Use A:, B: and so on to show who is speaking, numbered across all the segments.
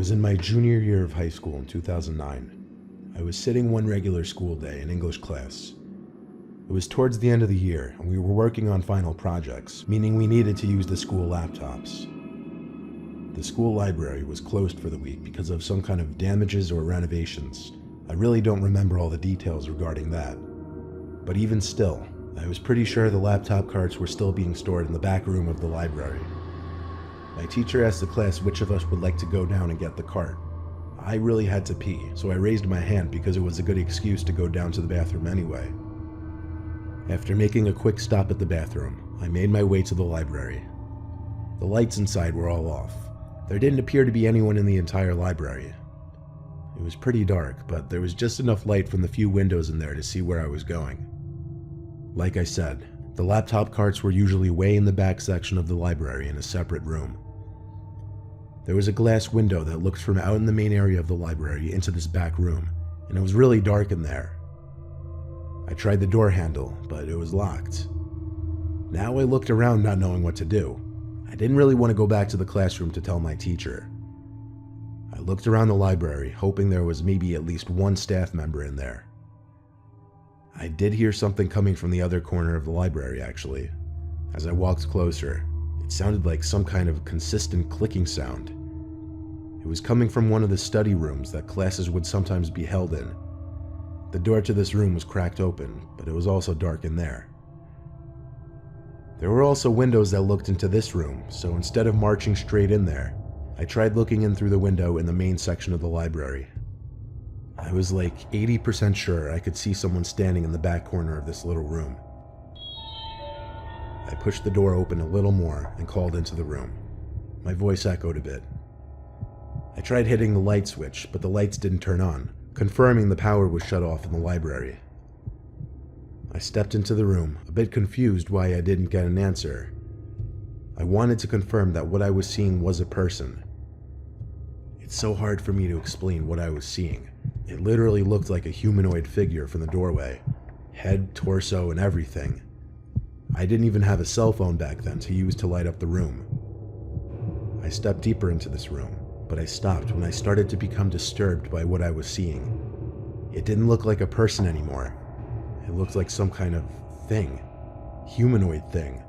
A: was in my junior year of high school in 2009. I was sitting one regular school day in English class. It was towards the end of the year, and we were working on final projects, meaning we needed to use the school laptops. The school library was closed for the week because of some kind of damages or renovations. I really don't remember all the details regarding that. But even still, I was pretty sure the laptop carts were still being stored in the back room of the library. My teacher asked the class which of us would like to go down and get the cart. I really had to pee, so I raised my hand because it was a good excuse to go down to the bathroom anyway. After making a quick stop at the bathroom, I made my way to the library. The lights inside were all off. There didn't appear to be anyone in the entire library. It was pretty dark, but there was just enough light from the few windows in there to see where I was going. Like I said, the laptop carts were usually way in the back section of the library in a separate room. There was a glass window that looked from out in the main area of the library into this back room, and it was really dark in there. I tried the door handle, but it was locked. Now I looked around not knowing what to do. I didn't really want to go back to the classroom to tell my teacher. I looked around the library, hoping there was maybe at least one staff member in there. I did hear something coming from the other corner of the library, actually. As I walked closer, it sounded like some kind of consistent clicking sound. It was coming from one of the study rooms that classes would sometimes be held in. The door to this room was cracked open, but it was also dark in there. There were also windows that looked into this room, so instead of marching straight in there, I tried looking in through the window in the main section of the library. I was like 80% sure I could see someone standing in the back corner of this little room. I pushed the door open a little more and called into the room. My voice echoed a bit. I tried hitting the light switch, but the lights didn't turn on, confirming the power was shut off in the library. I stepped into the room, a bit confused why I didn't get an answer. I wanted to confirm that what I was seeing was a person. It's so hard for me to explain what I was seeing. It literally looked like a humanoid figure from the doorway. Head, torso, and everything. I didn't even have a cell phone back then to use to light up the room. I stepped deeper into this room, but I stopped when I started to become disturbed by what I was seeing. It didn't look like a person anymore. It looked like some kind of thing. Humanoid thing.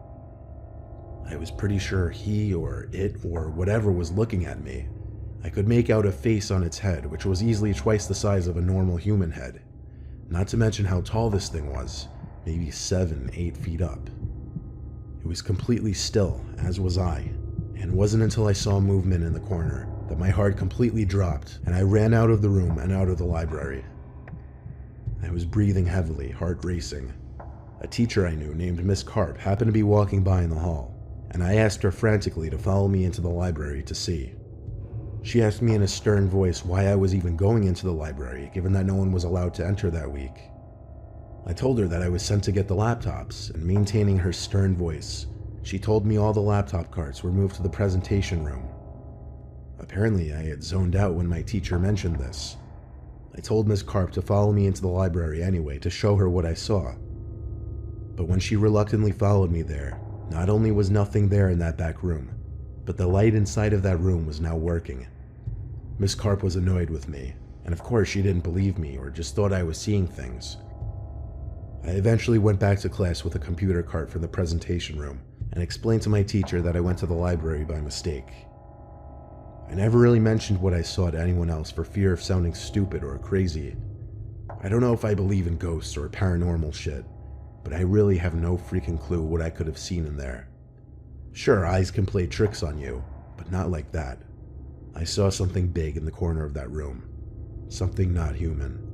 A: I was pretty sure he or it or whatever was looking at me. I could make out a face on its head, which was easily twice the size of a normal human head. Not to mention how tall this thing was, maybe 7-8 feet up. It was completely still, as was I, and it wasn't until I saw movement in the corner that my heart completely dropped and I ran out of the room and out of the library. I was breathing heavily, heart racing. A teacher I knew named Miss Karp happened to be walking by in the hall, and I asked her frantically to follow me into the library to see. She asked me in a stern voice why I was even going into the library, given that no one was allowed to enter that week. I told her that I was sent to get the laptops, and maintaining her stern voice, she told me all the laptop carts were moved to the presentation room. Apparently, I had zoned out when my teacher mentioned this. I told Miss Karp to follow me into the library anyway to show her what I saw. But when she reluctantly followed me there, not only was nothing there in that back room, but the light inside of that room was now working. Miss Karp was annoyed with me, and of course she didn't believe me or just thought I was seeing things. I eventually went back to class with a computer cart for the presentation room and explained to my teacher that I went to the library by mistake. I never really mentioned what I saw to anyone else for fear of sounding stupid or crazy. I don't know if I believe in ghosts or paranormal shit, but I really have no freaking clue what I could have seen in there. Sure, eyes can play tricks on you, but not like that. I saw something big in the corner of that room. Something not human.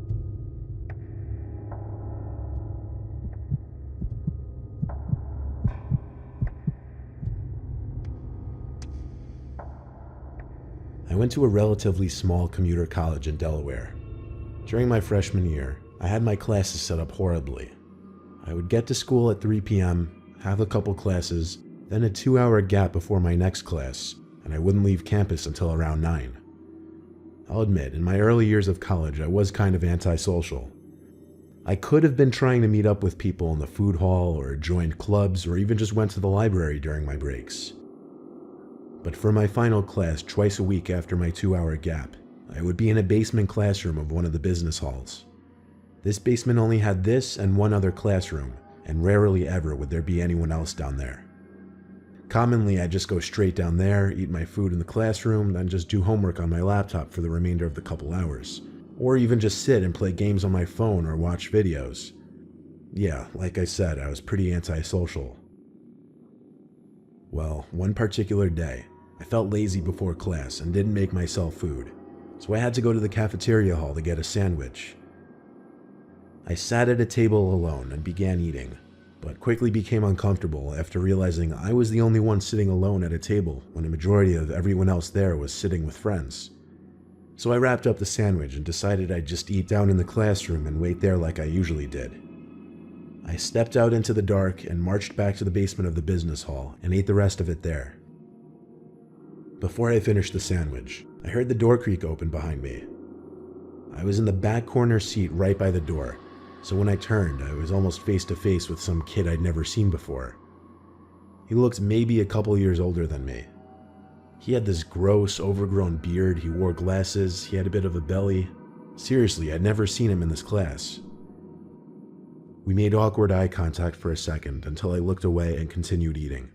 A: I went to a relatively small commuter college in Delaware. During my freshman year, I had my classes set up horribly. I would get to school at 3 p.m., have a couple classes, then a 2-hour gap before my next class, and I wouldn't leave campus until around 9. I'll admit, in my early years of college, I was kind of antisocial. I could have been trying to meet up with people in the food hall or joined clubs or even just went to the library during my breaks. But for my final class twice a week after my 2-hour gap, I would be in a basement classroom of one of the business halls. This basement only had this and one other classroom, and rarely ever would there be anyone else down there. Commonly, I'd just go straight down there, eat my food in the classroom, then just do homework on my laptop for the remainder of the couple hours. Or even just sit and play games on my phone or watch videos. Yeah, like I said, I was pretty antisocial. Well, one particular day, I felt lazy before class and didn't make myself food, so I had to go to the cafeteria hall to get a sandwich. I sat at a table alone and began eating, but quickly became uncomfortable after realizing I was the only one sitting alone at a table when a majority of everyone else there was sitting with friends. So I wrapped up the sandwich and decided I'd just eat down in the classroom and wait there like I usually did. I stepped out into the dark and marched back to the basement of the business hall and ate the rest of it there. Before I finished the sandwich, I heard the door creak open behind me. I was in the back corner seat right by the door, so when I turned, I was almost face to face with some kid I'd never seen before. He looked maybe a couple years older than me. He had this gross, overgrown beard, he wore glasses, he had a bit of a belly. Seriously, I'd never seen him in this class. We made awkward eye contact for a second until I looked away and continued eating.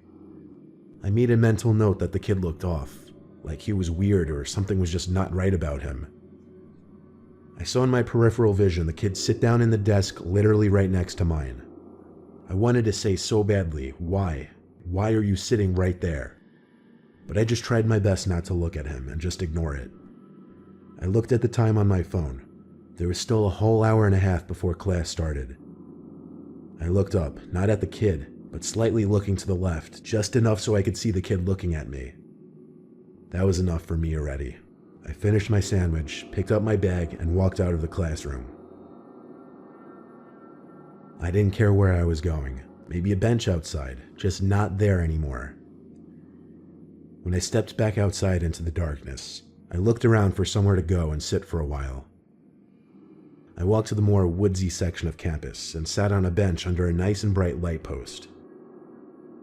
A: I made a mental note that the kid looked off, like he was weird or something was just not right about him. I saw in my peripheral vision the kid sit down in the desk literally right next to mine. I wanted to say so badly, why? Why are you sitting right there? But I just tried my best not to look at him and just ignore it. I looked at the time on my phone. There was still a whole hour and a half before class started. I looked up, not at the kid, but slightly looking to the left, just enough so I could see the kid looking at me. That was enough for me already. I finished my sandwich, picked up my bag, and walked out of the classroom. I didn't care where I was going. Maybe a bench outside, just not there anymore. When I stepped back outside into the darkness, I looked around for somewhere to go and sit for a while. I walked to the more woodsy section of campus and sat on a bench under a nice and bright light post.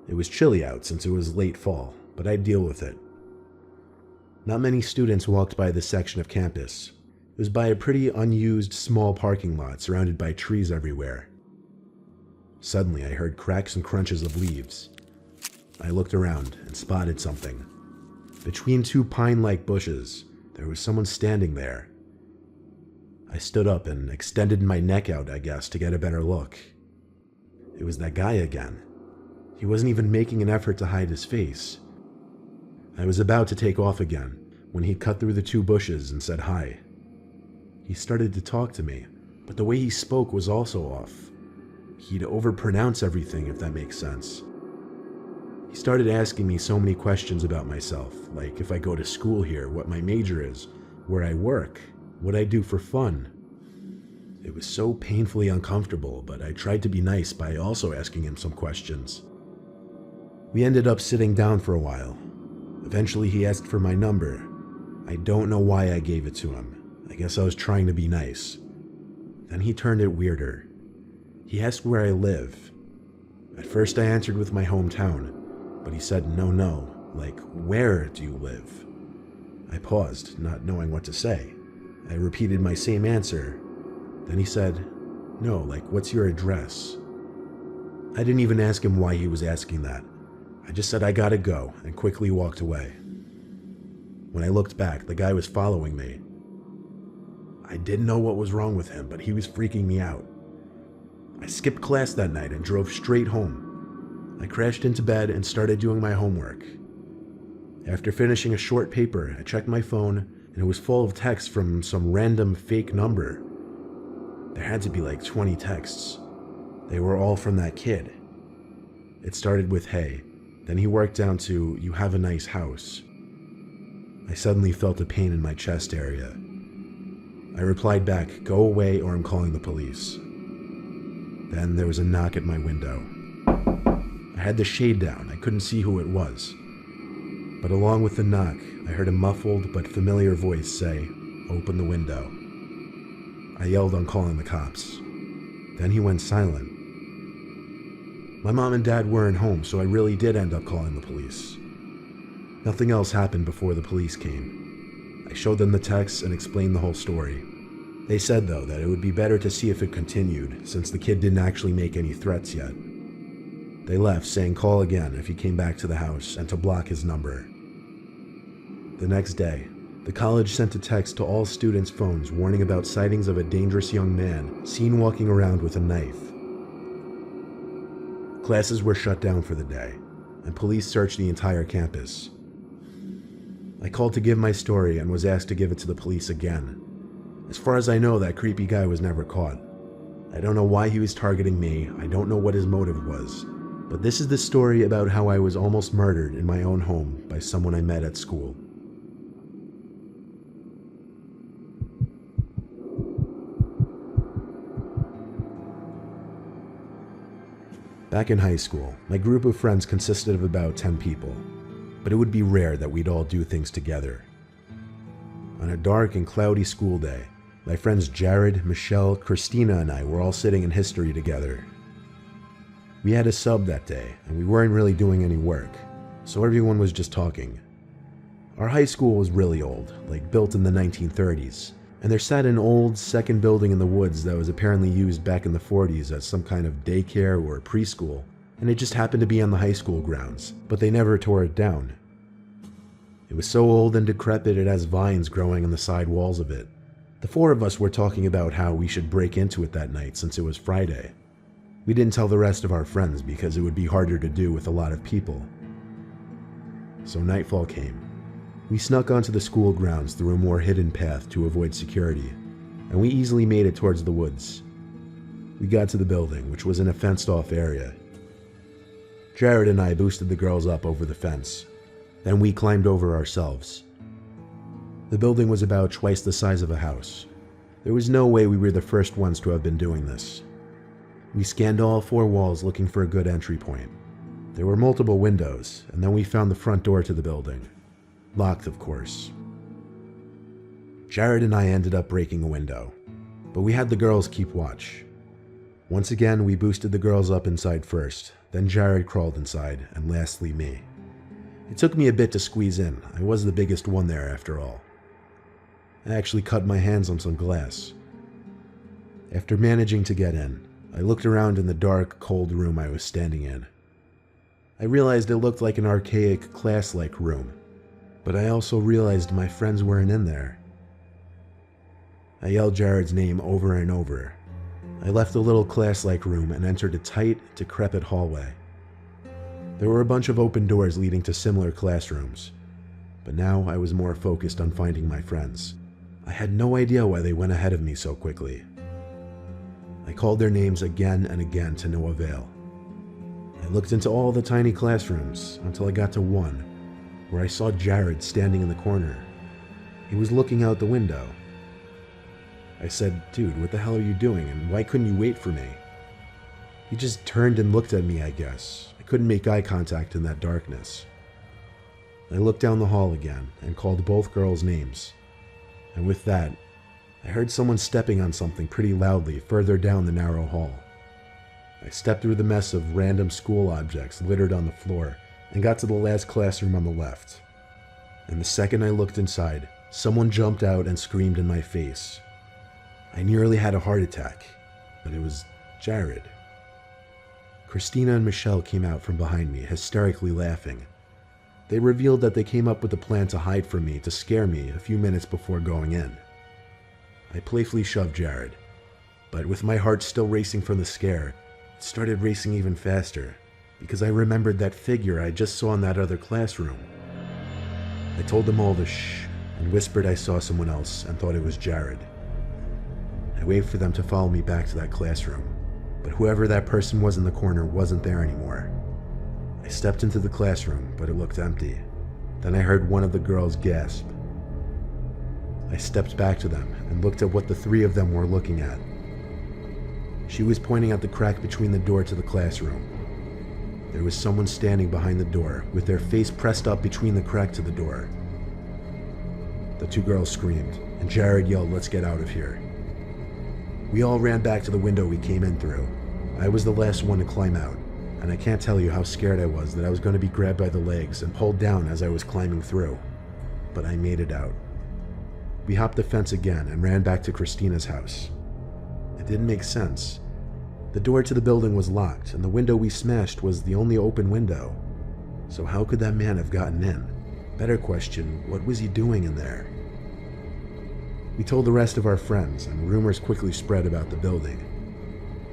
A: It was chilly out since it was late fall, but I'd deal with it. Not many students walked by this section of campus. It was by a pretty unused small parking lot surrounded by trees everywhere. Suddenly I heard cracks and crunches of leaves. I looked around and spotted something. Between two pine-like bushes, there was someone standing there. I stood up and extended my neck out, I guess, to get a better look. It was that guy again. He wasn't even making an effort to hide his face. I was about to take off again when he cut through the two bushes and said hi. He started to talk to me, but the way he spoke was also off. He'd overpronounce everything, if that makes sense. He started asking me so many questions about myself, like if I go to school here, what my major is, where I work, what I do for fun. It was so painfully uncomfortable, but I tried to be nice by also asking him some questions. We ended up sitting down for a while. Eventually he asked for my number. I don't know why I gave it to him. I guess I was trying to be nice. Then he turned it weirder. He asked where I live. At first I answered with my hometown, but he said no, like, where do you live? I paused, not knowing what to say. I repeated my same answer. Then he said, no, like, what's your address? I didn't even ask him why he was asking that. I just said I gotta go and quickly walked away. When I looked back, the guy was following me. I didn't know what was wrong with him, but he was freaking me out. I skipped class that night and drove straight home. I crashed into bed and started doing my homework. After finishing a short paper, I checked my phone and it was full of texts from some random fake number. There had to be like 20 texts. They were all from that kid. It started with hey, then he worked down to you have a nice house. I suddenly felt a pain in my chest area. I replied back, go away or I'm calling the police. Then there was a knock at my window. I had the shade down, I couldn't see who it was. But along with the knock, I heard a muffled but familiar voice say, open the window. I yelled on calling the cops. Then he went silent. My mom and dad weren't home, so I really did end up calling the police. Nothing else happened before the police came. I showed them the text and explained the whole story. They said, though, that it would be better to see if it continued, since the kid didn't actually make any threats yet. They left, saying call again if he came back to the house and to block his number. The next day, the college sent a text to all students' phones warning about sightings of a dangerous young man seen walking around with a knife. Classes were shut down for the day, and police searched the entire campus. I called to give my story and was asked to give it to the police again. As far as I know, that creepy guy was never caught. I don't know why he was targeting me, I don't know what his motive was, but this is the story about how I was almost murdered in my own home by someone I met at school. Back in high school, my group of friends consisted of about 10 people, but it would be rare that we'd all do things together. On a dark and cloudy school day, my friends Jared, Michelle, Christina, and I were all sitting in history together. We had a sub that day, and we weren't really doing any work, so everyone was just talking. Our high school was really old, like built in the 1930s, and there sat an old second building in the woods that was apparently used back in the 40s as some kind of daycare or preschool, and it just happened to be on the high school grounds, but they never tore it down. It was so old and decrepit it has vines growing on the side walls of it. The four of us were talking about how we should break into it that night since it was Friday. We didn't tell the rest of our friends because it would be harder to do with a lot of people. So nightfall came. We snuck onto the school grounds through a more hidden path to avoid security, and we easily made it towards the woods. We got to the building, which was in a fenced-off area. Jared and I boosted the girls up over the fence. Then we climbed over ourselves. The building was about twice the size of a house. There was no way we were the first ones to have been doing this. We scanned all four walls looking for a good entry point. There were multiple windows, and then we found the front door to the building. Locked, of course. Jared and I ended up breaking a window, but we had the girls keep watch. Once again, we boosted the girls up inside first, then Jared crawled inside, and lastly me. It took me a bit to squeeze in. I was the biggest one there after all. I actually cut my hands on some glass. After managing to get in, I looked around in the dark, cold room I was standing in. I realized it looked like an archaic, class-like room, but I also realized my friends weren't in there. I yelled Jared's name over and over. I left the little class-like room and entered a tight, decrepit hallway. There were a bunch of open doors leading to similar classrooms, but now I was more focused on finding my friends. I had no idea why they went ahead of me so quickly. I called their names again and again to no avail. I looked into all the tiny classrooms until I got to one, where I saw Jared standing in the corner. He was looking out the window. I said, "Dude, what the hell are you doing, and why couldn't you wait for me?" He just turned and looked at me, I guess. I couldn't make eye contact in that darkness. I looked down the hall again and called both girls' names. And with that, I heard someone stepping on something pretty loudly further down the narrow hall. I stepped through the mess of random school objects littered on the floor and got to the last classroom on the left. And the second I looked inside, someone jumped out and screamed in my face. I nearly had a heart attack, but it was Jared. Christina and Michelle came out from behind me, hysterically laughing. They revealed that they came up with a plan to hide from me to scare me a few minutes before going in. I playfully shoved Jared, but with my heart still racing from the scare, it started racing even faster, because I remembered that figure I just saw in that other classroom. I told them all to shh, and whispered I saw someone else and thought it was Jared. I waved for them to follow me back to that classroom, but whoever that person was in the corner wasn't there anymore. I stepped into the classroom, but it looked empty. Then I heard one of the girls gasp. I stepped back to them and looked at what the three of them were looking at. She was pointing at the crack between the door to the classroom. There was someone standing behind the door with their face pressed up between the crack to the door. The two girls screamed, and Jared yelled, "Let's get out of here." We all ran back to the window we came in through. I was the last one to climb out, and I can't tell you how scared I was that I was going to be grabbed by the legs and pulled down as I was climbing through. But I made it out. We hopped the fence again and ran back to Christina's house. It didn't make sense. The door to the building was locked, and the window we smashed was the only open window. So how could that man have gotten in? Better question, what was he doing in there? We told the rest of our friends, and rumors quickly spread about the building.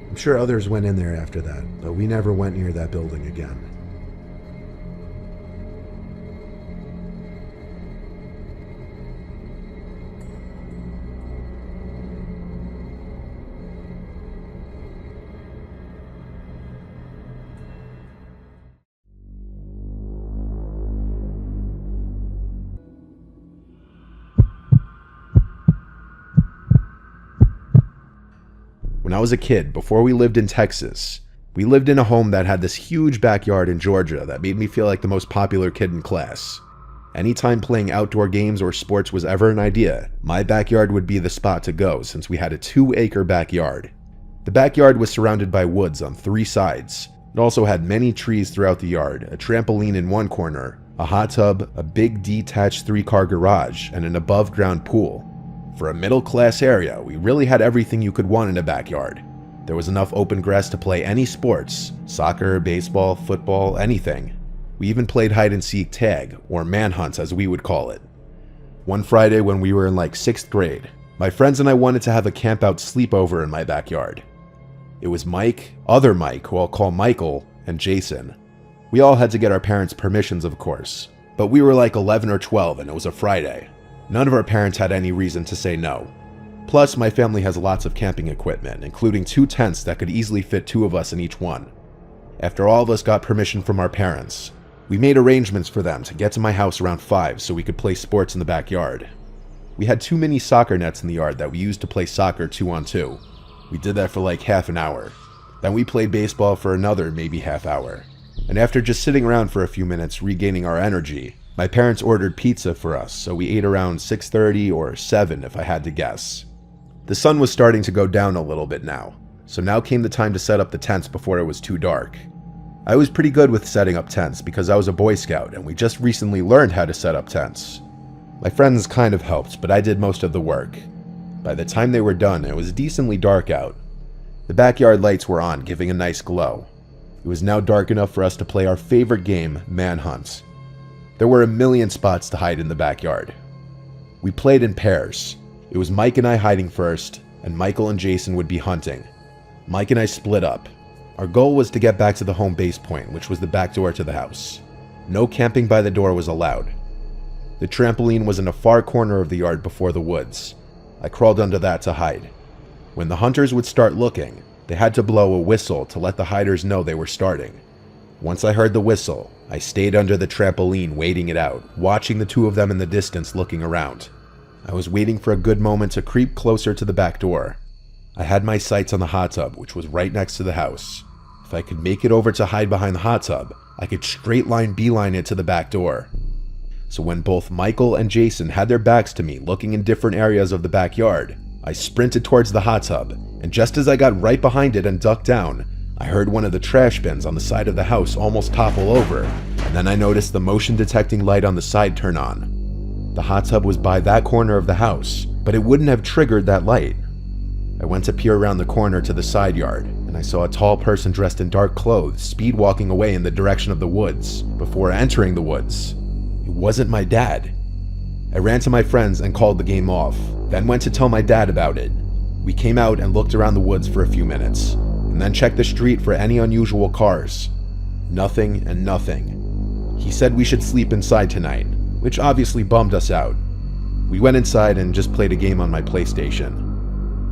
A: I'm sure others went in there after that, but we never went near that building again. When I was a kid, before we lived in Texas, we lived in a home that had this huge backyard in Georgia that made me feel like the most popular kid in class. Anytime playing outdoor games or sports was ever an idea, my backyard would be the spot to go since we had a 2-acre backyard. The backyard was surrounded by woods on 3 sides. It also had many trees throughout the yard, a trampoline in one corner, a hot tub, a big detached 3-car garage, and an above-ground pool. For a middle-class area, we really had everything you could want in a backyard. There was enough open grass to play any sports, soccer, baseball, football, anything. We even played hide-and-seek tag, or manhunt as we would call it. One Friday when we were in like 6th grade, my friends and I wanted to have a camp-out sleepover in my backyard. It was Mike, other Mike, who I'll call Michael, and Jason. We all had to get our parents' permissions, of course, but we were like 11 or 12 and it was a Friday. None of our parents had any reason to say no. Plus, my family has lots of camping equipment, including 2 tents that could easily fit 2 of us in each one. After all of us got permission from our parents, we made arrangements for them to get to my house around 5 so we could play sports in the backyard. We had 2 mini soccer nets in the yard that we used to play soccer 2-on-2. We did that for like half an hour. Then we played baseball for another maybe half hour. And after just sitting around for a few minutes regaining our energy, my parents ordered pizza for us, so we ate around 6:30 or 7 if I had to guess. The sun was starting to go down a little bit now, so now came the time to set up the tents before it was too dark. I was pretty good with setting up tents because I was a Boy Scout and we just recently learned how to set up tents. My friends kind of helped, but I did most of the work. By the time they were done, it was decently dark out. The backyard lights were on, giving a nice glow. It was now dark enough for us to play our favorite game, Manhunt. There were a million spots to hide in the backyard. We played in pairs. It was Mike and I hiding first, and Michael and Jason would be hunting. Mike and I split up. Our goal was to get back to the home base point, which was the back door to the house. No camping by the door was allowed. The trampoline was in a far corner of the yard before the woods. I crawled under that to hide. When the hunters would start looking, they had to blow a whistle to let the hiders know they were starting. Once I heard the whistle, I stayed under the trampoline waiting it out, watching the 2 of them in the distance looking around. I was waiting for a good moment to creep closer to the back door. I had my sights on the hot tub, which was right next to the house. If I could make it over to hide behind the hot tub, I could straight line beeline it to the back door. So when both Michael and Jason had their backs to me looking in different areas of the backyard, I sprinted towards the hot tub, and just as I got right behind it and ducked down, I heard one of the trash bins on the side of the house almost topple over, and then I noticed the motion detecting light on the side turn on. The hot tub was by that corner of the house, but it wouldn't have triggered that light. I went to peer around the corner to the side yard, and I saw a tall person dressed in dark clothes speed walking away in the direction of the woods, before entering the woods. It wasn't my dad. I ran to my friends and called the game off, then went to tell my dad about it. We came out and looked around the woods for a few minutes, and then checked the street for any unusual cars. Nothing and nothing. He said we should sleep inside tonight, which obviously bummed us out. We went inside and just played a game on my PlayStation.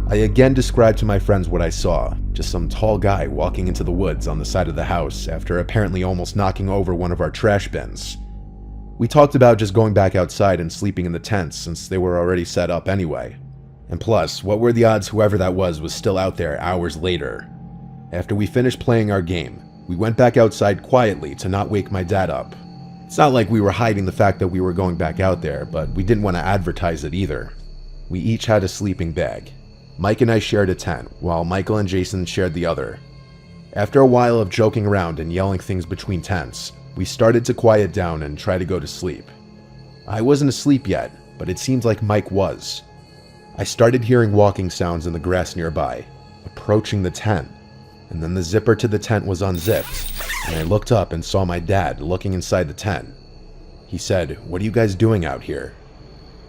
A: I again described to my friends what I saw, just some tall guy walking into the woods on the side of the house after apparently almost knocking over one of our trash bins. We talked about just going back outside and sleeping in the tents since they were already set up anyway. And plus, what were the odds whoever that was still out there hours later? After we finished playing our game, we went back outside quietly to not wake my dad up. It's not like we were hiding the fact that we were going back out there, but we didn't want to advertise it either. We each had a sleeping bag. Mike and I shared a tent, while Michael and Jason shared the other. After a while of joking around and yelling things between tents, we started to quiet down and try to go to sleep. I wasn't asleep yet, but it seemed like Mike was. I started hearing walking sounds in the grass nearby, approaching the tent, and then the zipper to the tent was unzipped, and I looked up and saw my dad looking inside the tent. He said, "What are you guys doing out here?"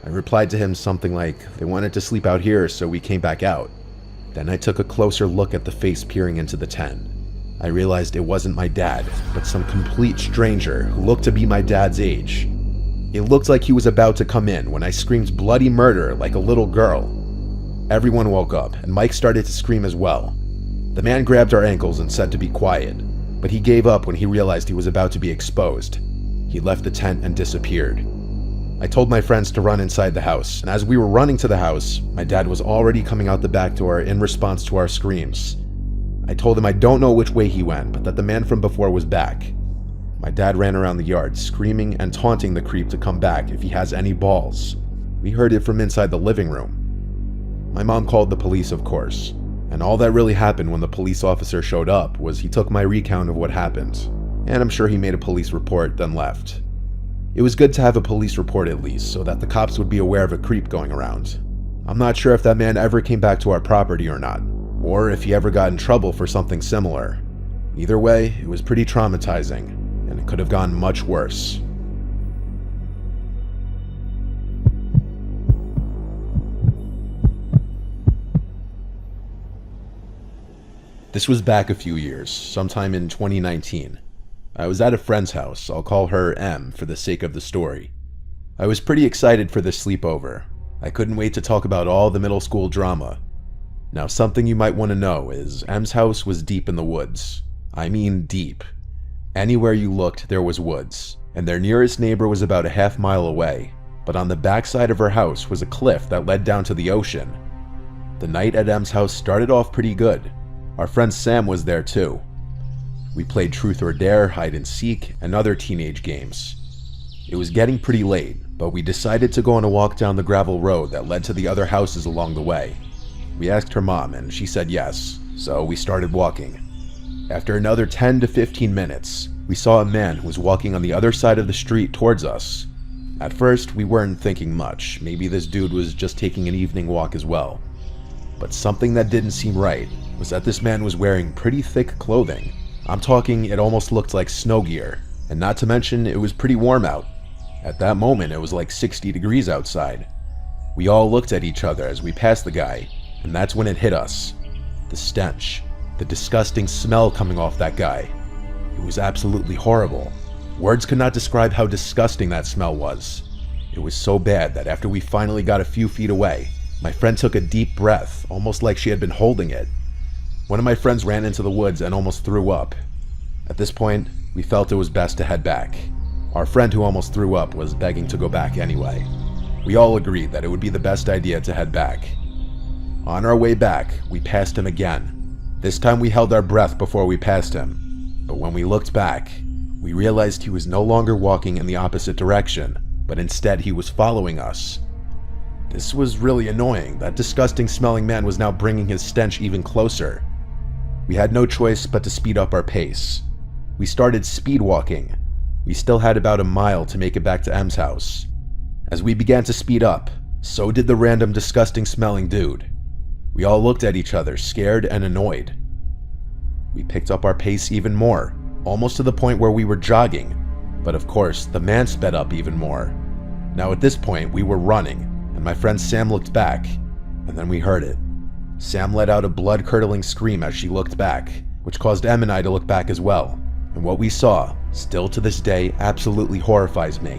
A: I replied to him something like, "They wanted to sleep out here, so we came back out." Then I took a closer look at the face peering into the tent. I realized it wasn't my dad, but some complete stranger who looked to be my dad's age. It looked like he was about to come in when I screamed bloody murder like a little girl. Everyone woke up, and Mike started to scream as well. The man grabbed our ankles and said to be quiet, but he gave up when he realized he was about to be exposed. He left the tent and disappeared. I told my friends to run inside the house, and as we were running to the house, my dad was already coming out the back door in response to our screams. I told him I don't know which way he went, but that the man from before was back. My dad ran around the yard, screaming and taunting the creep to come back if he has any balls. We heard it from inside the living room. My mom called the police, of course, and all that really happened when the police officer showed up was he took my recount of what happened, and I'm sure he made a police report, then left. It was good to have a police report at least, so that the cops would be aware of a creep going around. I'm not sure if that man ever came back to our property or not, or if he ever got in trouble for something similar. Either way, it was pretty traumatizing, and it could have gone much worse. This was back a few years, sometime in 2019. I was at a friend's house. I'll call her M for the sake of the story. I was pretty excited for this sleepover. I couldn't wait to talk about all the middle school drama. Now, something you might want to know is M's house was deep in the woods. I mean deep. Anywhere you looked, there was woods, and their nearest neighbor was about a half-mile away, but on the backside of her house was a cliff that led down to the ocean. The night at M's house started off pretty good. Our friend Sam was there too. We played Truth or Dare, Hide and Seek, and other teenage games. It was getting pretty late, but we decided to go on a walk down the gravel road that led to the other houses along the way. We asked her mom, and she said yes, so we started walking. After another 10 to 15 minutes, we saw a man who was walking on the other side of the street towards us. At first, we weren't thinking much. Maybe this dude was just taking an evening walk as well. But something that didn't seem right was that this man was wearing pretty thick clothing. I'm talking, it almost looked like snow gear, and not to mention it was pretty warm out. At that moment, it was like 60 degrees outside. We all looked at each other as we passed the guy, and that's when it hit us. The stench, the disgusting smell coming off that guy. It was absolutely horrible. Words could not describe how disgusting that smell was. It was so bad that after we finally got a few feet away, my friend took a deep breath, almost like she had been holding it. One of my friends ran into the woods and almost threw up. At this point, we felt it was best to head back. Our friend who almost threw up was begging to go back anyway. We all agreed that it would be the best idea to head back. On our way back, we passed him again. This time we held our breath before we passed him. But when we looked back, we realized he was no longer walking in the opposite direction, but instead he was following us. This was really annoying. That disgusting smelling man was now bringing his stench even closer. We had no choice but to speed up our pace. We started speed walking. We still had about a mile to make it back to M's house. As we began to speed up, so did the random disgusting smelling dude. We all looked at each other, scared and annoyed. We picked up our pace even more, almost to the point where we were jogging, but of course, the man sped up even more. Now at this point, we were running, and my friend Sam looked back, and then we heard it. Sam let out a blood-curdling scream as she looked back, which caused Em and I to look back as well, and what we saw, still to this day, absolutely horrifies me.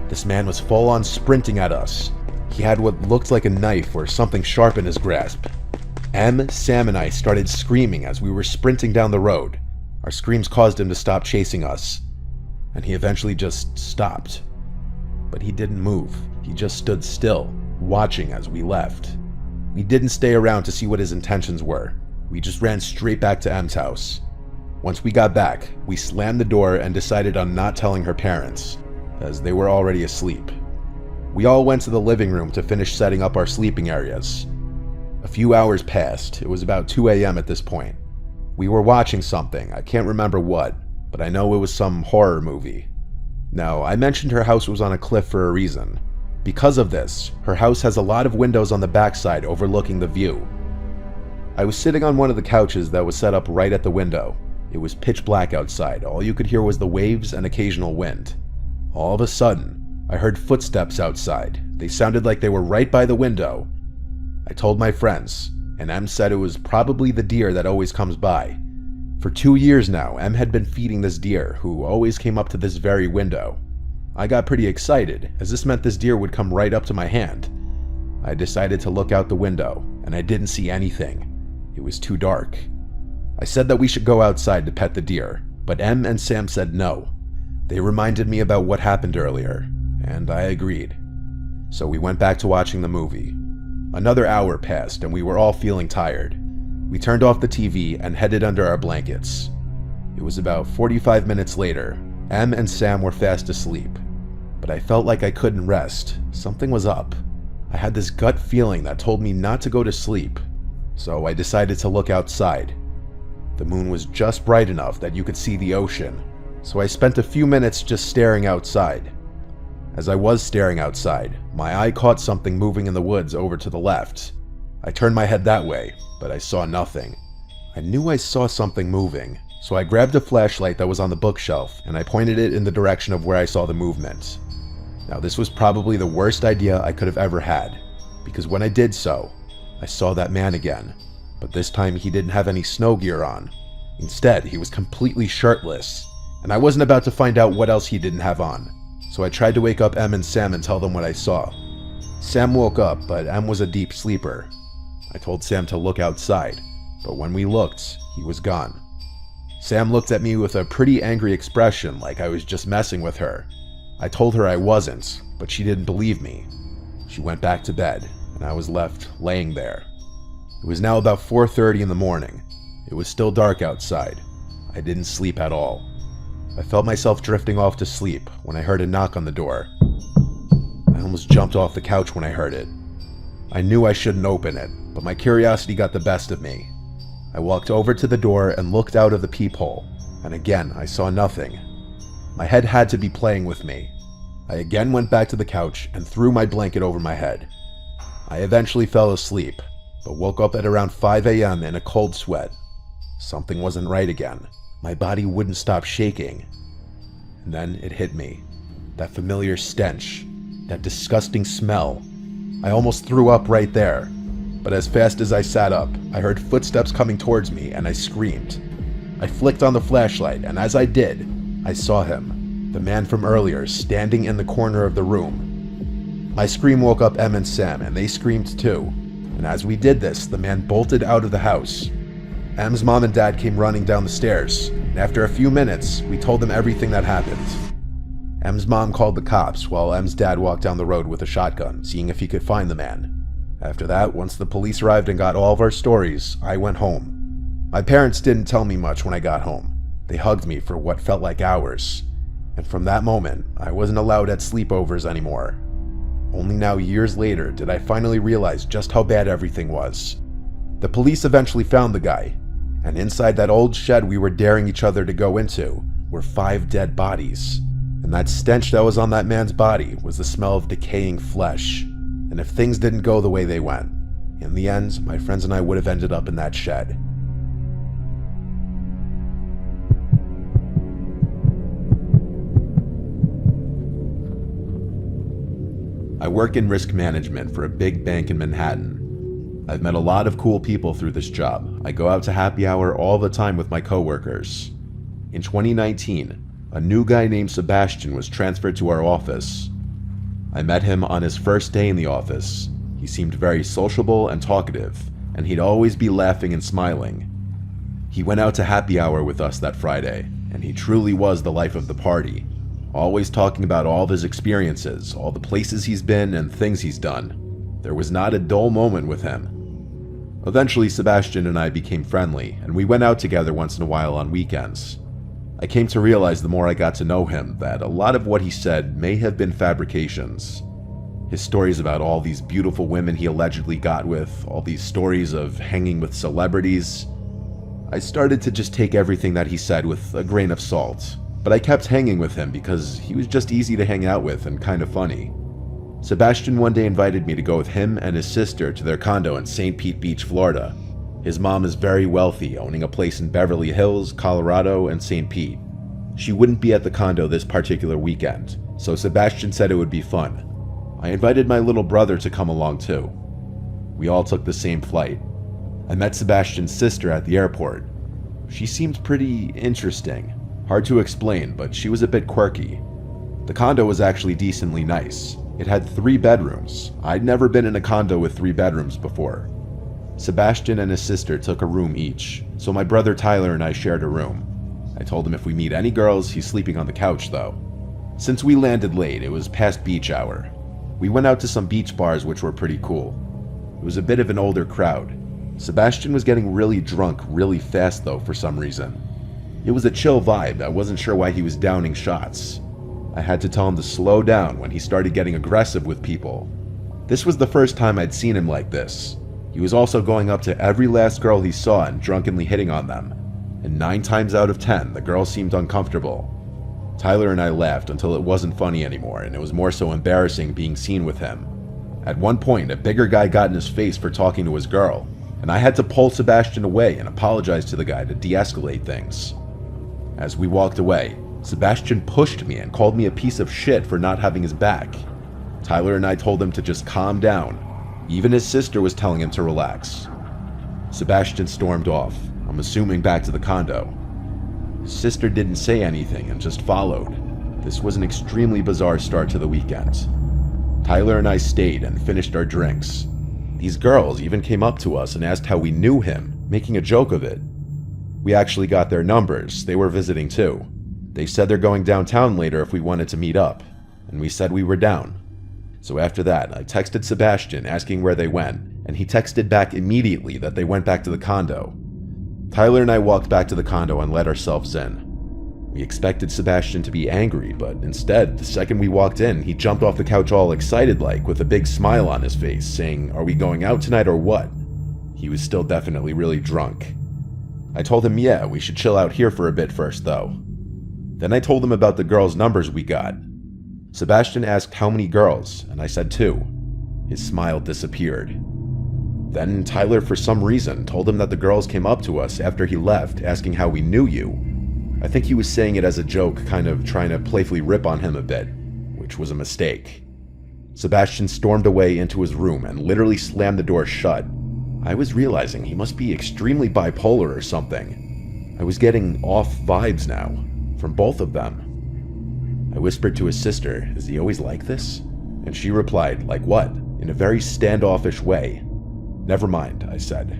A: This man was full-on sprinting at us. He had what looked like a knife or something sharp in his grasp. Em, Sam, and I started screaming as we were sprinting down the road. Our screams caused him to stop chasing us, and he eventually just stopped. But he didn't move. He just stood still, watching as we left. We didn't stay around to see what his intentions were. We just ran straight back to M's house. Once we got back, we slammed the door and decided on not telling her parents, as they were already asleep. We all went to the living room to finish setting up our sleeping areas. A few hours passed. It was about 2 a.m. at this point. We were watching something, I can't remember what, but I know it was some horror movie. Now, I mentioned her house was on a cliff for a reason. Because of this, her house has a lot of windows on the backside overlooking the view. I was sitting on one of the couches that was set up right at the window. It was pitch black outside, all you could hear was the waves and occasional wind. All of a sudden, I heard footsteps outside. They sounded like they were right by the window. I told my friends, and Em said it was probably the deer that always comes by. For 2 years now, Em had been feeding this deer, who always came up to this very window. I got pretty excited, as this meant this deer would come right up to my hand. I decided to look out the window, and I didn't see anything. It was too dark. I said that we should go outside to pet the deer, but Em and Sam said no. They reminded me about what happened earlier, and I agreed. So we went back to watching the movie. Another hour passed, and we were all feeling tired. We turned off the TV and headed under our blankets. It was about 45 minutes later. Em and Sam were fast asleep, but I felt like I couldn't rest. Something was up. I had this gut feeling that told me not to go to sleep, so I decided to look outside. The moon was just bright enough that you could see the ocean, so I spent a few minutes just staring outside. As I was staring outside, my eye caught something moving in the woods over to the left. I turned my head that way, but I saw nothing. I knew I saw something moving, so I grabbed a flashlight that was on the bookshelf and I pointed it in the direction of where I saw the movement. Now, this was probably the worst idea I could have ever had, because when I did so, I saw that man again, but this time he didn't have any snow gear on. Instead, he was completely shirtless, and I wasn't about to find out what else he didn't have on, so I tried to wake up Em and Sam and tell them what I saw. Sam woke up, but Em was a deep sleeper. I told Sam to look outside, but when we looked, he was gone. Sam looked at me with a pretty angry expression, like I was just messing with her. I told her I wasn't, but she didn't believe me. She went back to bed, and I was left laying there. It was now about 4:30 in the morning. It was still dark outside. I didn't sleep at all. I felt myself drifting off to sleep when I heard a knock on the door. I almost jumped off the couch when I heard it. I knew I shouldn't open it, but my curiosity got the best of me. I walked over to the door and looked out of the peephole, and again I saw nothing. My head had to be playing with me. I again went back to the couch and threw my blanket over my head. I eventually fell asleep, but woke up at around 5 a.m. in a cold sweat. Something wasn't right again. My body wouldn't stop shaking. And then it hit me. That familiar stench. That disgusting smell. I almost threw up right there. But as fast as I sat up, I heard footsteps coming towards me and I screamed. I flicked on the flashlight, and as I did, I saw him, the man from earlier, standing in the corner of the room. My scream woke up Em and Sam, and they screamed too. And as we did this, the man bolted out of the house. Em's mom and dad came running down the stairs, and after a few minutes, we told them everything that happened. Em's mom called the cops, while Em's dad walked down the road with a shotgun, seeing if he could find the man. After that, once the police arrived and got all of our stories, I went home. My parents didn't tell me much when I got home. They hugged me for what felt like hours. And from that moment, I wasn't allowed at sleepovers anymore. Only now, years later, did I finally realize just how bad everything was. The police eventually found the guy, and inside that old shed we were daring each other to go into were 5 dead bodies. And that stench that was on that man's body was the smell of decaying flesh. And if things didn't go the way they went, in the end, my friends and I would have ended up in that shed. I work in risk management for a big bank in Manhattan. I've met a lot of cool people through this job. I go out to happy hour all the time with my coworkers. In 2019, a new guy named Sebastian was transferred to our office. I met him on his first day in the office. He seemed very sociable and talkative, and he'd always be laughing and smiling. He went out to happy hour with us that Friday, and he truly was the life of the party, always talking about all of his experiences, all the places he's been and things he's done. There was not a dull moment with him. Eventually, Sebastian and I became friendly, and we went out together once in a while on weekends. I came to realize the more I got to know him that a lot of what he said may have been fabrications. His stories about all these beautiful women he allegedly got with, all these stories of hanging with celebrities. I started to just take everything that he said with a grain of salt, but I kept hanging with him because he was just easy to hang out with and kind of funny. Sebastian one day invited me to go with him and his sister to their condo in St. Pete Beach, Florida. His mom is very wealthy, owning a place in Beverly Hills, Colorado, and St. Pete. She wouldn't be at the condo this particular weekend, so Sebastian said it would be fun. I invited my little brother to come along too. We all took the same flight. I met Sebastian's sister at the airport. She seemed pretty interesting. Hard to explain, but she was a bit quirky. The condo was actually decently nice. It had 3 bedrooms. I'd never been in a condo with 3 bedrooms before. Sebastian and his sister took a room each, so my brother Tyler and I shared a room. I told him if we meet any girls, he's sleeping on the couch though. Since we landed late, it was past beach hour. We went out to some beach bars which were pretty cool. It was a bit of an older crowd. Sebastian was getting really drunk really fast though for some reason. It was a chill vibe. I wasn't sure why he was downing shots. I had to tell him to slow down when he started getting aggressive with people. This was the first time I'd seen him like this. He was also going up to every last girl he saw and drunkenly hitting on them. And 9 times out of 10, the girls seemed uncomfortable. Tyler and I laughed until it wasn't funny anymore, and it was more so embarrassing being seen with him. At one point, a bigger guy got in his face for talking to his girl, and I had to pull Sebastian away and apologize to the guy to de-escalate things. As we walked away, Sebastian pushed me and called me a piece of shit for not having his back. Tyler and I told him to just calm down. Even his sister was telling him to relax. Sebastian stormed off, I'm assuming back to the condo. His sister didn't say anything and just followed. This was an extremely bizarre start to the weekend. Tyler and I stayed and finished our drinks. These girls even came up to us and asked how we knew him, making a joke of it. We actually got their numbers. They were visiting too. They said they're going downtown later if we wanted to meet up, and we said we were down. So after that, I texted Sebastian asking where they went, and he texted back immediately that they went back to the condo. Tyler and I walked back to the condo and let ourselves in. We expected Sebastian to be angry, but instead, the second we walked in, he jumped off the couch all excited like, with a big smile on his face, saying, "Are we going out tonight or what?" He was still definitely really drunk. I told him, yeah, we should chill out here for a bit first though. Then I told him about the girls' numbers we got. Sebastian asked how many girls, and I said 2. His smile disappeared. Then Tyler, for some reason, told him that the girls came up to us after he left, asking how we knew you. I think he was saying it as a joke, kind of trying to playfully rip on him a bit, which was a mistake. Sebastian stormed away into his room and literally slammed the door shut. I was realizing he must be extremely bipolar or something. I was getting off vibes now, from both of them. I whispered to his sister, "Is he always like this?" And she replied, "Like what?" in a very standoffish way. "Never mind," I said.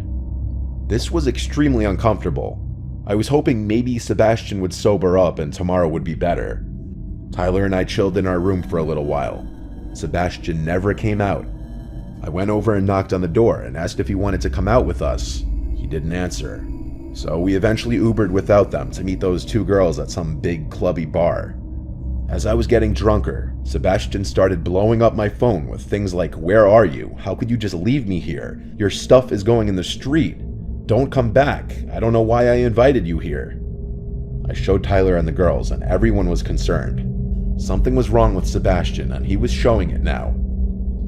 A: This was extremely uncomfortable. I was hoping maybe Sebastian would sober up and tomorrow would be better. Tyler and I chilled in our room for a little while. Sebastian never came out. I went over and knocked on the door and asked if he wanted to come out with us. He didn't answer. So we eventually Ubered without them to meet those 2 girls at some big clubby bar. As I was getting drunker, Sebastian started blowing up my phone with things like, "Where are you? How could you just leave me here? Your stuff is going in the street. Don't come back. I don't know why I invited you here." I showed Tyler and the girls, and everyone was concerned. Something was wrong with Sebastian, and he was showing it now.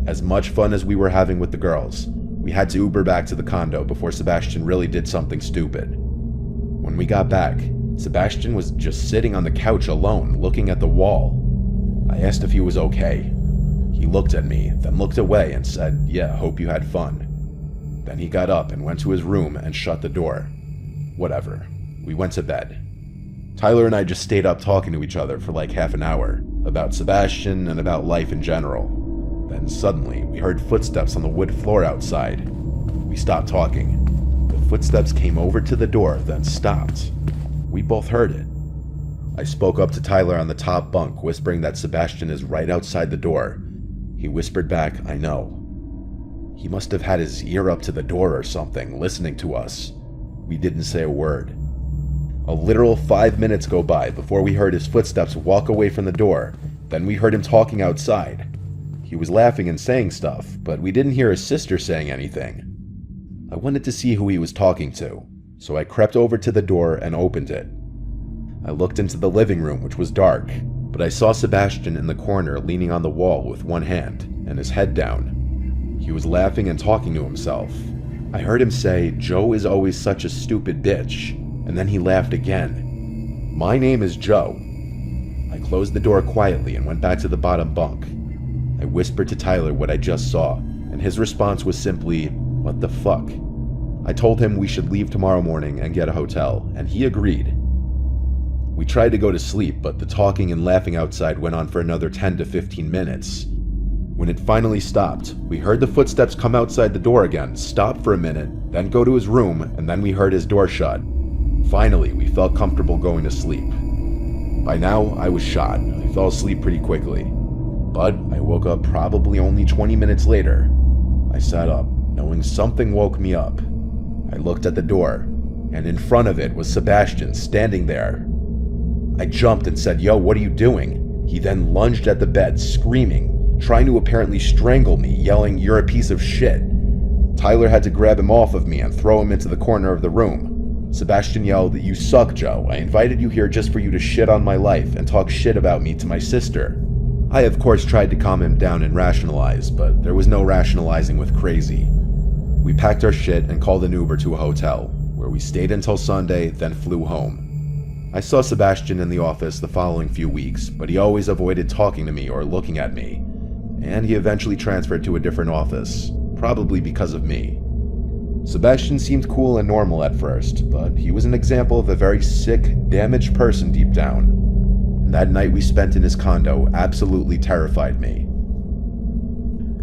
A: As much fun as we were having with the girls, we had to Uber back to the condo before Sebastian really did something stupid. When we got back, Sebastian was just sitting on the couch alone, looking at the wall. I asked if he was okay. He looked at me, then looked away and said, "Yeah, hope you had fun." Then he got up and went to his room and shut the door. Whatever. We went to bed. Tyler and I just stayed up talking to each other for like half an hour, about Sebastian and about life in general. Then suddenly, we heard footsteps on the wood floor outside. We stopped talking. The footsteps came over to the door, then stopped. We both heard it. I spoke up to Tyler on the top bunk, whispering that Sebastian is right outside the door. He whispered back, "I know." He must have had his ear up to the door or something, listening to us. We didn't say a word. A literal 5 minutes go by before we heard his footsteps walk away from the door. Then we heard him talking outside. He was laughing and saying stuff, but we didn't hear his sister saying anything. I wanted to see who he was talking to. so I crept over to the door and opened it. I looked into the living room, which was dark, but I saw Sebastian in the corner leaning on the wall with one hand and his head down. He was laughing and talking to himself. I heard him say, "Joe is always such a stupid bitch," and then he laughed again. "My name is Joe." I closed the door quietly and went back to the bottom bunk. I whispered to Tyler what I just saw, and his response was simply, "What the fuck?" I told him we should leave tomorrow morning and get a hotel, and he agreed. We tried to go to sleep, but the talking and laughing outside went on for another 10 to 15 minutes. When it finally stopped, we heard the footsteps come outside the door again, stop for a minute, then go to his room, and then we heard his door shut. Finally, we felt comfortable going to sleep. By now, I was shot. I fell asleep pretty quickly. But I woke up probably only 20 minutes later. I sat up, knowing something woke me up. I looked at the door, and in front of it was Sebastian standing there. I jumped and said, "Yo, what are you doing?" He then lunged at the bed, screaming, trying to apparently strangle me, yelling, "You're a piece of shit." Tyler had to grab him off of me and throw him into the corner of the room. Sebastian yelled, "You suck, Joe. I invited you here just for you to shit on my life and talk shit about me to my sister." I, of course, tried to calm him down and rationalize, but there was no rationalizing with crazy. We packed our shit and called an Uber to a hotel, where we stayed until Sunday, then flew home. I saw Sebastian in the office the following few weeks, but he always avoided talking to me or looking at me, and he eventually transferred to a different office, probably because of me. Sebastian seemed cool and normal at first, but he was an example of a very sick, damaged person deep down. And that night we spent in his condo absolutely terrified me.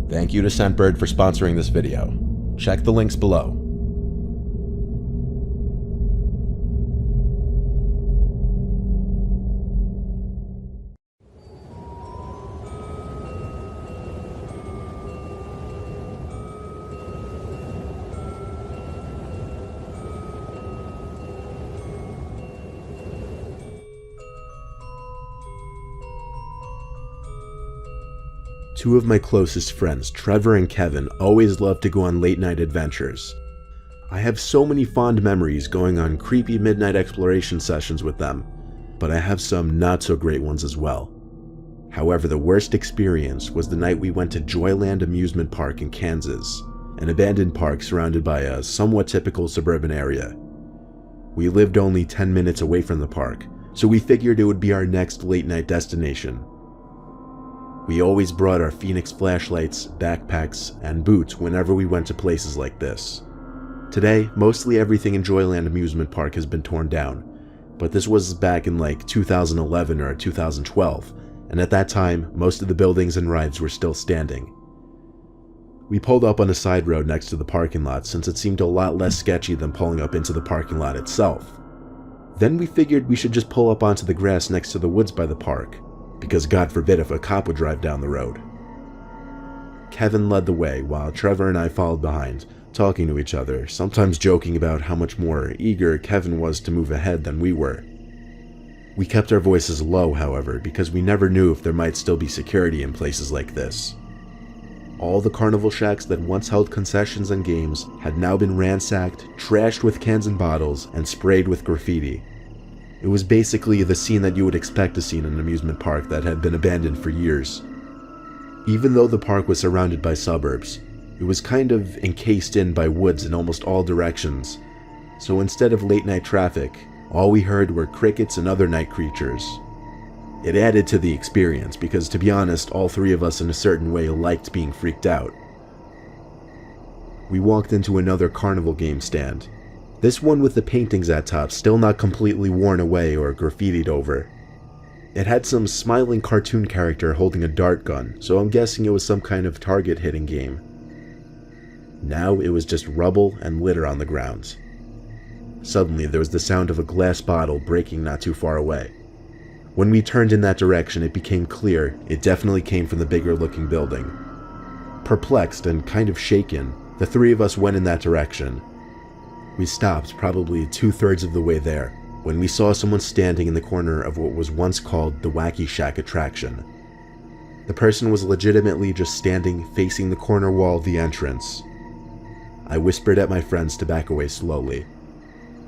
A: Thank you to Scentbird for sponsoring this video. Check the links below. Two of my closest friends, Trevor and Kevin, always loved to go on late-night adventures. I have so many fond memories going on creepy midnight exploration sessions with them, but I have some not-so-great ones as well. However, the worst experience was the night we went to Joyland Amusement Park in Kansas, an abandoned park surrounded by a somewhat typical suburban area. We lived only 10 minutes away from the park, so we figured it would be our next late-night destination. We always brought our Phoenix flashlights, backpacks, and boots whenever we went to places like this. Today, mostly everything in Joyland Amusement Park has been torn down, but this was back in like 2011 or 2012, and at that time, most of the buildings and rides were still standing. We pulled up on a side road next to the parking lot since it seemed a lot less sketchy than pulling up into the parking lot itself. Then we figured we should just pull up onto the grass next to the woods by the park, because God forbid if a cop would drive down the road. Kevin led the way while Trevor and I followed behind, talking to each other, sometimes joking about how much more eager Kevin was to move ahead than we were. We kept our voices low, however, because we never knew if there might still be security in places like this. All the carnival shacks that once held concessions and games had now been ransacked, trashed with cans and bottles, and sprayed with graffiti. It was basically the scene that you would expect to see in an amusement park that had been abandoned for years. Even though the park was surrounded by suburbs, it was kind of encased in by woods in almost all directions, so instead of late-night traffic, all we heard were crickets and other night creatures. It added to the experience because, to be honest, all three of us in a certain way liked being freaked out. We walked into another carnival game stand. This one with the paintings at top still not completely worn away or graffitied over. It had some smiling cartoon character holding a dart gun, so I'm guessing it was some kind of target hitting game. Now it was just rubble and litter on the ground. Suddenly there was the sound of a glass bottle breaking not too far away. When we turned in that direction, it became clear it definitely came from the bigger looking building. Perplexed and kind of shaken, the three of us went in that direction. We stopped probably 2/3 of the way there when we saw someone standing in the corner of what was once called the Wacky Shack attraction. The person was legitimately just standing facing the corner wall of the entrance. I whispered at my friends to back away slowly.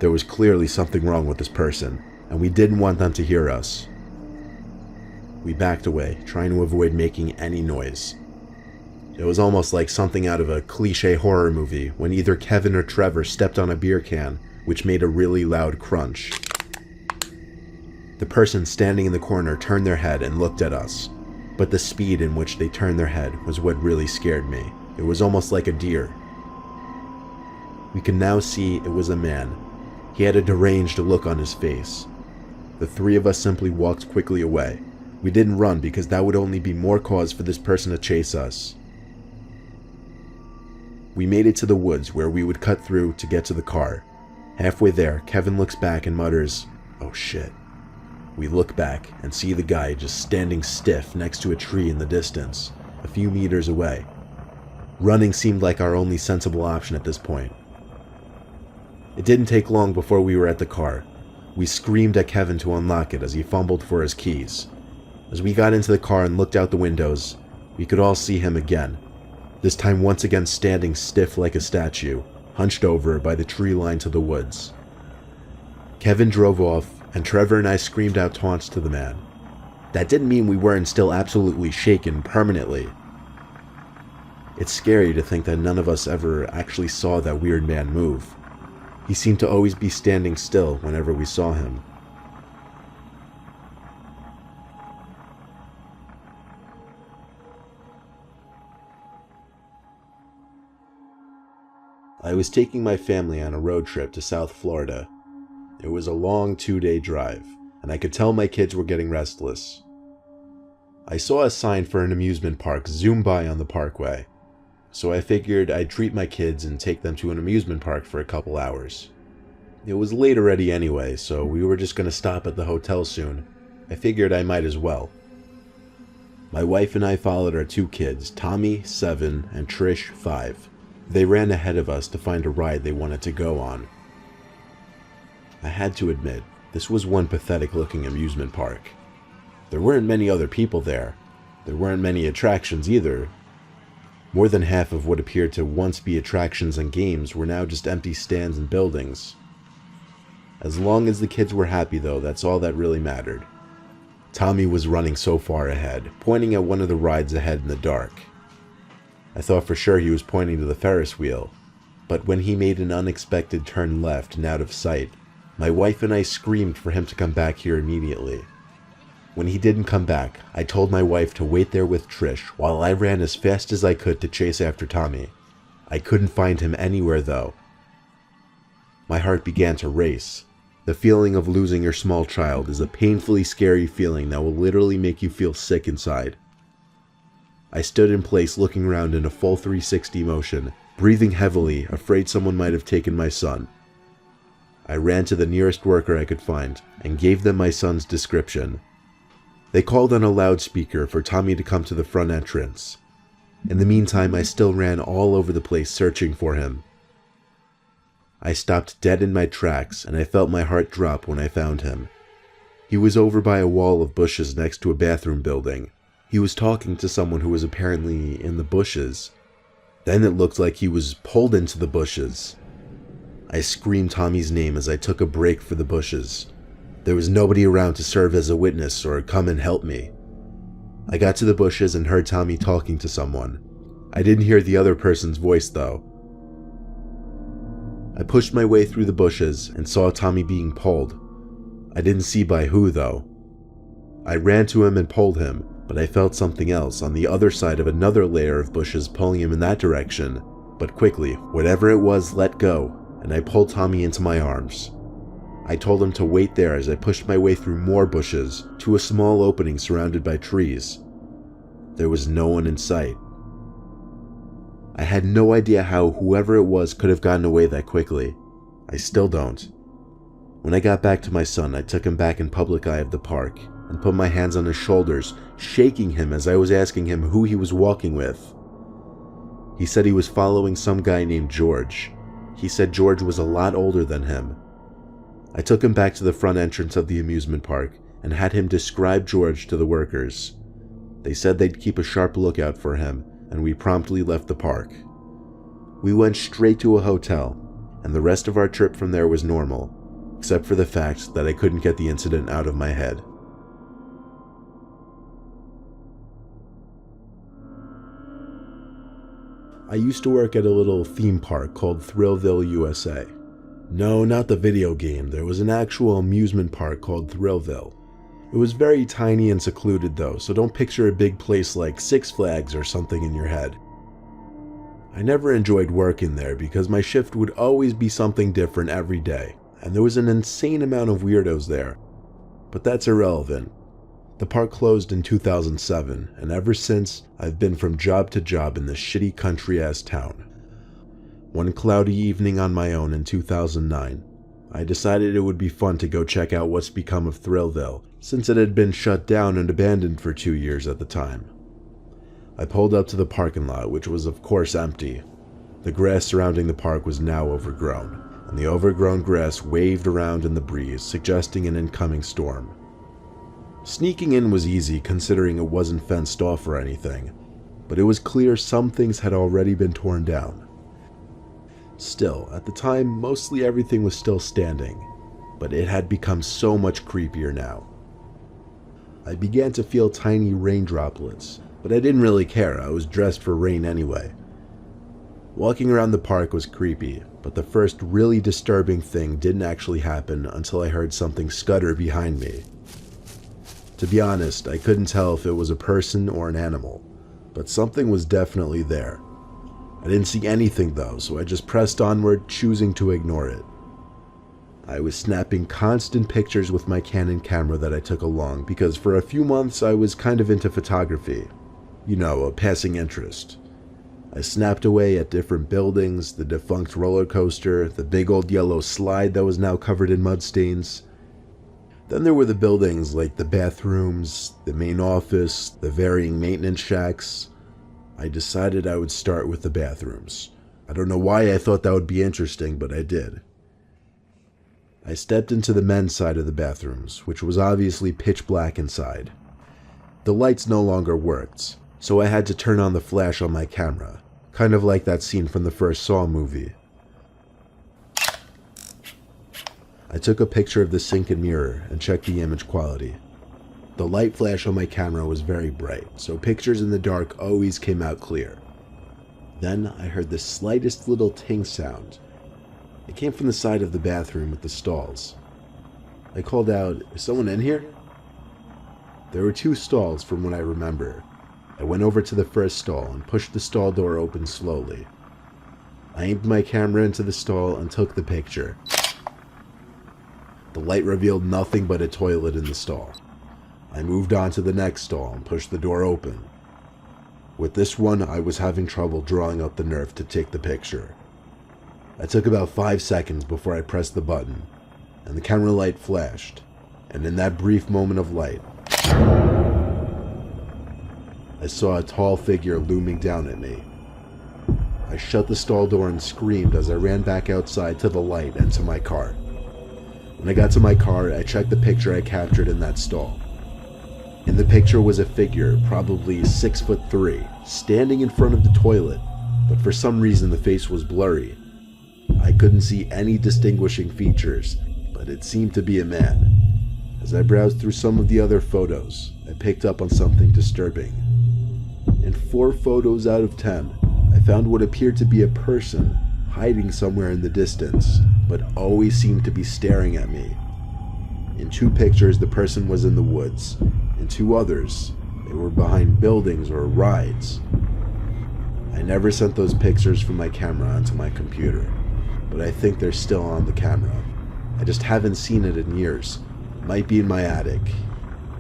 A: There was clearly something wrong with this person, and we didn't want them to hear us. We backed away, trying to avoid making any noise. It was almost like something out of a cliché horror movie when either Kevin or Trevor stepped on a beer can, which made a really loud crunch. The person standing in the corner turned their head and looked at us, but the speed in which they turned their head was what really scared me. It was almost like a deer. We could now see it was a man. He had a deranged look on his face. The three of us simply walked quickly away. We didn't run because that would only be more cause for this person to chase us. We made it to the woods where we would cut through to get to the car. Halfway there, Kevin looks back and mutters, "Oh shit." We look back and see the guy just standing stiff next to a tree in the distance, a few meters away. Running seemed like our only sensible option at this point. It didn't take long before we were at the car. We screamed at Kevin to unlock it as he fumbled for his keys. As we got into the car and looked out the windows, we could all see him again, this time once again standing stiff like a statue, hunched over by the tree line to the woods. Kevin drove off, and Trevor and I screamed out taunts to the man. That didn't mean we weren't still absolutely shaken permanently. It's scary to think that none of us ever actually saw that weird man move. He seemed to always be standing still whenever we saw him. I was taking my family on a road trip to South Florida. It was a long 2-day drive, and I could tell my kids were getting restless. I saw a sign for an amusement park zoom by on the parkway, so I figured I'd treat my kids and take them to an amusement park for a couple hours. It was late already anyway, so we were just going to stop at the hotel soon. I figured I might as well. My wife and I followed our 2 kids, Tommy, 7, and Trish, 5. They ran ahead of us to find a ride they wanted to go on. I had to admit, this was one pathetic-looking amusement park. There weren't many other people there. There weren't many attractions either. More than half of what appeared to once be attractions and games were now just empty stands and buildings. As long as the kids were happy though, that's all that really mattered. Tommy was running so far ahead, pointing at one of the rides ahead in the dark. I thought for sure he was pointing to the Ferris wheel, but when he made an unexpected turn left and out of sight, my wife and I screamed for him to come back here immediately. When he didn't come back, I told my wife to wait there with Trish while I ran as fast as I could to chase after Tommy. I couldn't find him anywhere though. My heart began to race. The feeling of losing your small child is a painfully scary feeling that will literally make you feel sick inside. I stood in place looking around in a full 360 motion, breathing heavily, afraid someone might have taken my son. I ran to the nearest worker I could find and gave them my son's description. They called on a loudspeaker for Tommy to come to the front entrance. In the meantime, I still ran all over the place searching for him. I stopped dead in my tracks and I felt my heart drop when I found him. He was over by a wall of bushes next to a bathroom building. He was talking to someone who was apparently in the bushes. Then it looked like he was pulled into the bushes. I screamed Tommy's name as I took a break for the bushes. There was nobody around to serve as a witness or come and help me. I got to the bushes and heard Tommy talking to someone. I didn't hear the other person's voice though. I pushed my way through the bushes and saw Tommy being pulled. I didn't see by who though. I ran to him and pulled him, but I felt something else on the other side of another layer of bushes pulling him in that direction. But quickly, whatever it was let go, and I pulled Tommy into my arms. I told him to wait there as I pushed my way through more bushes to a small opening surrounded by trees. There was no one in sight. I had no idea how whoever it was could have gotten away that quickly. I still don't. When I got back to my son, I took him back in public eye of the park and put my hands on his shoulders, shaking him as I was asking him who he was walking with. He said he was following some guy named George. He said George was a lot older than him. I took him back to the front entrance of the amusement park and had him describe George to the workers. They said they'd keep a sharp lookout for him, and we promptly left the park. We went straight to a hotel, and the rest of our trip from there was normal, except for the fact that I couldn't get the incident out of my head. I used to work at a little theme park called Thrillville, USA. No, not the video game. There was an actual amusement park called Thrillville. It was very tiny and secluded though, so don't picture a big place like Six Flags or something in your head. I never enjoyed working there because my shift would always be something different every day, and there was an insane amount of weirdos there. But that's irrelevant. The park closed in 2007, and ever since, I've been from job to job in this shitty country-ass town. One cloudy evening on my own in 2009, I decided it would be fun to go check out what's become of Thrillville, since it had been shut down and abandoned for 2 years at the time. I pulled up to the parking lot, which was of course empty. The grass surrounding the park was now overgrown, and the overgrown grass waved around in the breeze, suggesting an incoming storm. Sneaking in was easy considering it wasn't fenced off or anything, but it was clear some things had already been torn down. Still, at the time, mostly everything was still standing, but it had become so much creepier now. I began to feel tiny rain droplets, but I didn't really care. I was dressed for rain anyway. Walking around the park was creepy, but the first really disturbing thing didn't actually happen until I heard something scutter behind me. To be honest, I couldn't tell if it was a person or an animal, but something was definitely there. I didn't see anything though, so I just pressed onward, choosing to ignore it. I was snapping constant pictures with my Canon camera that I took along because for a few months I was kind of into photography. You know, a passing interest. I snapped away at different buildings, the defunct roller coaster, the big old yellow slide that was now covered in mud stains. Then there were the buildings like the bathrooms, the main office, the varying maintenance shacks. I decided I would start with the bathrooms. I don't know why I thought that would be interesting, but I did. I stepped into the men's side of the bathrooms, which was obviously pitch black inside. The lights no longer worked, so I had to turn on the flash on my camera, kind of like that scene from the first Saw movie. I took a picture of the sink and mirror and checked the image quality. The light flash on my camera was very bright, so pictures in the dark always came out clear. Then I heard the slightest little ting sound. It came from the side of the bathroom with the stalls. I called out, "Is someone in here?" There were 2 stalls from what I remember. I went over to the first stall and pushed the stall door open slowly. I aimed my camera into the stall and took the picture. The light revealed nothing but a toilet in the stall. I moved on to the next stall and pushed the door open. With this one, I was having trouble drawing up the nerve to take the picture. I took about 5 seconds before I pressed the button, and the camera light flashed, and in that brief moment of light, I saw a tall figure looming down at me. I shut the stall door and screamed as I ran back outside to the light and to my car. When I got to my car, I checked the picture I captured in that stall. In the picture was a figure, probably 6'3", standing in front of the toilet, but for some reason the face was blurry. I couldn't see any distinguishing features, but it seemed to be a man. As I browsed through some of the other photos, I picked up on something disturbing. In 4 photos out of 10, I found what appeared to be a person hiding somewhere in the distance, but always seemed to be staring at me. In 2 pictures, the person was in the woods. In 2 others, they were behind buildings or rides. I never sent those pictures from my camera onto my computer, but I think they're still on the camera. I just haven't seen it in years. It might be in my attic.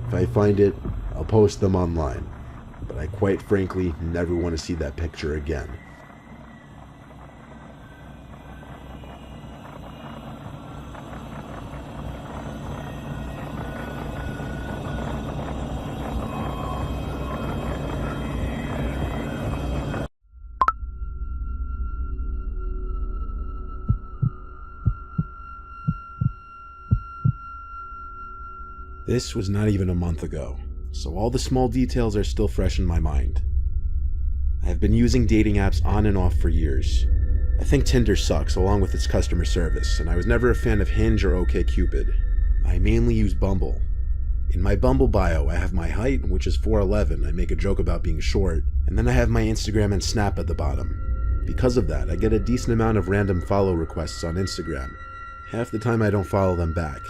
A: If I find it, I'll post them online, but I quite frankly never want to see that picture again. This was not even a month ago, so all the small details are still fresh in my mind. I have been using dating apps on and off for years. I think Tinder sucks along with its customer service, and I was never a fan of Hinge or OkCupid. I mainly use Bumble. In my Bumble bio, I have my height, which is 4'11", I make a joke about being short, and then I have my Instagram and Snap at the bottom. Because of that, I get a decent amount of random follow requests on Instagram. Half the time I don't follow them back.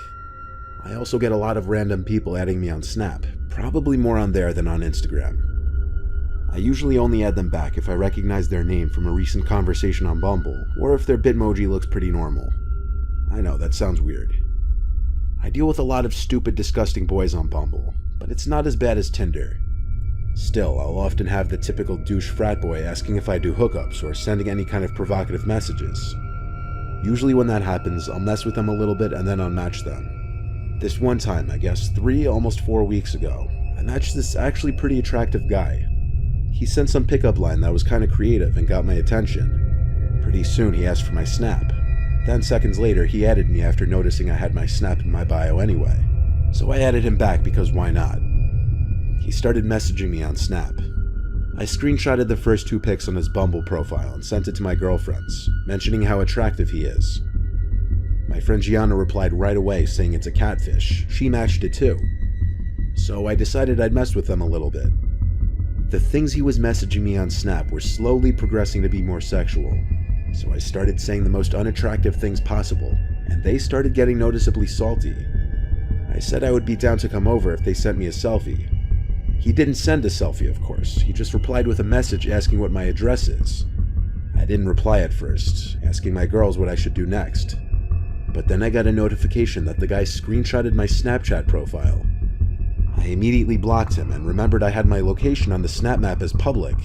A: I also get a lot of random people adding me on Snap, probably more on there than on Instagram. I usually only add them back if I recognize their name from a recent conversation on Bumble, or if their Bitmoji looks pretty normal. I know, that sounds weird. I deal with a lot of stupid, disgusting boys on Bumble, but it's not as bad as Tinder. Still, I'll often have the typical douche frat boy asking if I do hookups or sending any kind of provocative messages. Usually when that happens, I'll mess with them a little bit and then unmatch them. This one time, I guess 3, almost 4 weeks ago, I matched this actually pretty attractive guy. He sent some pickup line that was kinda creative and got my attention. Pretty soon he asked for my Snap. Then seconds later, he added me after noticing I had my Snap in my bio anyway. So I added him back because why not? He started messaging me on Snap. I screenshotted the first 2 pics on his Bumble profile and sent it to my girlfriends, mentioning how attractive he is. My friend Gianna replied right away saying it's a catfish. She matched it too. So I decided I'd mess with them a little bit. The things he was messaging me on Snap were slowly progressing to be more sexual. So I started saying the most unattractive things possible, and they started getting noticeably salty. I said I would be down to come over if they sent me a selfie. He didn't send a selfie, of course. He just replied with a message asking what my address is. I didn't reply at first, asking my girls what I should do next. But then I got a notification that the guy screenshotted my Snapchat profile. I immediately blocked him and remembered I had my location on the Snap map as public.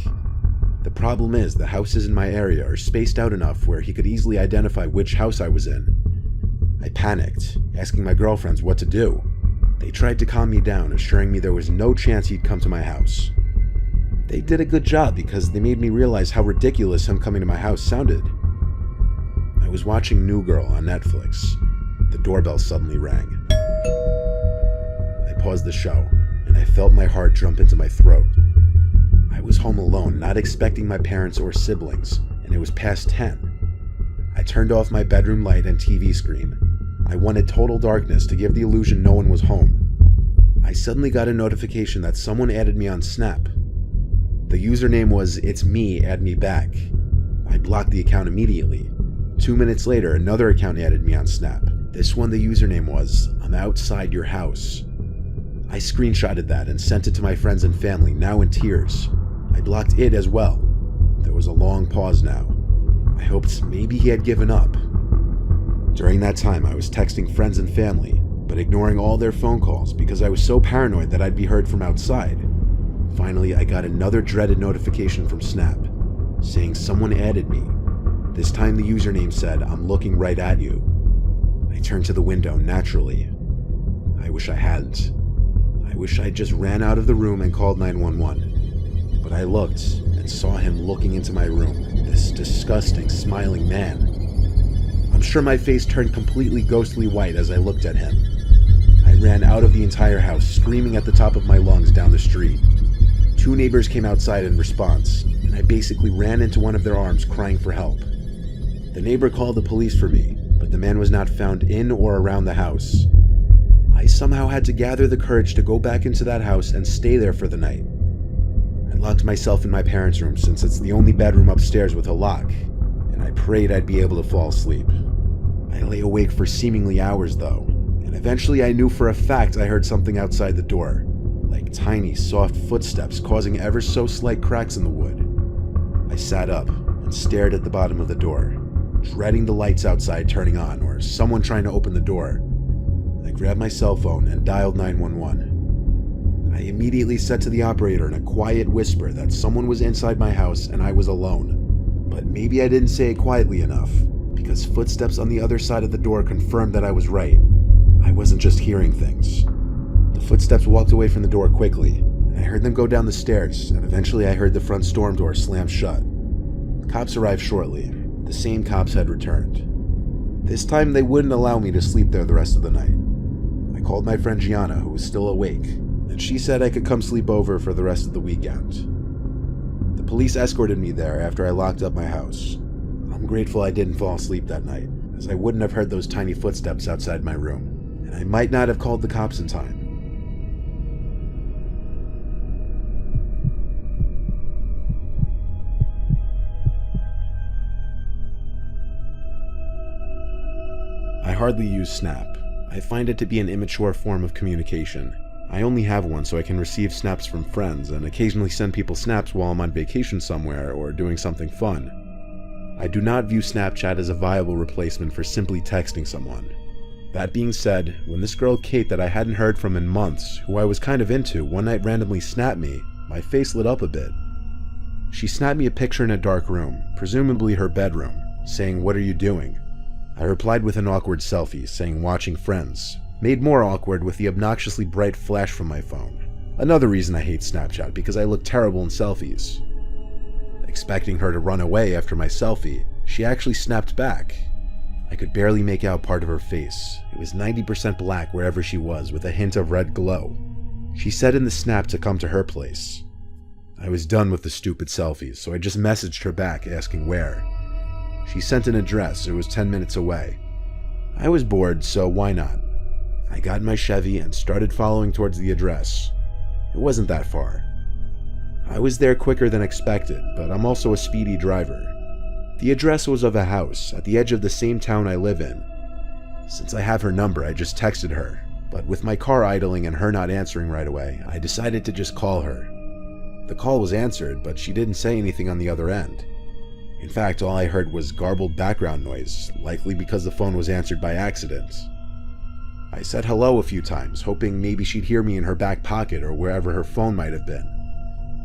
A: The problem is, the houses in my area are spaced out enough where he could easily identify which house I was in. I panicked, asking my girlfriends what to do. They tried to calm me down, assuring me there was no chance he'd come to my house. They did a good job because they made me realize how ridiculous him coming to my house sounded. I was watching New Girl on Netflix. The doorbell suddenly rang. I paused the show, and I felt my heart jump into my throat. I was home alone, not expecting my parents or siblings, and it was past 10. I turned off my bedroom light and TV screen. I wanted total darkness to give the illusion no one was home. I suddenly got a notification that someone added me on Snap. The username was "It's me, add me back." I blocked the account immediately. 2 minutes later, another account added me on Snap. This one, the username was "I'm outside your house." I screenshotted that and sent it to my friends and family, now in tears. I blocked it as well. There was a long pause now. I hoped maybe he had given up. During that time, I was texting friends and family, but ignoring all their phone calls because I was so paranoid that I'd be heard from outside. Finally, I got another dreaded notification from Snap, saying someone added me. This time the username said, "I'm looking right at you." I turned to the window naturally. I wish I hadn't. I wish I'd just ran out of the room and called 911. But I looked and saw him looking into my room, this disgusting, smiling man. I'm sure my face turned completely ghostly white as I looked at him. I ran out of the entire house, screaming at the top of my lungs down the street. 2 neighbors came outside in response, and I basically ran into one of their arms crying for help. The neighbor called the police for me, but the man was not found in or around the house. I somehow had to gather the courage to go back into that house and stay there for the night. I locked myself in my parents' room since it's the only bedroom upstairs with a lock, and I prayed I'd be able to fall asleep. I lay awake for seemingly hours though, and eventually I knew for a fact I heard something outside the door, like tiny, soft footsteps causing ever so slight cracks in the wood. I sat up and stared at the bottom of the door, dreading the lights outside turning on or someone trying to open the door. I grabbed my cell phone and dialed 911. I immediately said to the operator in a quiet whisper that someone was inside my house and I was alone. But maybe I didn't say it quietly enough, because footsteps on the other side of the door confirmed that I was right. I wasn't just hearing things. The footsteps walked away from the door quickly, and I heard them go down the stairs, and eventually I heard the front storm door slam shut. The cops arrived shortly. The same cops had returned. This time they wouldn't allow me to sleep there the rest of the night. I called my friend Gianna, who was still awake, and she said I could come sleep over for the rest of the weekend. The police escorted me there after I locked up my house. I'm grateful I didn't fall asleep that night, as I wouldn't have heard those tiny footsteps outside my room, and I might not have called the cops in time. I hardly use Snap. I find it to be an immature form of communication. I only have one so I can receive snaps from friends and occasionally send people snaps while I'm on vacation somewhere or doing something fun. I do not view Snapchat as a viable replacement for simply texting someone. That being said, when this girl Kate that I hadn't heard from in months, who I was kind of into, one night randomly snapped me, my face lit up a bit. She snapped me a picture in a dark room, presumably her bedroom, saying, "What are you doing?" I replied with an awkward selfie, saying watching Friends, made more awkward with the obnoxiously bright flash from my phone. Another reason I hate Snapchat, because I look terrible in selfies. Expecting her to run away after my selfie, she actually snapped back. I could barely make out part of her face. It was 90% black wherever she was, with a hint of red glow. She said in the snap to come to her place. I was done with the stupid selfies, so I just messaged her back asking where. She sent an address. It was 10 minutes away. I was bored, so why not? I got in my Chevy and started following towards the address. It wasn't that far. I was there quicker than expected, but I'm also a speedy driver. The address was of a house at the edge of the same town I live in. Since I have her number, I just texted her, but with my car idling and her not answering right away, I decided to just call her. The call was answered, but she didn't say anything on the other end. In fact, all I heard was garbled background noise, likely because the phone was answered by accident. I said hello a few times, hoping maybe she'd hear me in her back pocket or wherever her phone might have been.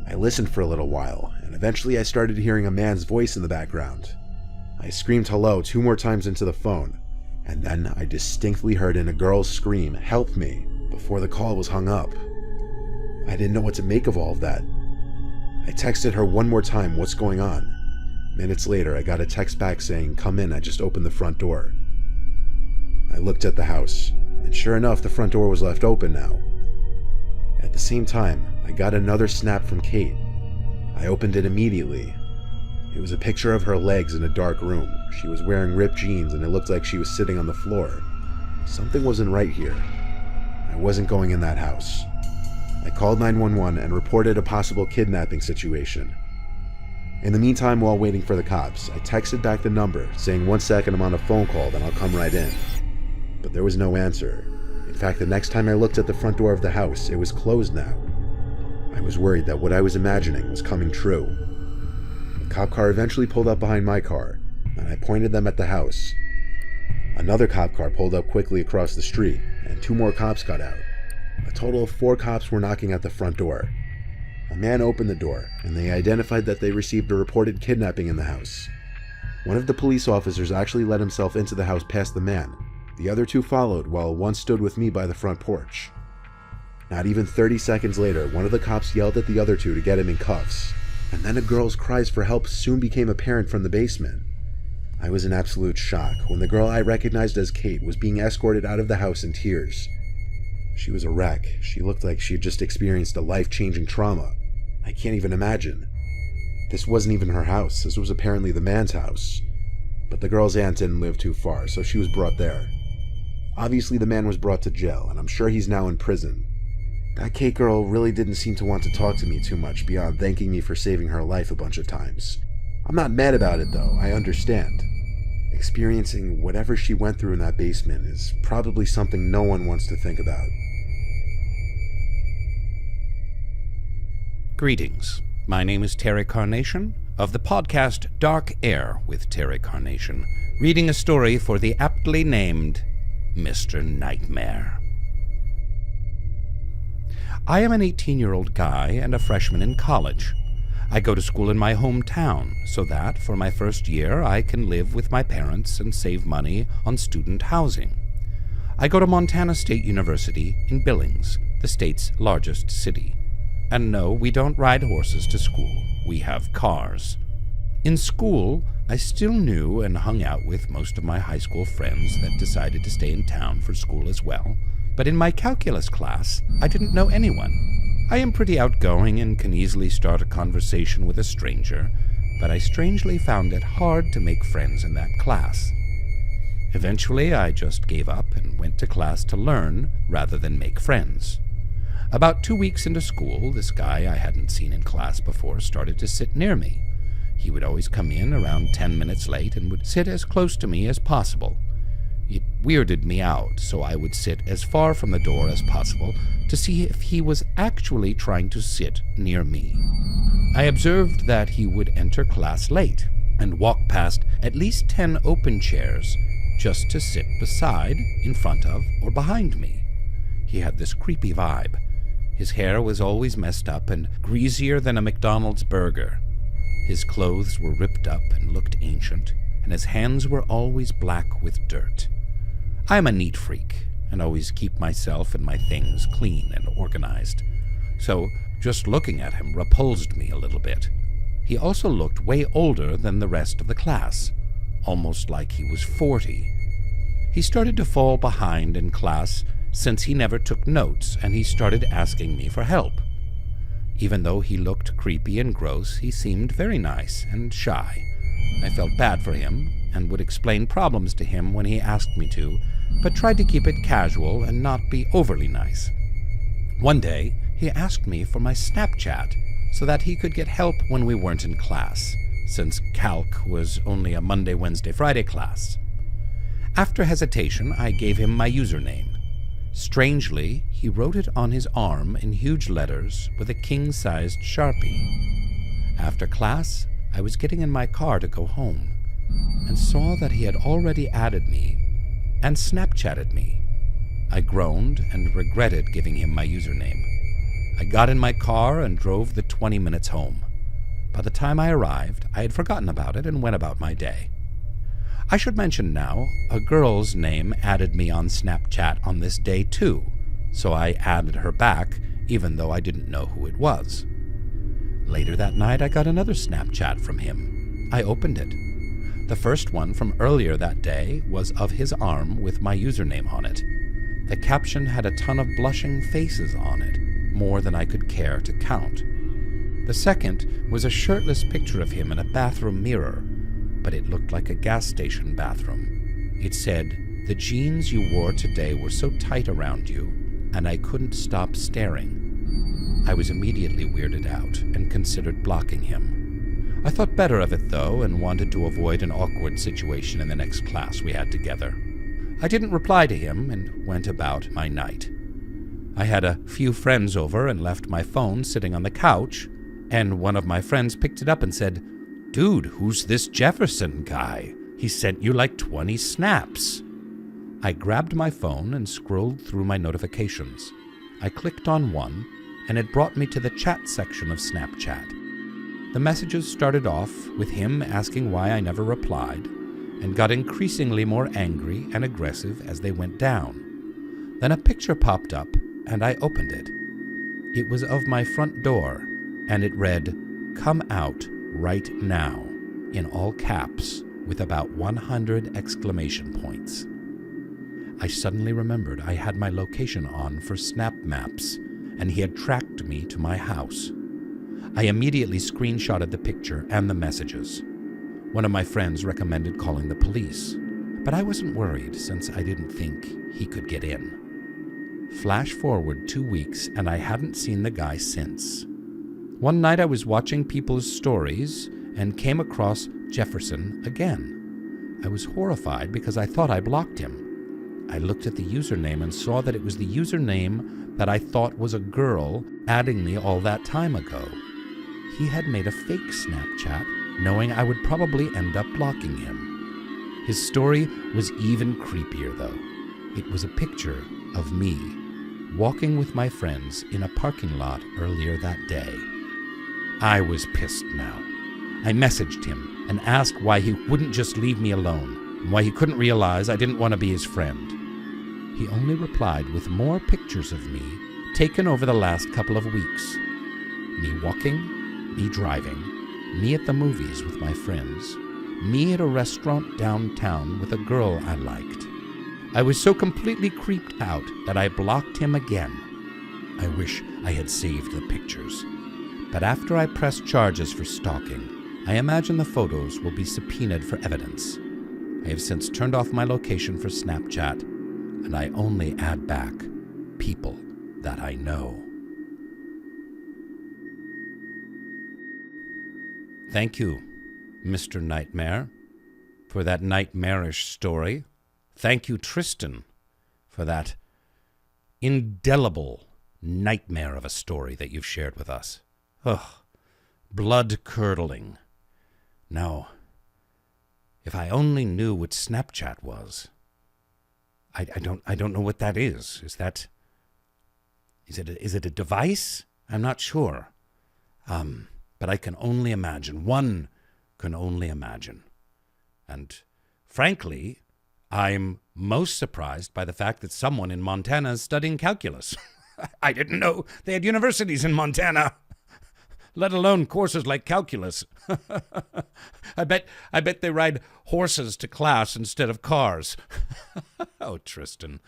A: I listened for a little while, and eventually I started hearing a man's voice in the background. I screamed hello 2 more times into the phone, and then I distinctly heard in a girl's scream, "Help me," before the call was hung up. I didn't know what to make of all of that. I texted her one more time, "What's going on?" Minutes later, I got a text back saying, "Come in, I just opened the front door." I looked at the house, and sure enough, the front door was left open now. At the same time, I got another snap from Kate. I opened it immediately. It was a picture of her legs in a dark room. She was wearing ripped jeans, and it looked like she was sitting on the floor. Something wasn't right here. I wasn't going in that house. I called 911 and reported a possible kidnapping situation. In the meantime, while waiting for the cops, I texted back the number, saying 1 second, I'm on a phone call, then I'll come right in. But there was no answer. In fact, the next time I looked at the front door of the house, it was closed now. I was worried that what I was imagining was coming true. The cop car eventually pulled up behind my car, and I pointed them at the house. Another cop car pulled up quickly across the street, and 2 more cops got out. A total of 4 cops were knocking at the front door. A man opened the door, and they identified that they received a reported kidnapping in the house. One of the police officers actually let himself into the house past the man. The other 2 followed, while one stood with me by the front porch. Not even 30 seconds later, one of the cops yelled at the other 2 to get him in cuffs, and then a girl's cries for help soon became apparent from the basement. I was in absolute shock when the girl I recognized as Kate was being escorted out of the house in tears. She was a wreck. She looked like she had just experienced a life-changing trauma. I can't even imagine. This wasn't even her house. This was apparently the man's house. But the girl's aunt didn't live too far, so she was brought there. Obviously, the man was brought to jail, and I'm sure he's now in prison. That Kate girl really didn't seem to want to talk to me too much beyond thanking me for saving her life a bunch of times. I'm not mad about it, though. I understand. Experiencing whatever she went through in that basement is probably something no one wants to think about.
B: Greetings. My name is Terry Carnation of the podcast Dark Air with Terry Carnation, reading a story for the aptly named Mr. Nightmare. I am an 18-year-old guy and a freshman in college. I go to school in my hometown so that, for my first year, I can live with my parents and save money on student housing. I go to Montana State University in Billings, the state's largest city. And no, we don't ride horses to school. We have cars. In school, I still knew and hung out with most of my high school friends that decided to stay in town for school as well. But in my calculus class, I didn't know anyone. I am pretty outgoing and can easily start a conversation with a stranger, but I strangely found it hard to make friends in that class. Eventually, I just gave up and went to class to learn rather than make friends. About 2 weeks into school, this guy I hadn't seen in class before started to sit near me. He would always come in around 10 minutes late and would sit as close to me as possible. It weirded me out, so I would sit as far from the door as possible to see if he was actually trying to sit near me. I observed that he would enter class late and walk past at least 10 open chairs just to sit beside, in front of, or behind me. He had this creepy vibe. His hair was always messed up and greasier than a McDonald's burger. His clothes were ripped up and looked ancient, and his hands were always black with dirt. I am a neat freak, and always keep myself and my things clean and organized, so just looking at him repulsed me a little bit. He also looked way older than the rest of the class, almost like he was 40. He started to fall behind in class since he never took notes, and he started asking me for help. Even though he looked creepy and gross, he seemed very nice and shy. I felt bad for him and would explain problems to him when he asked me to, but tried to keep it casual and not be overly nice. One day, he asked me for my Snapchat so that he could get help when we weren't in class, since calc was only a Monday, Wednesday, Friday class. After hesitation, I gave him my username. Strangely, he wrote it on his arm in huge letters with a king-sized Sharpie. After class, I was getting in my car to go home and saw that he had already added me and Snapchatted me. I groaned and regretted giving him my username. I got in my car and drove the 20 minutes home. By the time I arrived, I had forgotten about it and went about my day. I should mention now, a girl's name added me on Snapchat on this day too, so I added her back even though I didn't know who it was. Later that night, I got another Snapchat from him. I opened it. The first one from earlier that day was of his arm with my username on it. The caption had a ton of blushing faces on it, more than I could care to count. The second was a shirtless picture of him in a bathroom mirror, but it looked like a gas station bathroom. It said, "The jeans you wore today were so tight around you, and I couldn't stop staring." I was immediately weirded out and considered blocking him. I thought better of it, though, and wanted to avoid an awkward situation in the next class we had together. I didn't reply to him and went about my night. I had a few friends over and left my phone sitting on the couch, and one of my friends picked it up and said, "Dude, who's this Jefferson guy? He sent you like 20 snaps." I grabbed my phone and scrolled through my notifications. I clicked on one, and it brought me to the chat section of Snapchat. The messages started off with him asking why I never replied, and got increasingly more angry and aggressive as they went down. Then a picture popped up, and I opened it. It was of my front door, and it read, "Come out right now," in all caps, with about 100 exclamation points. I suddenly remembered I had my location on for Snap Maps, and he had tracked me to my house. I immediately screenshotted the picture and the messages. One of my friends recommended calling the police, but I wasn't worried since I didn't think he could get in. Flash forward 2 weeks, and I hadn't seen the guy since. One night I was watching people's stories and came across Jefferson again. I was horrified because I thought I blocked him. I looked at the username and saw that it was the username that I thought was a girl adding me all that time ago. He had made a fake Snapchat, knowing I would probably end up blocking him. His story was even creepier, though. It was a picture of me walking with my friends in a parking lot earlier that day. I was pissed now. I messaged him and asked why he wouldn't just leave me alone, and why he couldn't realize I didn't want to be his friend. He only replied with more pictures of me taken over the last couple of weeks. Me walking, me driving, me at the movies with my friends, me at a restaurant downtown with a girl I liked. I was so completely creeped out that I blocked him again. I wish I had saved the pictures. But after I pressed charges for stalking, I imagine the photos will be subpoenaed for evidence. I have since turned off my location for Snapchat, and I only add back people that I know. Thank you, Mr. Nightmare, for that nightmarish story. Thank you, Tristan, for that indelible nightmare of a story that you've shared with us. Ugh, blood-curdling. Now, if I only knew what Snapchat was. I don't know what that is. Is it a device? I'm not sure. But I can only imagine. One can only imagine. And frankly, I'm most surprised by the fact that someone in Montana is studying calculus. I didn't know they had universities in Montana, let alone courses like calculus. I bet they ride horses to class instead of cars. Oh, Tristan.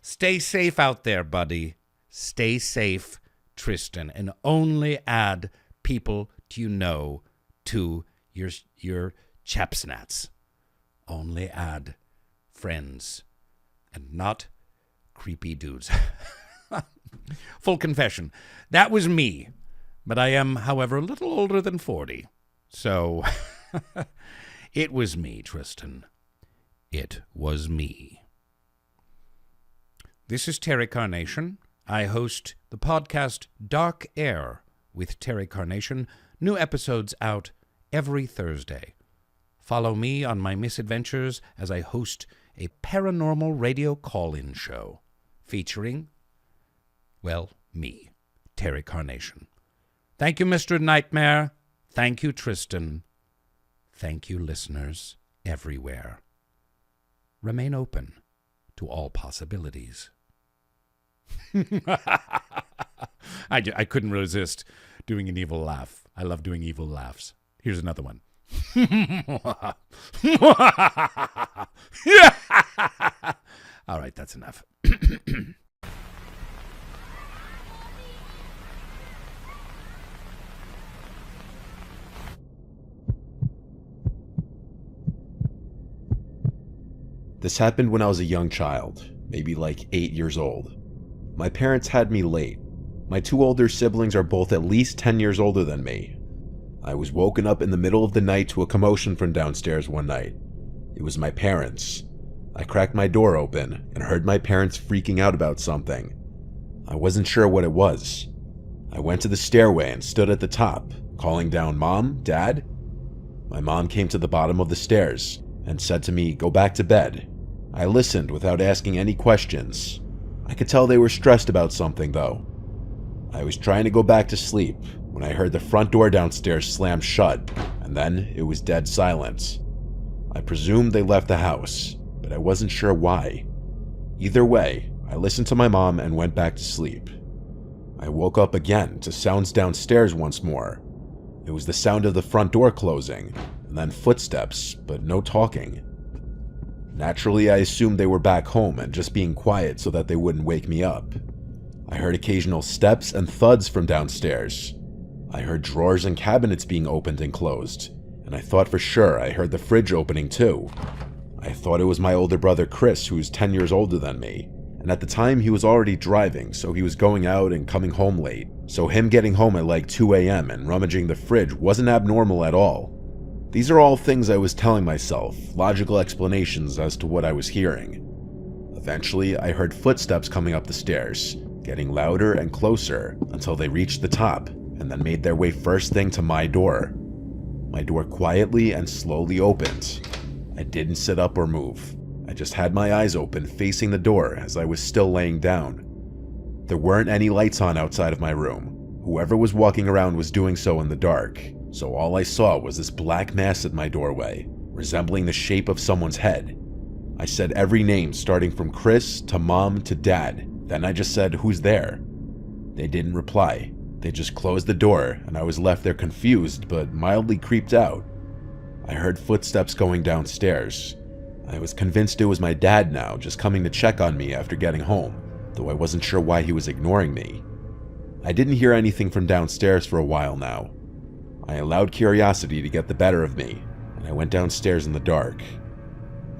B: Stay safe out there, buddy. Stay safe, Tristan, and only add people you know to your chapsnats. Only add friends and not creepy dudes. Full confession, that was me. But I am, however, a little older than 40. So, it was me, Tristan. It was me. This is Terry Carnation. I host the podcast Dark Air with Terry Carnation. New episodes out every Thursday. Follow me on my misadventures as I host a paranormal radio call-in show featuring, well, me, Terry Carnation. Thank you, Mr. Nightmare. Thank you, Tristan. Thank you, listeners everywhere. Remain open to all possibilities. I couldn't resist doing an evil laugh. I love doing evil laughs. Here's another one. All right, that's enough.
A: This happened when I was a young child, maybe like 8 years old. My parents had me late. My two older siblings are both at least 10 years older than me. I was woken up in the middle of the night to a commotion from downstairs one night. It was my parents. I cracked my door open and heard my parents freaking out about something. I wasn't sure what it was. I went to the stairway and stood at the top, calling down, "Mom? Dad?" My mom came to the bottom of the stairs and said to me, "Go back to bed." I listened without asking any questions. I could tell they were stressed about something though. I was trying to go back to sleep when I heard the front door downstairs slam shut, and then it was dead silence. I presumed they left the house, but I wasn't sure why. Either way, I listened to my mom and went back to sleep. I woke up again to sounds downstairs once more. It was the sound of the front door closing, and then footsteps, but no talking. Naturally, I assumed they were back home and just being quiet so that they wouldn't wake me up. I heard occasional steps and thuds from downstairs. I heard drawers and cabinets being opened and closed, and I thought for sure I heard the fridge opening too. I thought it was my older brother Chris, who's 10 years older than me, and at the time he was already driving, so he was going out and coming home late. So him getting home at like 2 a.m. and rummaging the fridge wasn't abnormal at all. These are all things I was telling myself, logical explanations as to what I was hearing. Eventually, I heard footsteps coming up the stairs, getting louder and closer until they reached the top, and then made their way first thing to my door. My door quietly and slowly opened. I didn't sit up or move. I just had my eyes open facing the door as I was still laying down. There weren't any lights on outside of my room. Whoever was walking around was doing so in the dark, so all I saw was this black mass at my doorway, resembling the shape of someone's head. I said every name starting from Chris to Mom to Dad. Then I just said, "Who's there?" They didn't reply. They just closed the door, and I was left there confused but mildly creeped out. I heard footsteps going downstairs. I was convinced it was my dad now, just coming to check on me after getting home, though I wasn't sure why he was ignoring me. I didn't hear anything from downstairs for a while now. I allowed curiosity to get the better of me, and I went downstairs in the dark.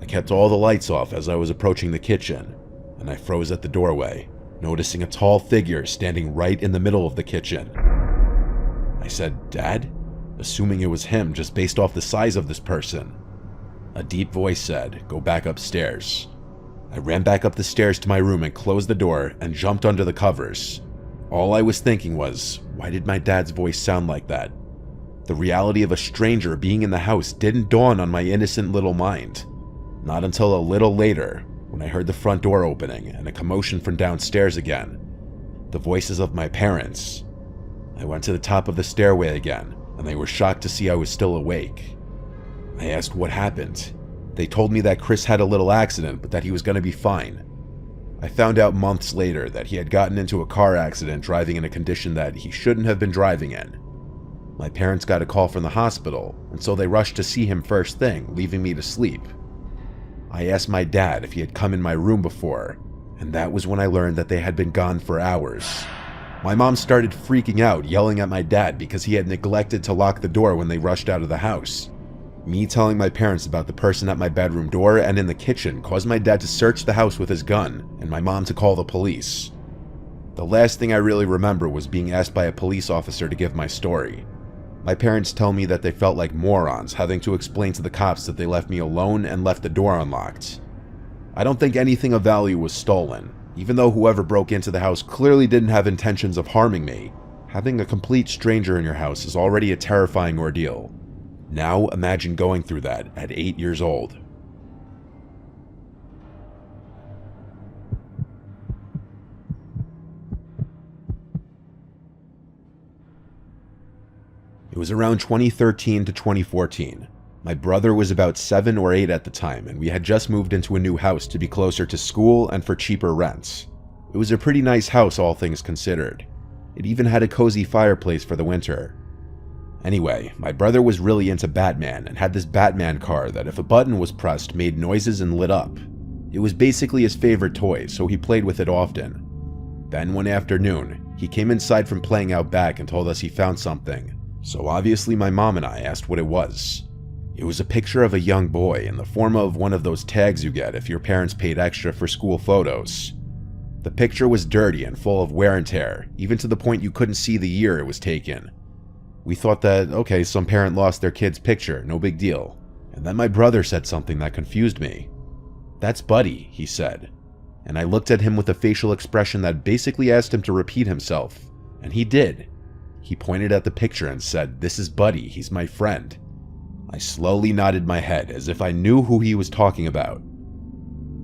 A: I kept all the lights off as I was approaching the kitchen, and I froze at the doorway, noticing a tall figure standing right in the middle of the kitchen. I said, "Dad?" assuming it was him just based off the size of this person. A deep voice said, "Go back upstairs." I ran back up the stairs to my room and closed the door and jumped under the covers. All I was thinking was, why did my dad's voice sound like that? The reality of a stranger being in the house didn't dawn on my innocent little mind. Not until a little later, when I heard the front door opening and a commotion from downstairs again. The voices of my parents. I went to the top of the stairway again, and they were shocked to see I was still awake. I asked what happened. They told me that Chris had a little accident, but that he was going to be fine. I found out months later that he had gotten into a car accident driving in a condition that he shouldn't have been driving in. My parents got a call from the hospital, and so they rushed to see him first thing, leaving me to sleep. I asked my dad if he had come in my room before, and that was when I learned that they had been gone for hours. My mom started freaking out, yelling at my dad because he had neglected to lock the door when they rushed out of the house. Me telling my parents about the person at my bedroom door and in the kitchen caused my dad to search the house with his gun, and my mom to call the police. The last thing I really remember was being asked by a police officer to give my story. My parents tell me that they felt like morons having to explain to the cops that they left me alone and left the door unlocked. I don't think anything of value was stolen, even though whoever broke into the house clearly didn't have intentions of harming me. Having a complete stranger in your house is already a terrifying ordeal. Now imagine going through that at 8 years old. It was around 2013 to 2014. My brother was about 7 or 8 at the time, and we had just moved into a new house to be closer to school and for cheaper rents. It was a pretty nice house, all things considered. It even had a cozy fireplace for the winter. Anyway, my brother was really into Batman and had this Batman car that if a button was pressed made noises and lit up. It was basically his favorite toy, so he played with it often. Then one afternoon, he came inside from playing out back and told us he found something. So obviously my mom and I asked what it was. It was a picture of a young boy in the form of one of those tags you get if your parents paid extra for school photos. The picture was dirty and full of wear and tear, even to the point you couldn't see the year it was taken. We thought that, okay, some parent lost their kid's picture, no big deal. And then my brother said something that confused me. "That's Buddy," he said. And I looked at him with a facial expression that basically asked him to repeat himself. And he did. He pointed at the picture and said, "This is Buddy, he's my friend." I slowly nodded my head as if I knew who he was talking about.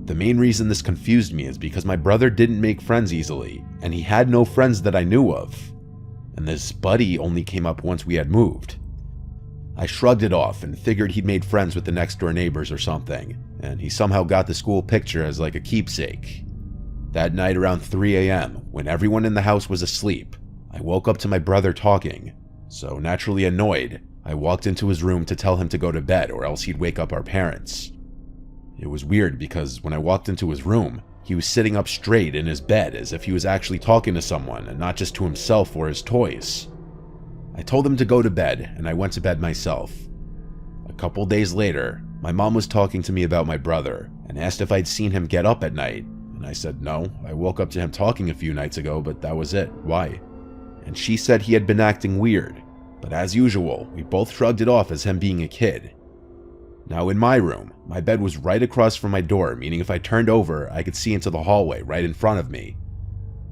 A: The main reason this confused me is because my brother didn't make friends easily, and he had no friends that I knew of. And this Buddy only came up once we had moved. I shrugged it off and figured he'd made friends with the next door neighbors or something, and he somehow got the school picture as like a keepsake. That night around 3 a.m., when everyone in the house was asleep, I woke up to my brother talking, so naturally annoyed, I walked into his room to tell him to go to bed or else he'd wake up our parents. It was weird because when I walked into his room, he was sitting up straight in his bed as if he was actually talking to someone and not just to himself or his toys. I told him to go to bed and I went to bed myself. A couple days later, my mom was talking to me about my brother and asked if I'd seen him get up at night, and I said no, I woke up to him talking a few nights ago, but that was it. Why? And she said he had been acting weird, but as usual, we both shrugged it off as him being a kid. Now in my room, my bed was right across from my door, meaning if I turned over, I could see into the hallway right in front of me.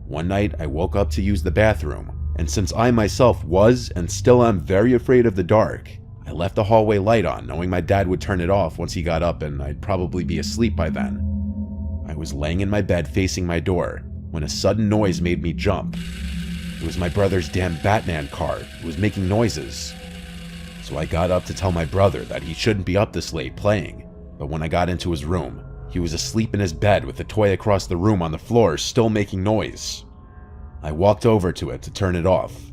A: One night, I woke up to use the bathroom, and since I myself was and still am very afraid of the dark, I left the hallway light on, knowing my dad would turn it off once he got up and I'd probably be asleep by then. I was laying in my bed facing my door when a sudden noise made me jump. It was my brother's damn Batman car. It was making noises. So I got up to tell my brother that he shouldn't be up this late playing, but when I got into his room, he was asleep in his bed with the toy across the room on the floor still making noise. I walked over to it to turn it off.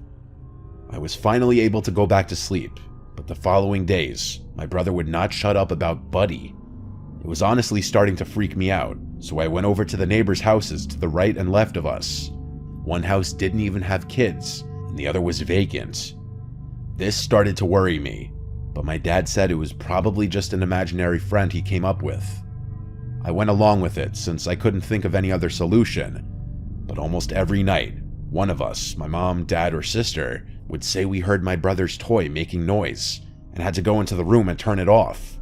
A: I was finally able to go back to sleep, but the following days, my brother would not shut up about Buddy. It was honestly starting to freak me out, so I went over to the neighbors' houses to the right and left of us. One house didn't even have kids, and the other was vacant. This started to worry me, but my dad said it was probably just an imaginary friend he came up with. I went along with it since I couldn't think of any other solution, but almost every night, one of us, my mom, dad, or sister, would say we heard my brother's toy making noise and had to go into the room and turn it off.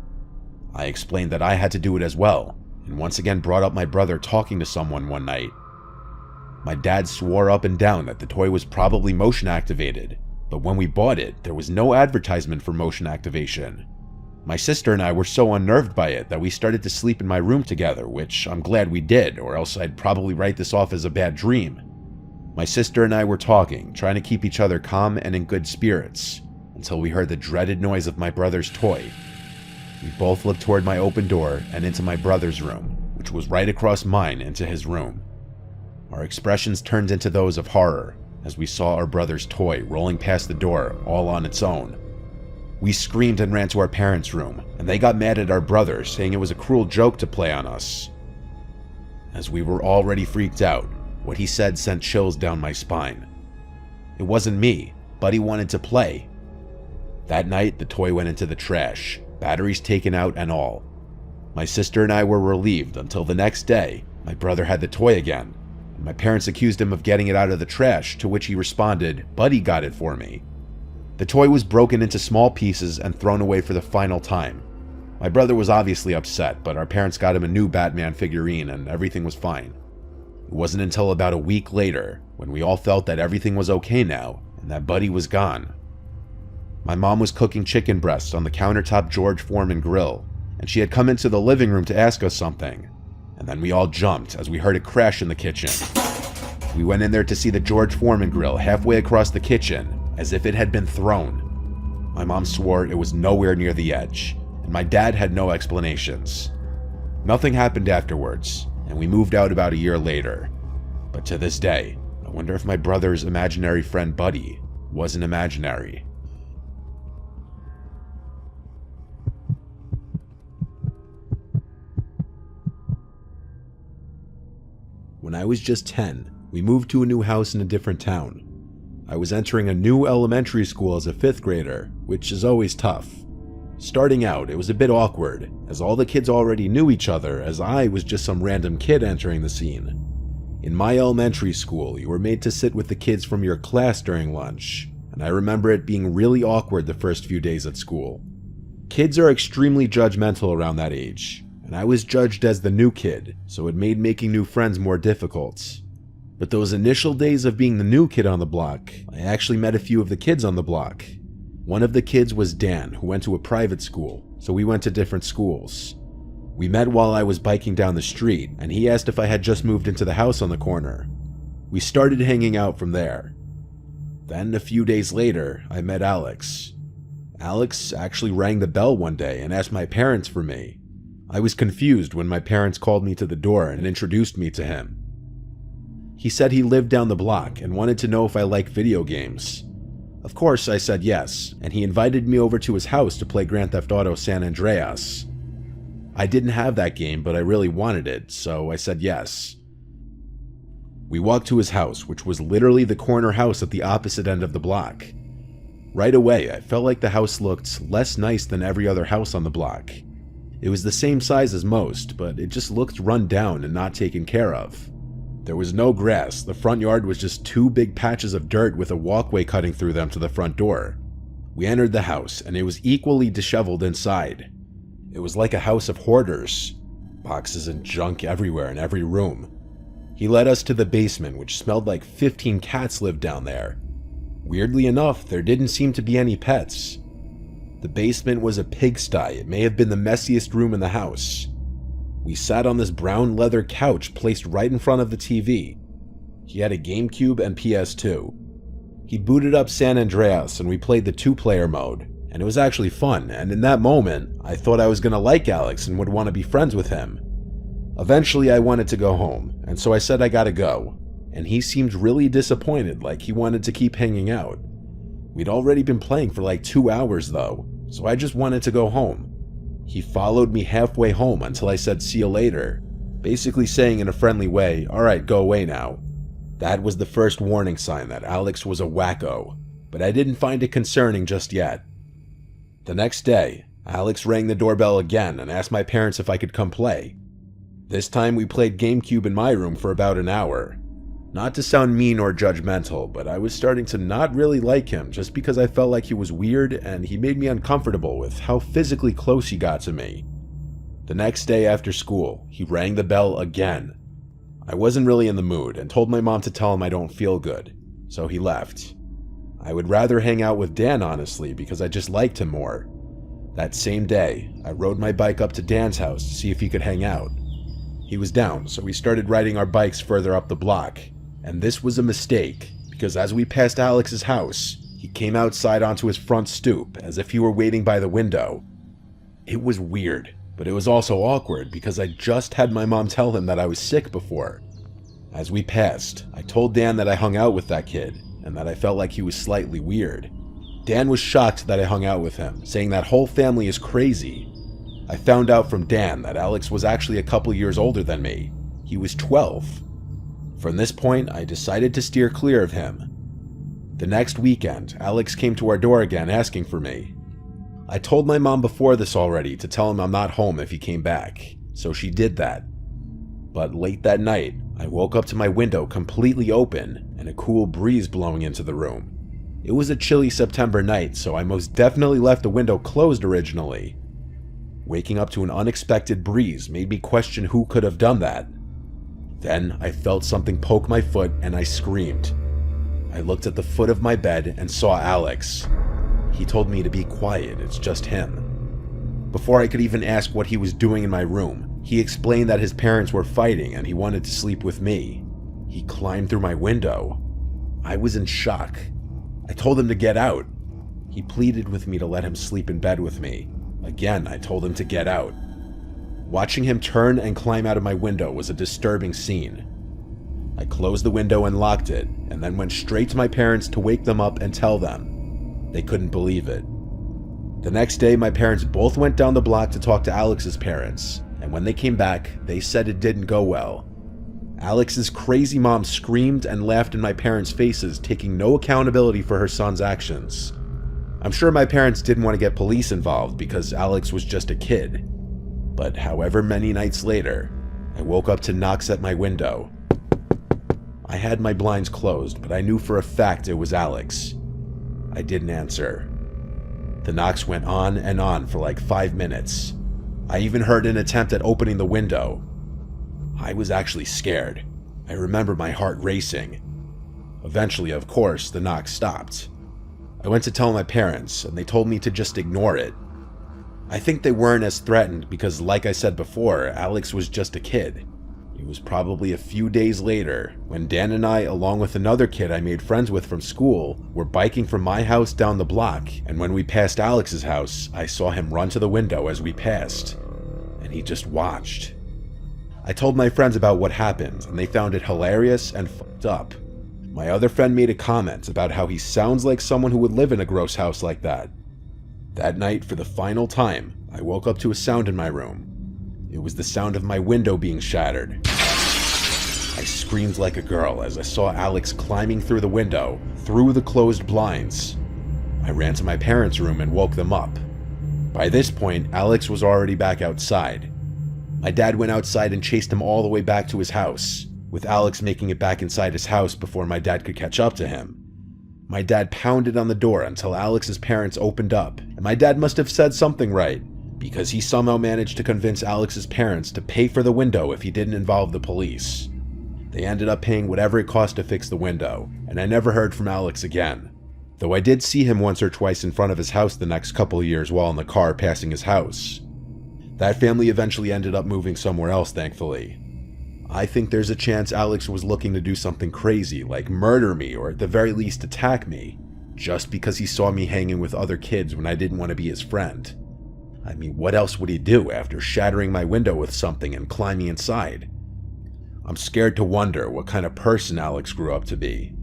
A: I explained that I had to do it as well, and once again brought up my brother talking to someone one night. My dad swore up and down that the toy was probably motion activated, but when we bought it, there was no advertisement for motion activation. My sister and I were so unnerved by it that we started to sleep in my room together, which I'm glad we did, or else I'd probably write this off as a bad dream. My sister and I were talking, trying to keep each other calm and in good spirits, until we heard the dreaded noise of my brother's toy. We both looked toward my open door and into my brother's room, which was right across mine into his room. Our expressions turned into those of horror as we saw our brother's toy rolling past the door all on its own. We screamed and ran to our parents' room, and they got mad at our brother, saying it was a cruel joke to play on us. As we were already freaked out, what he said sent chills down my spine. It wasn't me, Buddy wanted to play. That night, the toy went into the trash, batteries taken out and all. My sister and I were relieved until the next day, my brother had the toy again, and my parents accused him of getting it out of the trash, to which he responded, "Buddy got it for me." The toy was broken into small pieces and thrown away for the final time. My brother was obviously upset, but our parents got him a new Batman figurine and everything was fine. It wasn't until about a week later, when we all felt that everything was okay now and that Buddy was gone. My mom was cooking chicken breasts on the countertop George Foreman grill, and she had come into the living room to ask us something. And then we all jumped as we heard it crash in the kitchen. We went in there to see the George Foreman grill halfway across the kitchen, as if it had been thrown. My mom swore it was nowhere near the edge, and my dad had no explanations. Nothing happened afterwards, and we moved out about a year later. But to this day, I wonder if my brother's imaginary friend Buddy wasn't imaginary. When I was just 10, we moved to a new house in a different town. I was entering a new elementary school as a 5th grader, which is always tough. Starting out, it was a bit awkward, as all the kids already knew each other, as I was just some random kid entering the scene. In my elementary school, you were made to sit with the kids from your class during lunch, and I remember it being really awkward the first few days at school. Kids are extremely judgmental around that age, and I was judged as the new kid, so it made making new friends more difficult. But those initial days of being the new kid on the block, I actually met a few of the kids on the block. One of the kids was Dan, who went to a private school, so we went to different schools. We met while I was biking down the street, and he asked if I had just moved into the house on the corner. We started hanging out from there. Then, a few days later, I met Alex. Alex actually rang the bell one day and asked my parents for me. I was confused when my parents called me to the door and introduced me to him. He said he lived down the block and wanted to know if I liked video games. Of course, I said yes, and he invited me over to his house to play Grand Theft Auto San Andreas. I didn't have that game, but I really wanted it, so I said yes. We walked to his house, which was literally the corner house at the opposite end of the block. Right away, I felt like the house looked less nice than every other house on the block. It was the same size as most, but it just looked run down and not taken care of. There was no grass, the front yard was just 2 big patches of dirt with a walkway cutting through them to the front door. We entered the house, and it was equally disheveled inside. It was like a house of hoarders. Boxes and junk everywhere in every room. He led us to the basement, which smelled like 15 cats lived down there. Weirdly enough, there didn't seem to be any pets. The basement was a pigsty. It may have been the messiest room in the house. We sat on this brown leather couch placed right in front of the TV. He had a GameCube and PS2. He booted up San Andreas and we played the 2-player mode, and it was actually fun, and in that moment, I thought I was gonna like Alex and would want to be friends with him. Eventually, I wanted to go home, and so I said I gotta go, and he seemed really disappointed, like he wanted to keep hanging out. We'd already been playing for like 2 hours though, so I just wanted to go home. He followed me halfway home until I said see you later, basically saying in a friendly way, alright, go away now. That was the first warning sign that Alex was a wacko, but I didn't find it concerning just yet. The next day, Alex rang the doorbell again and asked my parents if I could come play. This time we played GameCube in my room for about an hour. Not to sound mean or judgmental, but I was starting to not really like him just because I felt like he was weird and he made me uncomfortable with how physically close he got to me. The next day after school, he rang the bell again. I wasn't really in the mood and told my mom to tell him I don't feel good, so he left. I would rather hang out with Dan, honestly, because I just liked him more. That same day, I rode my bike up to Dan's house to see if he could hang out. He was down, so we started riding our bikes further up the block, and this was a mistake, because as we passed Alex's house, he came outside onto his front stoop as if he were waiting by the window. It was weird, but it was also awkward because I just had my mom tell him that I was sick before. As we passed, I told Dan that I hung out with that kid, and that I felt like he was slightly weird. Dan was shocked that I hung out with him, saying that whole family is crazy. I found out from Dan that Alex was actually a couple years older than me. He was 12. From this point, I decided to steer clear of him. The next weekend, Alex came to our door again asking for me. I told my mom before this already to tell him I'm not home if he came back, so she did that. But late that night, I woke up to my window completely open and a cool breeze blowing into the room. It was a chilly September night, so I most definitely left the window closed originally. Waking up to an unexpected breeze made me question who could have done that. Then I felt something poke my foot and I screamed. I looked at the foot of my bed and saw Alex. He told me to be quiet, it's just him. Before I could even ask what he was doing in my room, he explained that his parents were fighting and he wanted to sleep with me. He climbed through my window. I was in shock. I told him to get out. He pleaded with me to let him sleep in bed with me. Again, I told him to get out. Watching him turn and climb out of my window was a disturbing scene. I closed the window and locked it, and then went straight to my parents to wake them up and tell them. They couldn't believe it. The next day, my parents both went down the block to talk to Alex's parents, and when they came back, they said it didn't go well. Alex's crazy mom screamed and laughed in my parents' faces, taking no accountability for her son's actions. I'm sure my parents didn't want to get police involved because Alex was just a kid. But however many nights later, I woke up to knocks at my window. I had my blinds closed, but I knew for a fact it was Alex. I didn't answer. The knocks went on and on for like 5 minutes. I even heard an attempt at opening the window. I was actually scared. I remember my heart racing. Eventually, of course, the knock stopped. I went to tell my parents, and they told me to just ignore it. I think they weren't as threatened because, like I said before, Alex was just a kid. It was probably a few days later when Dan and I, along with another kid I made friends with from school, were biking from my house down the block, and when we passed Alex's house, I saw him run to the window as we passed, and he just watched. I told my friends about what happened, and they found it hilarious and fucked up. My other friend made a comment about how he sounds like someone who would live in a gross house like that. That night, for the final time, I woke up to a sound in my room. It was the sound of my window being shattered. I screamed like a girl as I saw Alex climbing through the window, through the closed blinds. I ran to my parents' room and woke them up. By this point, Alex was already back outside. My dad went outside and chased him all the way back to his house, with Alex making it back inside his house before my dad could catch up to him. My dad pounded on the door until Alex's parents opened up, and my dad must have said something right, because he somehow managed to convince Alex's parents to pay for the window if he didn't involve the police. They ended up paying whatever it cost to fix the window, and I never heard from Alex again. Though I did see him once or twice in front of his house the next couple of years while in the car passing his house. That family eventually ended up moving somewhere else, thankfully. I think there's a chance Alex was looking to do something crazy, like murder me or at the very least attack me, just because he saw me hanging with other kids when I didn't want to be his friend. I mean, what else would he do after shattering my window with something and climbing inside? I'm scared to wonder what kind of person Alex grew up to be.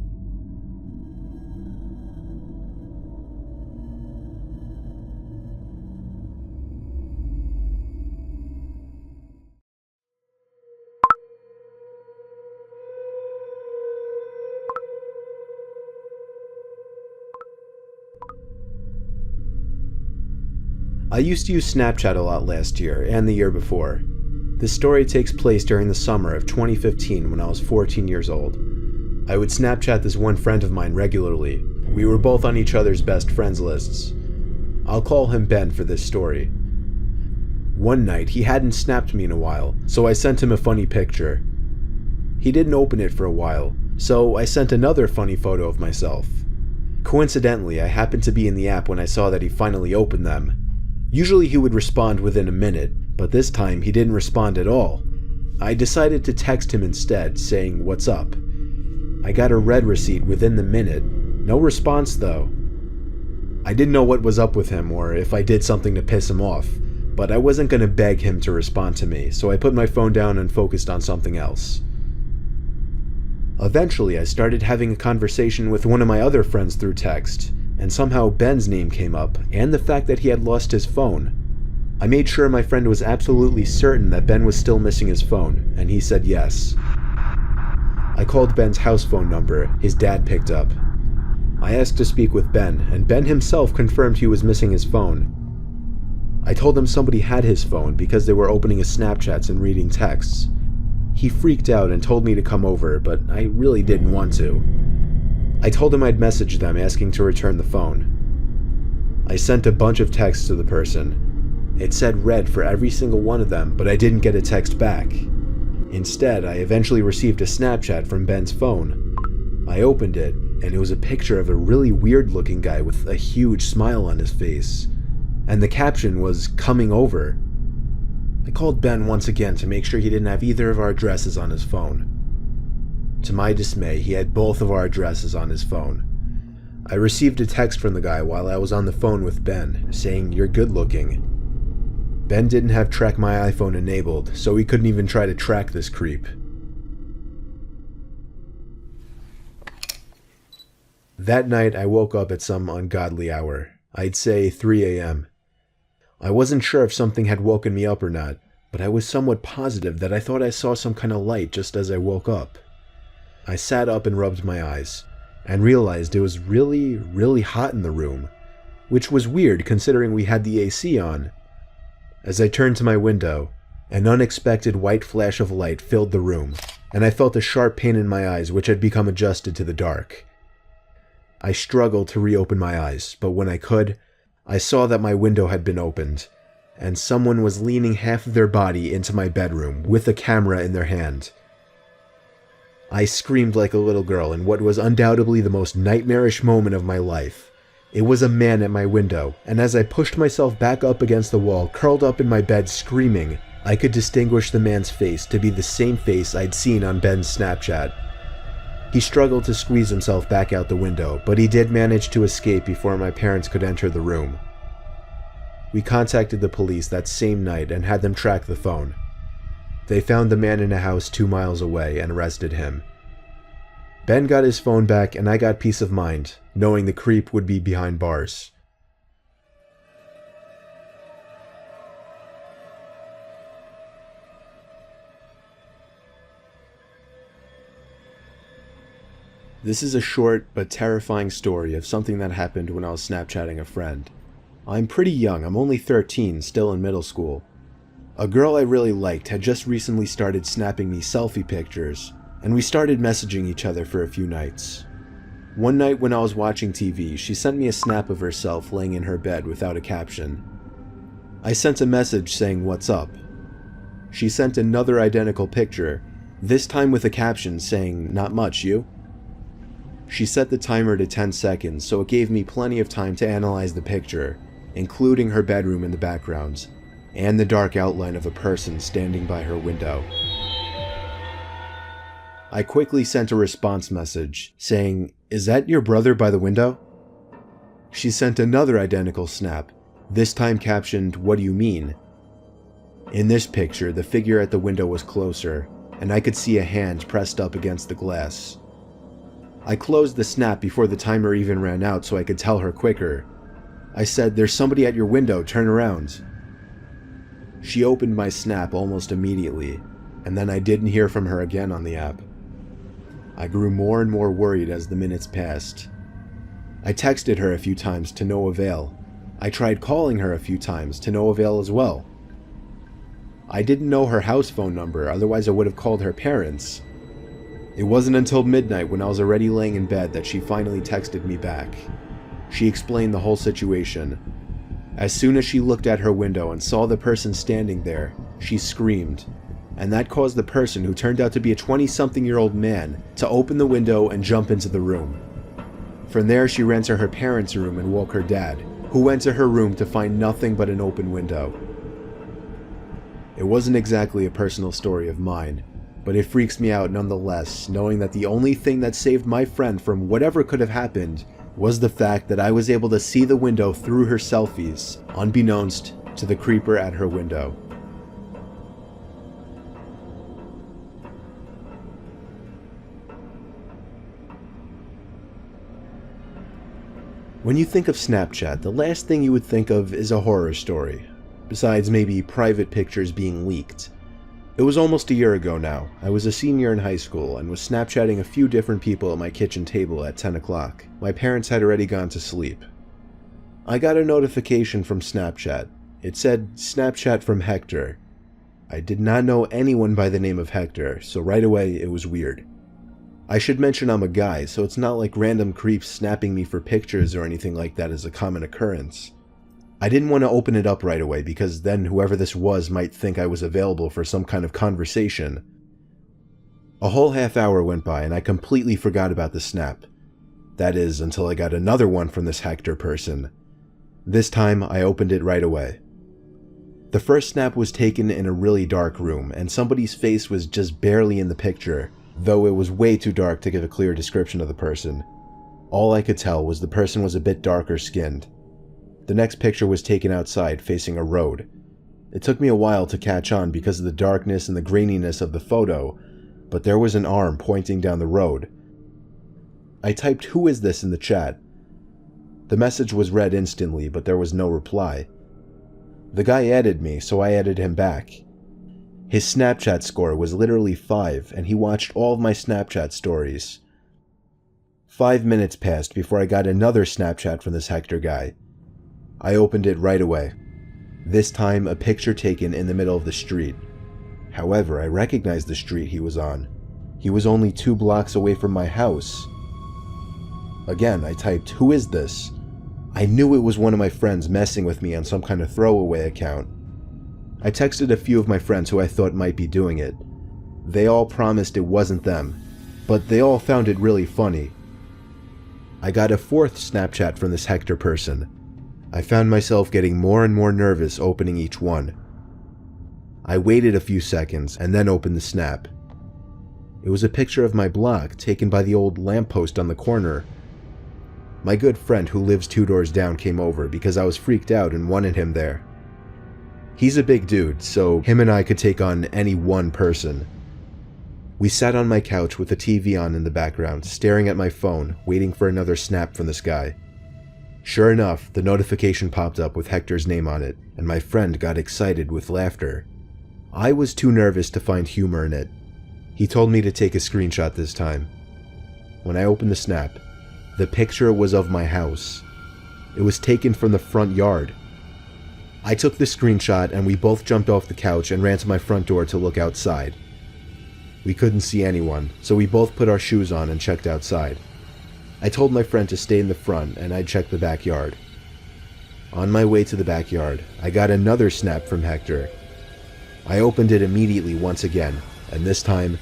A: I used to use Snapchat a lot last year and the year before. This story takes place during the summer of 2015 when I was 14 years old. I would Snapchat this one friend of mine regularly. We were both on each other's best friends lists. I'll call him Ben for this story. One night, he hadn't snapped me in a while, so I sent him a funny picture. He didn't open it for a while, so I sent another funny photo of myself. Coincidentally, I happened to be in the app when I saw that he finally opened them. Usually he would respond within a minute, but this time he didn't respond at all. I decided to text him instead, saying, "What's up?" I got a red receipt within the minute. No response though. I didn't know what was up with him or if I did something to piss him off, but I wasn't going to beg him to respond to me, so I put my phone down and focused on something else. Eventually, I started having a conversation with one of my other friends through text, and somehow Ben's name came up, and the fact that he had lost his phone. I made sure my friend was absolutely certain that Ben was still missing his phone, and he said yes. I called Ben's house phone number. His dad picked up. I asked to speak with Ben, and Ben himself confirmed he was missing his phone. I told him somebody had his phone because they were opening his Snapchats and reading texts. He freaked out and told me to come over, but I really didn't want to. I told him I'd message them asking to return the phone. I sent a bunch of texts to the person. It said read for every single one of them, but I didn't get a text back. Instead, I eventually received a Snapchat from Ben's phone. I opened it, and it was a picture of a really weird-looking guy with a huge smile on his face. And the caption was, "Coming over." I called Ben once again to make sure he didn't have either of our addresses on his phone. To my dismay, he had both of our addresses on his phone. I received a text from the guy while I was on the phone with Ben, saying, "You're good looking." Ben didn't have Track My iPhone enabled, so he couldn't even try to track this creep. That night, I woke up at some ungodly hour. I'd say 3 a.m. I wasn't sure if something had woken me up or not, but I was somewhat positive that I thought I saw some kind of light just as I woke up. I sat up and rubbed my eyes, and realized it was really, really hot in the room, which was weird considering we had the AC on. As I turned to my window, an unexpected white flash of light filled the room, and I felt a sharp pain in my eyes which had become adjusted to the dark. I struggled to reopen my eyes, but when I could, I saw that my window had been opened, and someone was leaning half of their body into my bedroom with a camera in their hand. I screamed like a little girl in what was undoubtedly the most nightmarish moment of my life. It was a man at my window, and as I pushed myself back up against the wall, curled up in my bed screaming, I could distinguish the man's face to be the same face I'd seen on Ben's Snapchat. He struggled to squeeze himself back out the window, but he did manage to escape before my parents could enter the room. We contacted the police that same night and had them track the phone. They found the man in a house 2 miles away and arrested him. Ben got his phone back and I got peace of mind, knowing the creep would be behind bars. This is a short but terrifying story of something that happened when I was Snapchatting a friend. I'm pretty young, I'm only 13, still in middle school. A girl I really liked had just recently started snapping me selfie pictures, and we started messaging each other for a few nights. One night when I was watching TV, she sent me a snap of herself laying in her bed without a caption. I sent a message saying, "What's up?" She sent another identical picture, this time with a caption saying, "Not much, you?" She set the timer to 10 seconds, so it gave me plenty of time to analyze the picture, including her bedroom in the background, and the dark outline of a person standing by her window. I quickly sent a response message, saying, "Is that your brother by the window?" She sent another identical snap, this time captioned, "What do you mean?" In this picture, the figure at the window was closer, and I could see a hand pressed up against the glass. I closed the snap before the timer even ran out so I could tell her quicker. I said, "There's somebody at your window, turn around." She opened my snap almost immediately, and then I didn't hear from her again on the app. I grew more and more worried as the minutes passed. I texted her a few times to no avail. I tried calling her a few times to no avail as well. I didn't know her house phone number, otherwise I would have called her parents. It wasn't until midnight when I was already laying in bed that she finally texted me back. She explained the whole situation. As soon as she looked at her window and saw the person standing there, she screamed, and that caused the person, who turned out to be a 20-something-year-old man, to open the window and jump into the room. From there, she ran to her parents' room and woke her dad, who went to her room to find nothing but an open window. It wasn't exactly a personal story of mine, but it freaks me out nonetheless, knowing that the only thing that saved my friend from whatever could have happened was the fact that I was able to see the window through her selfies, unbeknownst to the creeper at her window. When you think of Snapchat, the last thing you would think of is a horror story, besides maybe private pictures being leaked. It was almost a year ago now. I was a senior in high school and was Snapchatting a few different people at my kitchen table at 10 o'clock. My parents had already gone to sleep. I got a notification from Snapchat. It said, "Snapchat from Hector." I did not know anyone by the name of Hector, so right away it was weird. I should mention I'm a guy, so it's not like random creeps snapping me for pictures or anything like that is a common occurrence. I didn't want to open it up right away because then whoever this was might think I was available for some kind of conversation. A whole half hour went by and I completely forgot about the snap. That is, until I got another one from this Hector person. This time I opened it right away. The first snap was taken in a really dark room and somebody's face was just barely in the picture, though it was way too dark to give a clear description of the person. All I could tell was the person was a bit darker skinned. The next picture was taken outside, facing a road. It took me a while to catch on because of the darkness and the graininess of the photo, but there was an arm pointing down the road. I typed "Who is this?" in the chat. The message was read instantly, but there was no reply. The guy added me, so I added him back. His Snapchat score was literally 5, and he watched all of my Snapchat stories. 5 minutes passed before I got another Snapchat from this Hector guy. I opened it right away. This time, a picture taken in the middle of the street. However, I recognized the street he was on. He was only 2 blocks away from my house. Again, I typed, "Who is this?" I knew it was one of my friends messing with me on some kind of throwaway account. I texted a few of my friends who I thought might be doing it. They all promised it wasn't them, but they all found it really funny. I got a 4th Snapchat from this Hector person. I found myself getting more and more nervous opening each one. I waited a few seconds and then opened the snap. It was a picture of my block taken by the old lamppost on the corner. My good friend who lives 2 doors down came over because I was freaked out and wanted him there. He's a big dude, so him and I could take on any one person. We sat on my couch with the TV on in the background, staring at my phone, waiting for another snap from this guy. Sure enough, the notification popped up with Hector's name on it, and my friend got excited with laughter. I was too nervous to find humor in it. He told me to take a screenshot this time. When I opened the snap, the picture was of my house. It was taken from the front yard. I took the screenshot and we both jumped off the couch and ran to my front door to look outside. We couldn't see anyone, so we both put our shoes on and checked outside. I told my friend to stay in the front and I'd check the backyard. On my way to the backyard, I got another snap from Hector. I opened it immediately once again, and this time,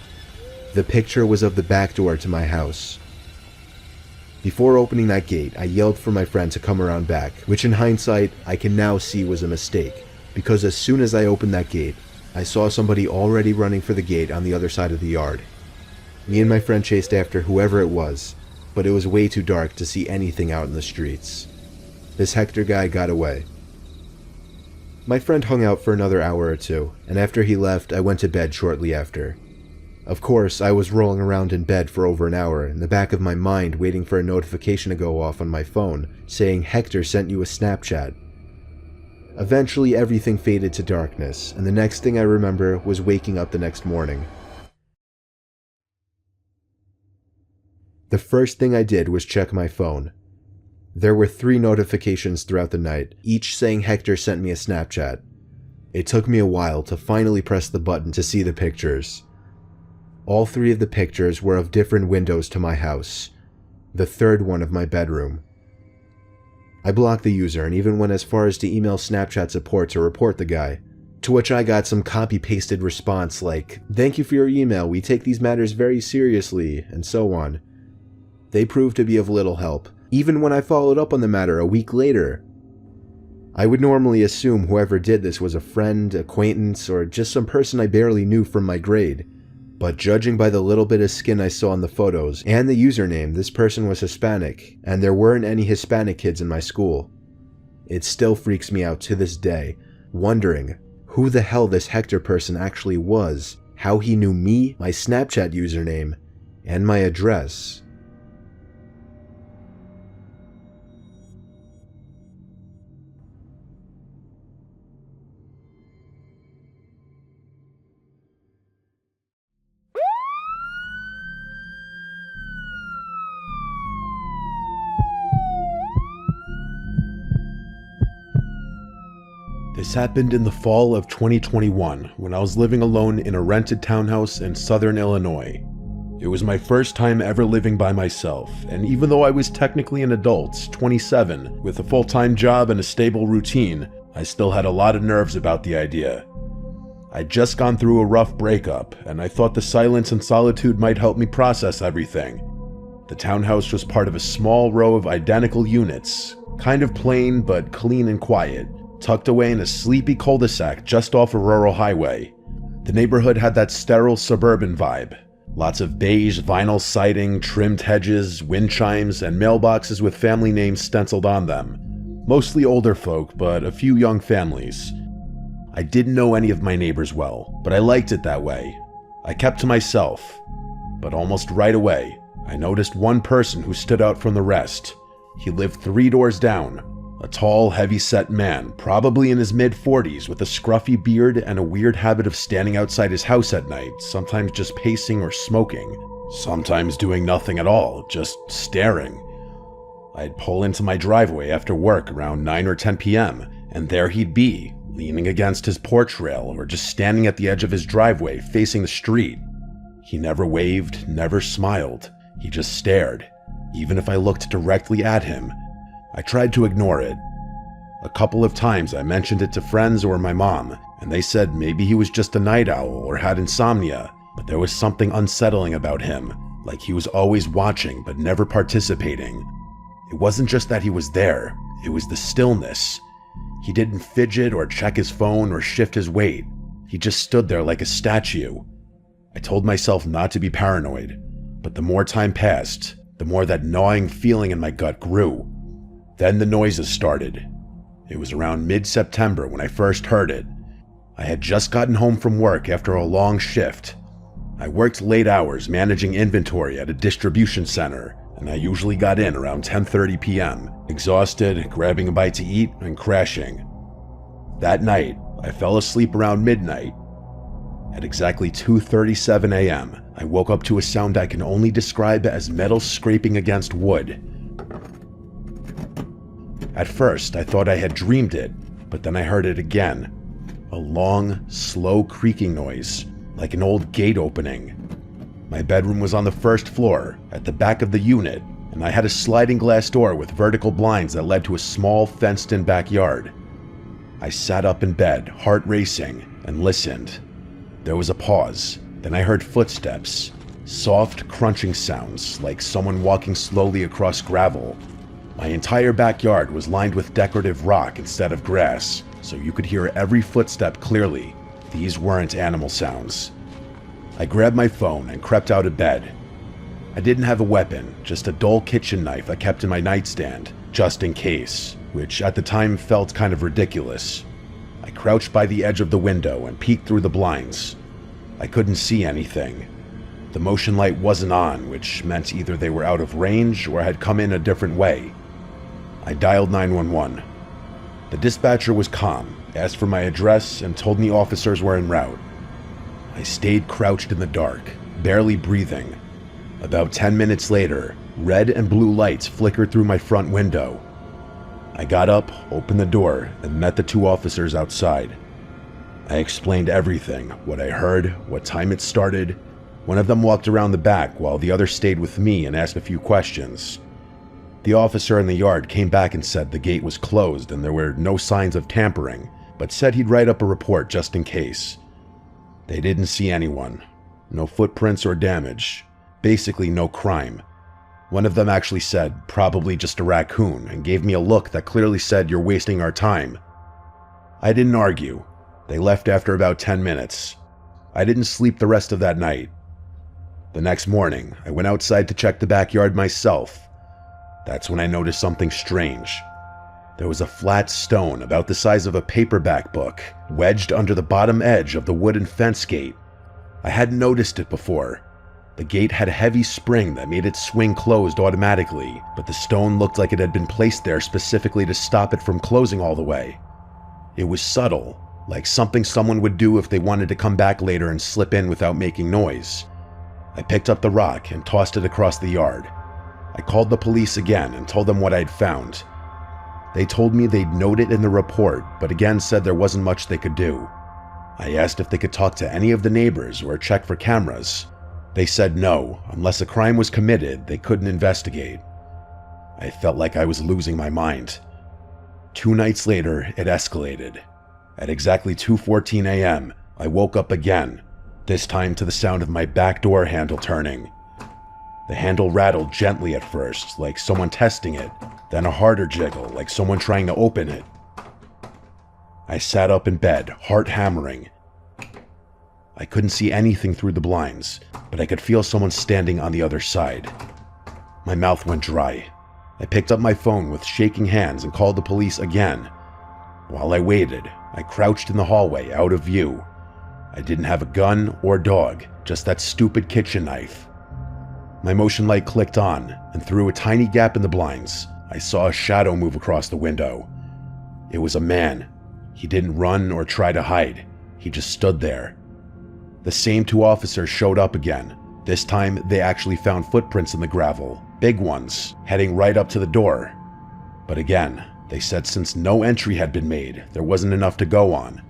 A: the picture was of the back door to my house. Before opening that gate, I yelled for my friend to come around back, which in hindsight, I can now see was a mistake, because as soon as I opened that gate, I saw somebody already running for the gate on the other side of the yard. Me and my friend chased after whoever it was, but it was way too dark to see anything out in the streets. This Hector guy got away. My friend hung out for another hour or two, and after he left, I went to bed shortly after. Of course, I was rolling around in bed for over an hour, in the back of my mind waiting for a notification to go off on my phone, saying Hector sent you a Snapchat. Eventually, everything faded to darkness, and the next thing I remember was waking up the next morning. The first thing I did was check my phone.
C: There were 3 notifications throughout the night, each saying Hector sent me a Snapchat. It took me a while to finally press the button to see the pictures. All 3 of the pictures were of different windows to my house, the 3rd one of my bedroom. I blocked the user and even went as far as to email Snapchat support to report the guy, to which I got some copy-pasted response like, "Thank you for your email, we take these matters very seriously," and so on. They proved to be of little help, even when I followed up on the matter a week later. I would normally assume whoever did this was a friend, acquaintance, or just some person I barely knew from my grade. But judging by the little bit of skin I saw in the photos and the username, this person was Hispanic, and there weren't any Hispanic kids in my school. It still freaks me out to this day, wondering who the hell this Hector person actually was, how he knew me, my Snapchat username, and my address.
A: This happened in the fall of 2021 when I was living alone in a rented townhouse in southern Illinois. It was my first time ever living by myself, and even though I was technically an adult, 27, with a full-time job and a stable routine, I still had a lot of nerves about the idea. I'd just gone through a rough breakup, and I thought the silence and solitude might help me process everything. The townhouse was part of a small row of identical units, kind of plain but clean and quiet, tucked away in a sleepy cul-de-sac just off a rural highway. The neighborhood had that sterile suburban vibe. Lots of beige vinyl siding, trimmed hedges, wind chimes, and mailboxes with family names stenciled on them. Mostly older folk, but a few young families. I didn't know any of my neighbors well, but I liked it that way. I kept to myself. But almost right away, I noticed one person who stood out from the rest. He lived 3 doors down. A tall, heavy-set man, probably in his mid-40s, with a scruffy beard and a weird habit of standing outside his house at night, sometimes just pacing or smoking, sometimes doing nothing at all, just staring. I'd pull into my driveway after work around 9 or 10 p.m., and there he'd be, leaning against his porch rail or just standing at the edge of his driveway facing the street. He never waved, never smiled. He just stared, even if I looked directly at him. I tried to ignore it. A couple of times I mentioned it to friends or my mom, and they said maybe he was just a night owl or had insomnia, but there was something unsettling about him, like he was always watching but never participating. It wasn't just that he was there, it was the stillness. He didn't fidget or check his phone or shift his weight. He just stood there like a statue. I told myself not to be paranoid, but the more time passed, the more that gnawing feeling in my gut grew. Then the noises started. It was around mid-September when I first heard it. I had just gotten home from work after a long shift. I worked late hours managing inventory at a distribution center, and I usually got in around 10:30 p.m., exhausted, grabbing a bite to eat, and crashing. That night, I fell asleep around midnight. At exactly 2:37 a.m., I woke up to a sound I can only describe as metal scraping against wood. At first, I thought I had dreamed it, but then I heard it again. A long, slow creaking noise, like an old gate opening. My bedroom was on the first floor, at the back of the unit, and I had a sliding glass door with vertical blinds that led to a small fenced-in backyard. I sat up in bed, heart racing, and listened. There was a pause, then I heard footsteps, soft crunching sounds like someone walking slowly across gravel. My entire backyard was lined with decorative rock instead of grass, so you could hear every footstep clearly. These weren't animal sounds. I grabbed my phone and crept out of bed. I didn't have a weapon, just a dull kitchen knife I kept in my nightstand, just in case, which at the time felt kind of ridiculous. I crouched by the edge of the window and peeked through the blinds. I couldn't see anything. The motion light wasn't on, which meant either they were out of range or had come in a different way. I dialed 911. The dispatcher was calm, asked for my address, and told me officers were en route. I stayed crouched in the dark, barely breathing. About 10 minutes later, red and blue lights flickered through my front window. I got up, opened the door, and met the two officers outside. I explained everything, what I heard, what time it started. One of them walked around the back while the other stayed with me and asked a few questions. The officer in the yard came back and said the gate was closed and there were no signs of tampering, but said he'd write up a report just in case. They didn't see anyone. No footprints or damage. Basically no crime. One of them actually said, probably just a raccoon, and gave me a look that clearly said, "You're wasting our time." I didn't argue. They left after about 10 minutes. I didn't sleep the rest of that night. The next morning, I went outside to check the backyard myself. That's when I noticed something strange. There was a flat stone about the size of a paperback book, wedged under the bottom edge of the wooden fence gate. I hadn't noticed it before. The gate had a heavy spring that made it swing closed automatically, but the stone looked like it had been placed there specifically to stop it from closing all the way. It was subtle, like something someone would do if they wanted to come back later and slip in without making noise. I picked up the rock and tossed it across the yard. I called the police again and told them what I'd found. They told me they'd note it in the report, but again said there wasn't much they could do. I asked if they could talk to any of the neighbors or check for cameras. They said no, unless a crime was committed, they couldn't investigate. I felt like I was losing my mind. 2 nights later, it escalated. At exactly 2:14 a.m., I woke up again, this time to the sound of my back door handle turning. The handle rattled gently at first, like someone testing it, then a harder jiggle, like someone trying to open it. I sat up in bed, heart hammering. I couldn't see anything through the blinds, but I could feel someone standing on the other side. My mouth went dry. I picked up my phone with shaking hands and called the police again. While I waited, I crouched in the hallway, out of view. I didn't have a gun or dog, just that stupid kitchen knife. My motion light clicked on, and through a tiny gap in the blinds, I saw a shadow move across the window. It was a man. He didn't run or try to hide. He just stood there. The same 2 officers showed up again. This time, they actually found footprints in the gravel, big ones, heading right up to the door. But again, they said since no entry had been made, there wasn't enough to go on.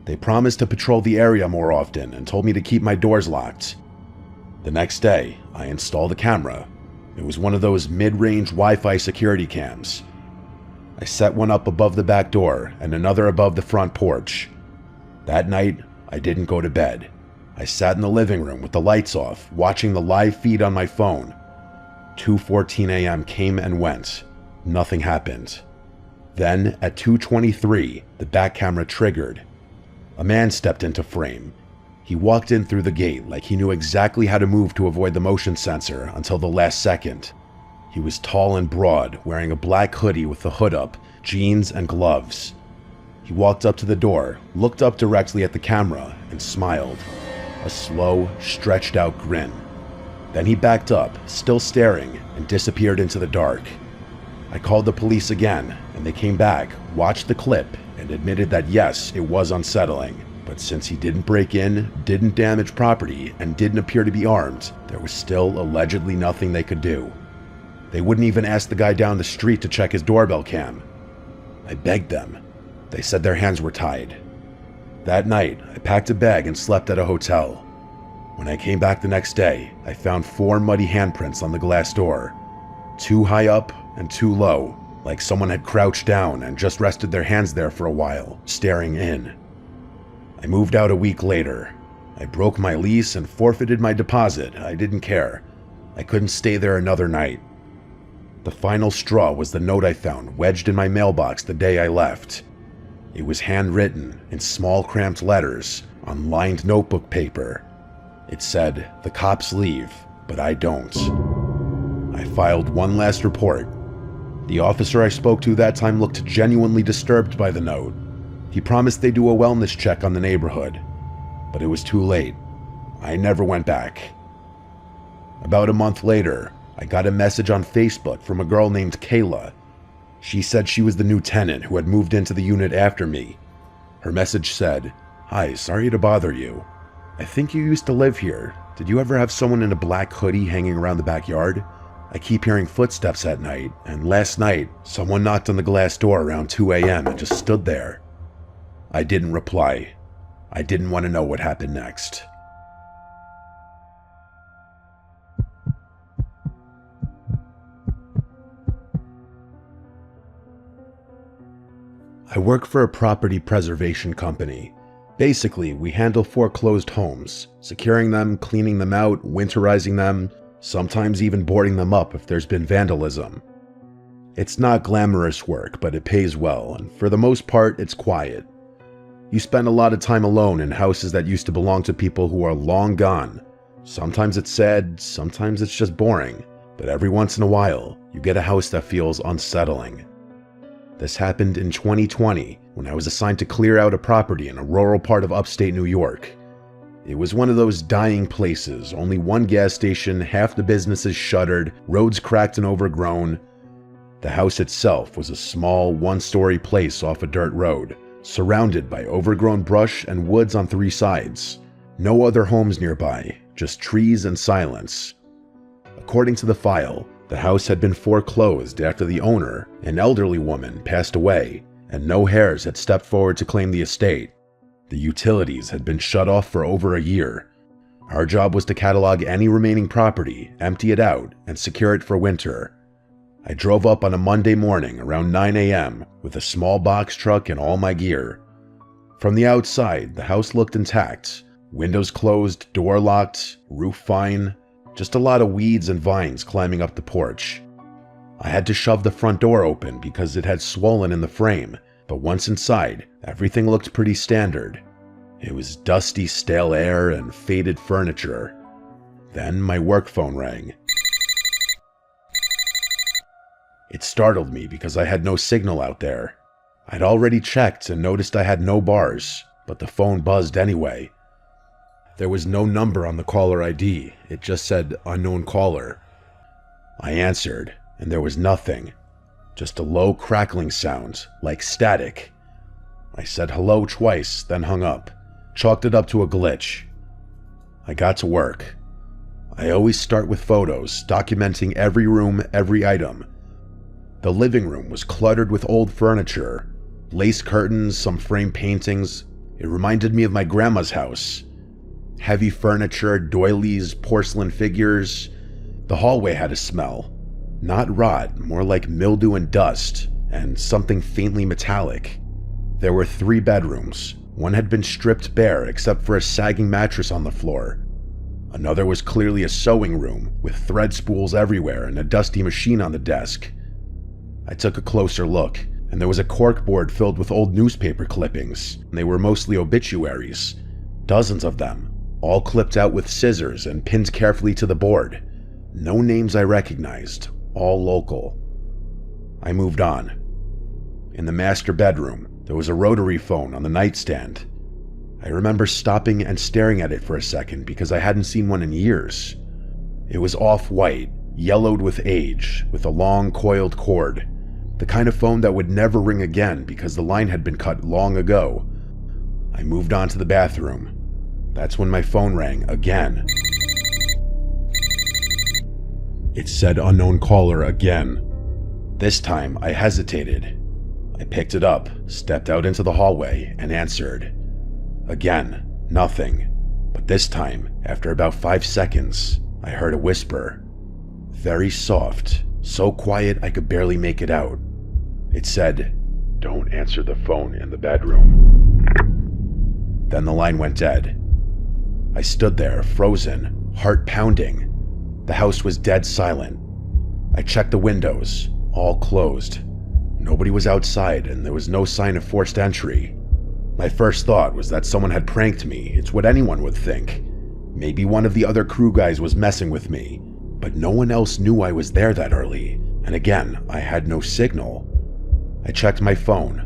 A: They promised to patrol the area more often and told me to keep my doors locked. The next day, I installed a camera. It was one of those mid-range Wi-Fi security cams. I set one up above the back door and another above the front porch. That night, I didn't go to bed. I sat in the living room with the lights off, watching the live feed on my phone. 2:14 a.m. came and went. Nothing happened. Then, at 2:23, the back camera triggered. A man stepped into frame. He walked in through the gate like he knew exactly how to move to avoid the motion sensor until the last second. He was tall and broad, wearing a black hoodie with the hood up, jeans, and gloves. He walked up to the door, looked up directly at the camera, and smiled. A slow, stretched-out grin. Then he backed up, still staring, and disappeared into the dark. I called the police again, and they came back, watched the clip, and admitted that yes, it was unsettling. But since he didn't break in, didn't damage property, and didn't appear to be armed, there was still allegedly nothing they could do. They wouldn't even ask the guy down the street to check his doorbell cam. I begged them. They said their hands were tied. That night, I packed a bag and slept at a hotel. When I came back the next day, I found 4 muddy handprints on the glass door. 2 high up and 2 low, like someone had crouched down and just rested their hands there for a while, staring in. I moved out a week later. I broke my lease and forfeited my deposit. I didn't care. I couldn't stay there another night. The final straw was the note I found wedged in my mailbox the day I left. It was handwritten in small cramped letters on lined notebook paper. It said, "The cops leave, but I don't." I filed one last report. The officer I spoke to that time looked genuinely disturbed by the note. He promised they'd do a wellness check on the neighborhood, but it was too late. I never went back. About a month later, I got a message on Facebook from a girl named Kayla. She said she was the new tenant who had moved into the unit after me. Her message said, "Hi, sorry to bother you. I think you used to live here. Did you ever have someone in a black hoodie hanging around the backyard? I keep hearing footsteps at night, and last night, someone knocked on the glass door around 2 a.m. and just stood there. I didn't reply. I didn't want to know what happened next. I work for a property preservation company. Basically, we handle foreclosed homes, securing them, cleaning them out, winterizing them, sometimes even boarding them up if there's been vandalism. It's not glamorous work, but it pays well, and for the most part, it's quiet. You spend a lot of time alone in houses that used to belong to people who are long gone. Sometimes it's sad, sometimes it's just boring, but every once in a while, you get a house that feels unsettling. This happened in 2020, when I was assigned to clear out a property in a rural part of upstate New York. It was one of those dying places, only one gas station, half the businesses shuttered, roads cracked and overgrown. The house itself was a small, one-story place off a dirt road, surrounded by overgrown brush and woods on 3 sides. No other homes nearby, just trees and silence. According to the file, the house had been foreclosed after the owner, an elderly woman, passed away, and no heirs had stepped forward to claim the estate. The utilities had been shut off for over a year. Our job was to catalog any remaining property, empty it out, and secure it for winter. I drove up on a Monday morning around 9 a.m. with a small box truck and all my gear. From the outside, the house looked intact. Windows closed, door locked, roof fine, just a lot of weeds and vines climbing up the porch. I had to shove the front door open because it had swollen in the frame, but once inside, everything looked pretty standard. It was dusty, stale air and faded furniture. Then my work phone rang. It startled me because I had no signal out there. I'd already checked and noticed I had no bars, but the phone buzzed anyway. There was no number on the caller ID, it just said unknown caller. I answered, and there was nothing. Just a low crackling sound, like static. I said hello twice, then hung up, chalked it up to a glitch. I got to work. I always start with photos, documenting every room, every item. The living room was cluttered with old furniture, lace curtains, some framed paintings. It reminded me of my grandma's house. Heavy furniture, doilies, porcelain figures. The hallway had a smell. Not rot, more like mildew and dust, and something faintly metallic. There were 3 bedrooms. One had been stripped bare except for a sagging mattress on the floor. Another was clearly a sewing room, with thread spools everywhere and a dusty machine on the desk. I took a closer look, and there was a corkboard filled with old newspaper clippings. They were mostly obituaries. Dozens of them, all clipped out with scissors and pinned carefully to the board. No names I recognized, all local. I moved on. In the master bedroom, there was a rotary phone on the nightstand. I remember stopping and staring at it for a second because I hadn't seen one in years. It was off-white, yellowed with age, with a long coiled cord. The kind of phone that would never ring again because the line had been cut long ago. I moved on to the bathroom. That's when my phone rang again. It said unknown caller again. This time, I hesitated. I picked it up, stepped out into the hallway, and answered. Again, nothing. But this time, after about 5 seconds, I heard a whisper. Very soft, so quiet I could barely make it out. It said, "Don't answer the phone in the bedroom." Then the line went dead. I stood there, frozen, heart pounding. The house was dead silent. I checked the windows, all closed. Nobody was outside, and there was no sign of forced entry. My first thought was that someone had pranked me. It's what anyone would think. Maybe one of the other crew guys was messing with me, but no one else knew I was there that early, and again, I had no signal. I checked my phone.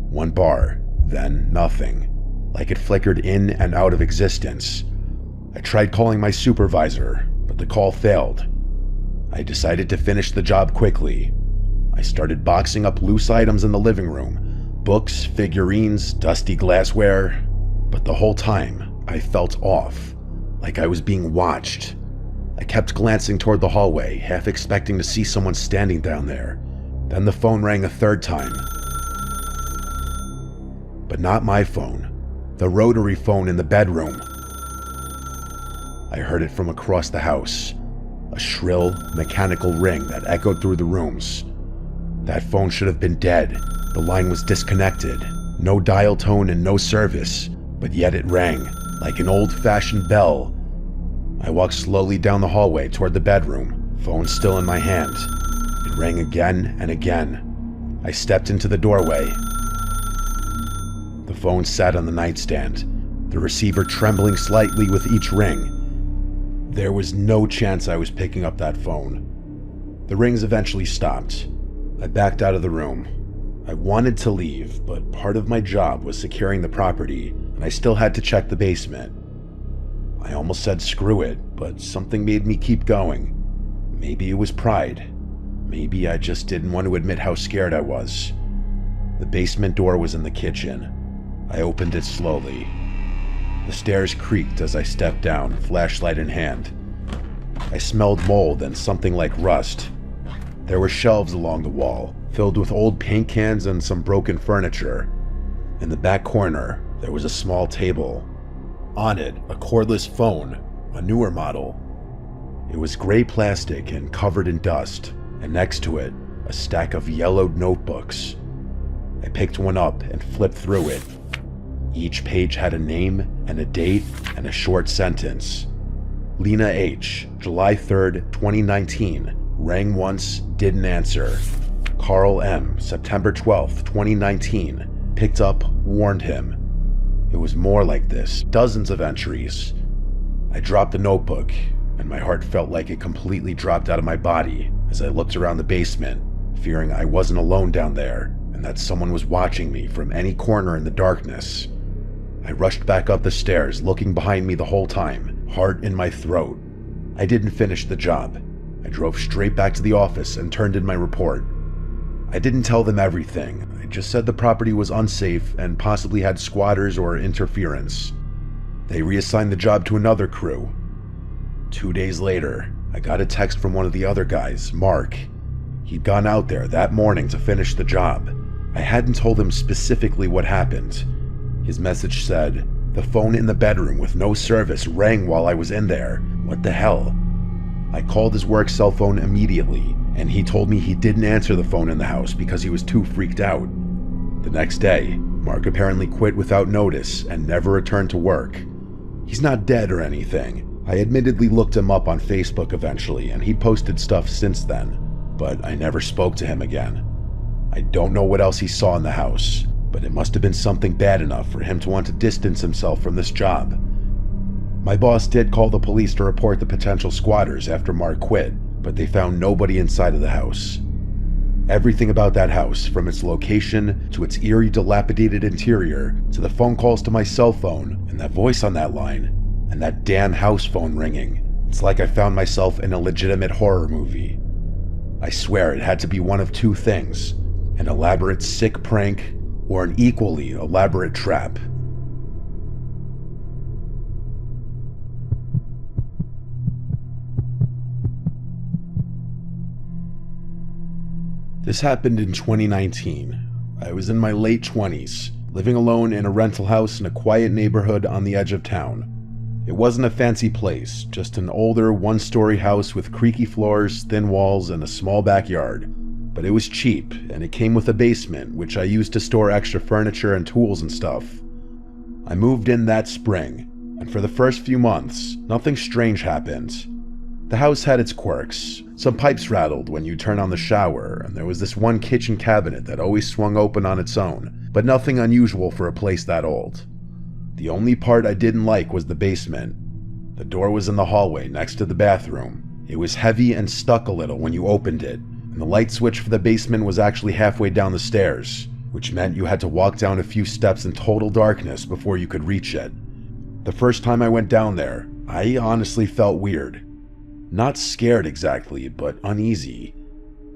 A: 1 bar, then nothing, like it flickered in and out of existence. I tried calling my supervisor, but the call failed. I decided to finish the job quickly. I started boxing up loose items in the living room, books, figurines, dusty glassware, but the whole time I felt off, like I was being watched. I kept glancing toward the hallway, half expecting to see someone standing down there. Then the phone rang a third time. But not my phone. The rotary phone in the bedroom. I heard it from across the house. A shrill, mechanical ring that echoed through the rooms. That phone should have been dead. The line was disconnected. No dial tone and no service, but yet it rang, like an old-fashioned bell. I walked slowly down the hallway toward the bedroom, phone still in my hand. It rang again and again. I stepped into the doorway. The phone sat on the nightstand, the receiver trembling slightly with each ring. There was no chance I was picking up that phone. The rings eventually stopped. I backed out of the room. I wanted to leave, but part of my job was securing the property, and I still had to check the basement. I almost said screw it, but something made me keep going. Maybe it was pride. Maybe I just didn't want to admit how scared I was. The basement door was in the kitchen. I opened it slowly. The stairs creaked as I stepped down, flashlight in hand. I smelled mold and something like rust. There were shelves along the wall, filled with old paint cans and some broken furniture. In the back corner, there was a small table. On it, a cordless phone, a newer model. It was gray plastic and covered in dust, and next to it, a stack of yellowed notebooks. I picked one up and flipped through it. Each page had a name and a date and a short sentence. Lena H., July 3rd, 2019, rang once, didn't answer. Carl M., September 12th, 2019, picked up, warned him. It was more like this, dozens of entries. I dropped the notebook, and my heart felt like it completely dropped out of my body as I looked around the basement, fearing I wasn't alone down there and that someone was watching me from any corner in the darkness. I rushed back up the stairs, looking behind me the whole time, heart in my throat. I didn't finish the job. I drove straight back to the office and turned in my report. I didn't tell them everything. I just said the property was unsafe and possibly had squatters or interference. They reassigned the job to another crew. 2 days later, I got a text from one of the other guys, Mark. He'd gone out there that morning to finish the job. I hadn't told him specifically what happened. His message said, "The phone in the bedroom with no service rang while I was in there. What the hell?" I called his work cell phone immediately, and he told me he didn't answer the phone in the house because he was too freaked out. The next day, Mark apparently quit without notice and never returned to work. He's not dead or anything. I admittedly looked him up on Facebook eventually, and he posted stuff since then, but I never spoke to him again. I don't know what else he saw in the house, but it must have been something bad enough for him to want to distance himself from this job. My boss did call the police to report the potential squatters after Mark quit, but they found nobody inside of the house. Everything about that house, from its location to its eerie, dilapidated interior, to the phone calls to my cell phone, and that voice on that line, and that damn house phone ringing. It's like I found myself in a legitimate horror movie. I swear it had to be one of two things: an elaborate sick prank or an equally elaborate trap. This happened in 2019. I was in my late 20s, living alone in a rental house in a quiet neighborhood on the edge of town. It wasn't a fancy place, just an older one-story house with creaky floors, thin walls, and a small backyard. But it was cheap, and it came with a basement, which I used to store extra furniture and tools and stuff. I moved in that spring, and for the first few months, nothing strange happened. The house had its quirks. Some pipes rattled when you turn on the shower, and there was this one kitchen cabinet that always swung open on its own, but nothing unusual for a place that old. The only part I didn't like was the basement. The door was in the hallway next to the bathroom. It was heavy and stuck a little when you opened it, and the light switch for the basement was actually halfway down the stairs, which meant you had to walk down a few steps in total darkness before you could reach it. The first time I went down there, I honestly felt weird. Not scared exactly, but uneasy.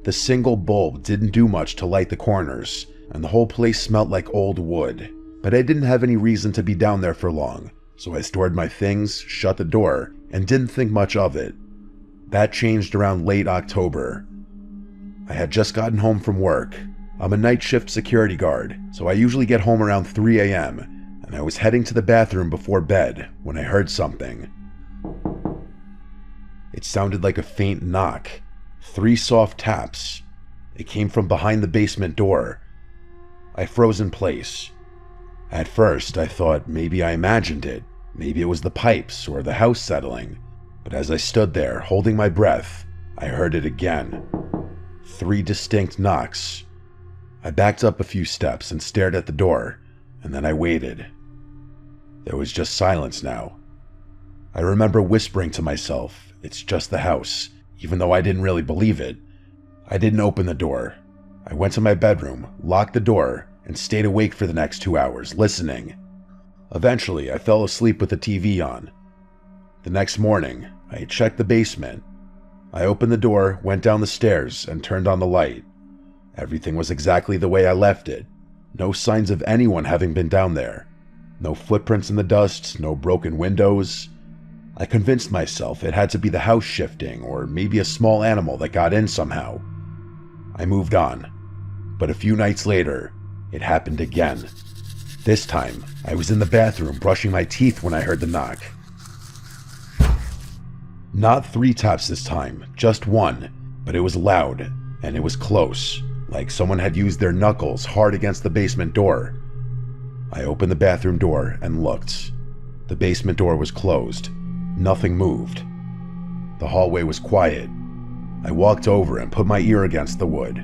A: The single bulb didn't do much to light the corners, and the whole place smelled like old wood. But I didn't have any reason to be down there for long, so I stored my things, shut the door, and didn't think much of it. That changed around late October. I had just gotten home from work. I'm a night shift security guard, so I usually get home around 3 a.m., and I was heading to the bathroom before bed when I heard something. It sounded like a faint knock. 3 soft taps. It came from behind the basement door. I froze in place. At first, I thought maybe I imagined it. Maybe it was the pipes or the house settling. But as I stood there, holding my breath, I heard it again. 3 distinct knocks. I backed up a few steps and stared at the door, and then I waited. There was just silence now. I remember whispering to myself, "It's just the house," even though I didn't really believe it. I didn't open the door. I went to my bedroom, locked the door, and stayed awake for the next 2 hours, listening. Eventually, I fell asleep with the TV on. The next morning, I checked the basement. I opened the door, went down the stairs, and turned on the light. Everything was exactly the way I left it. No signs of anyone having been down there. No footprints in the dust, no broken windows. I convinced myself it had to be the house shifting, or maybe a small animal that got in somehow. I moved on. But a few nights later, it happened again. This time, I was in the bathroom brushing my teeth when I heard the knock. Not 3 taps this time, just 1, but it was loud, and it was close, like someone had used their knuckles hard against the basement door. I opened the bathroom door and looked. The basement door was closed. Nothing moved. The hallway was quiet. I walked over and put my ear against the wood.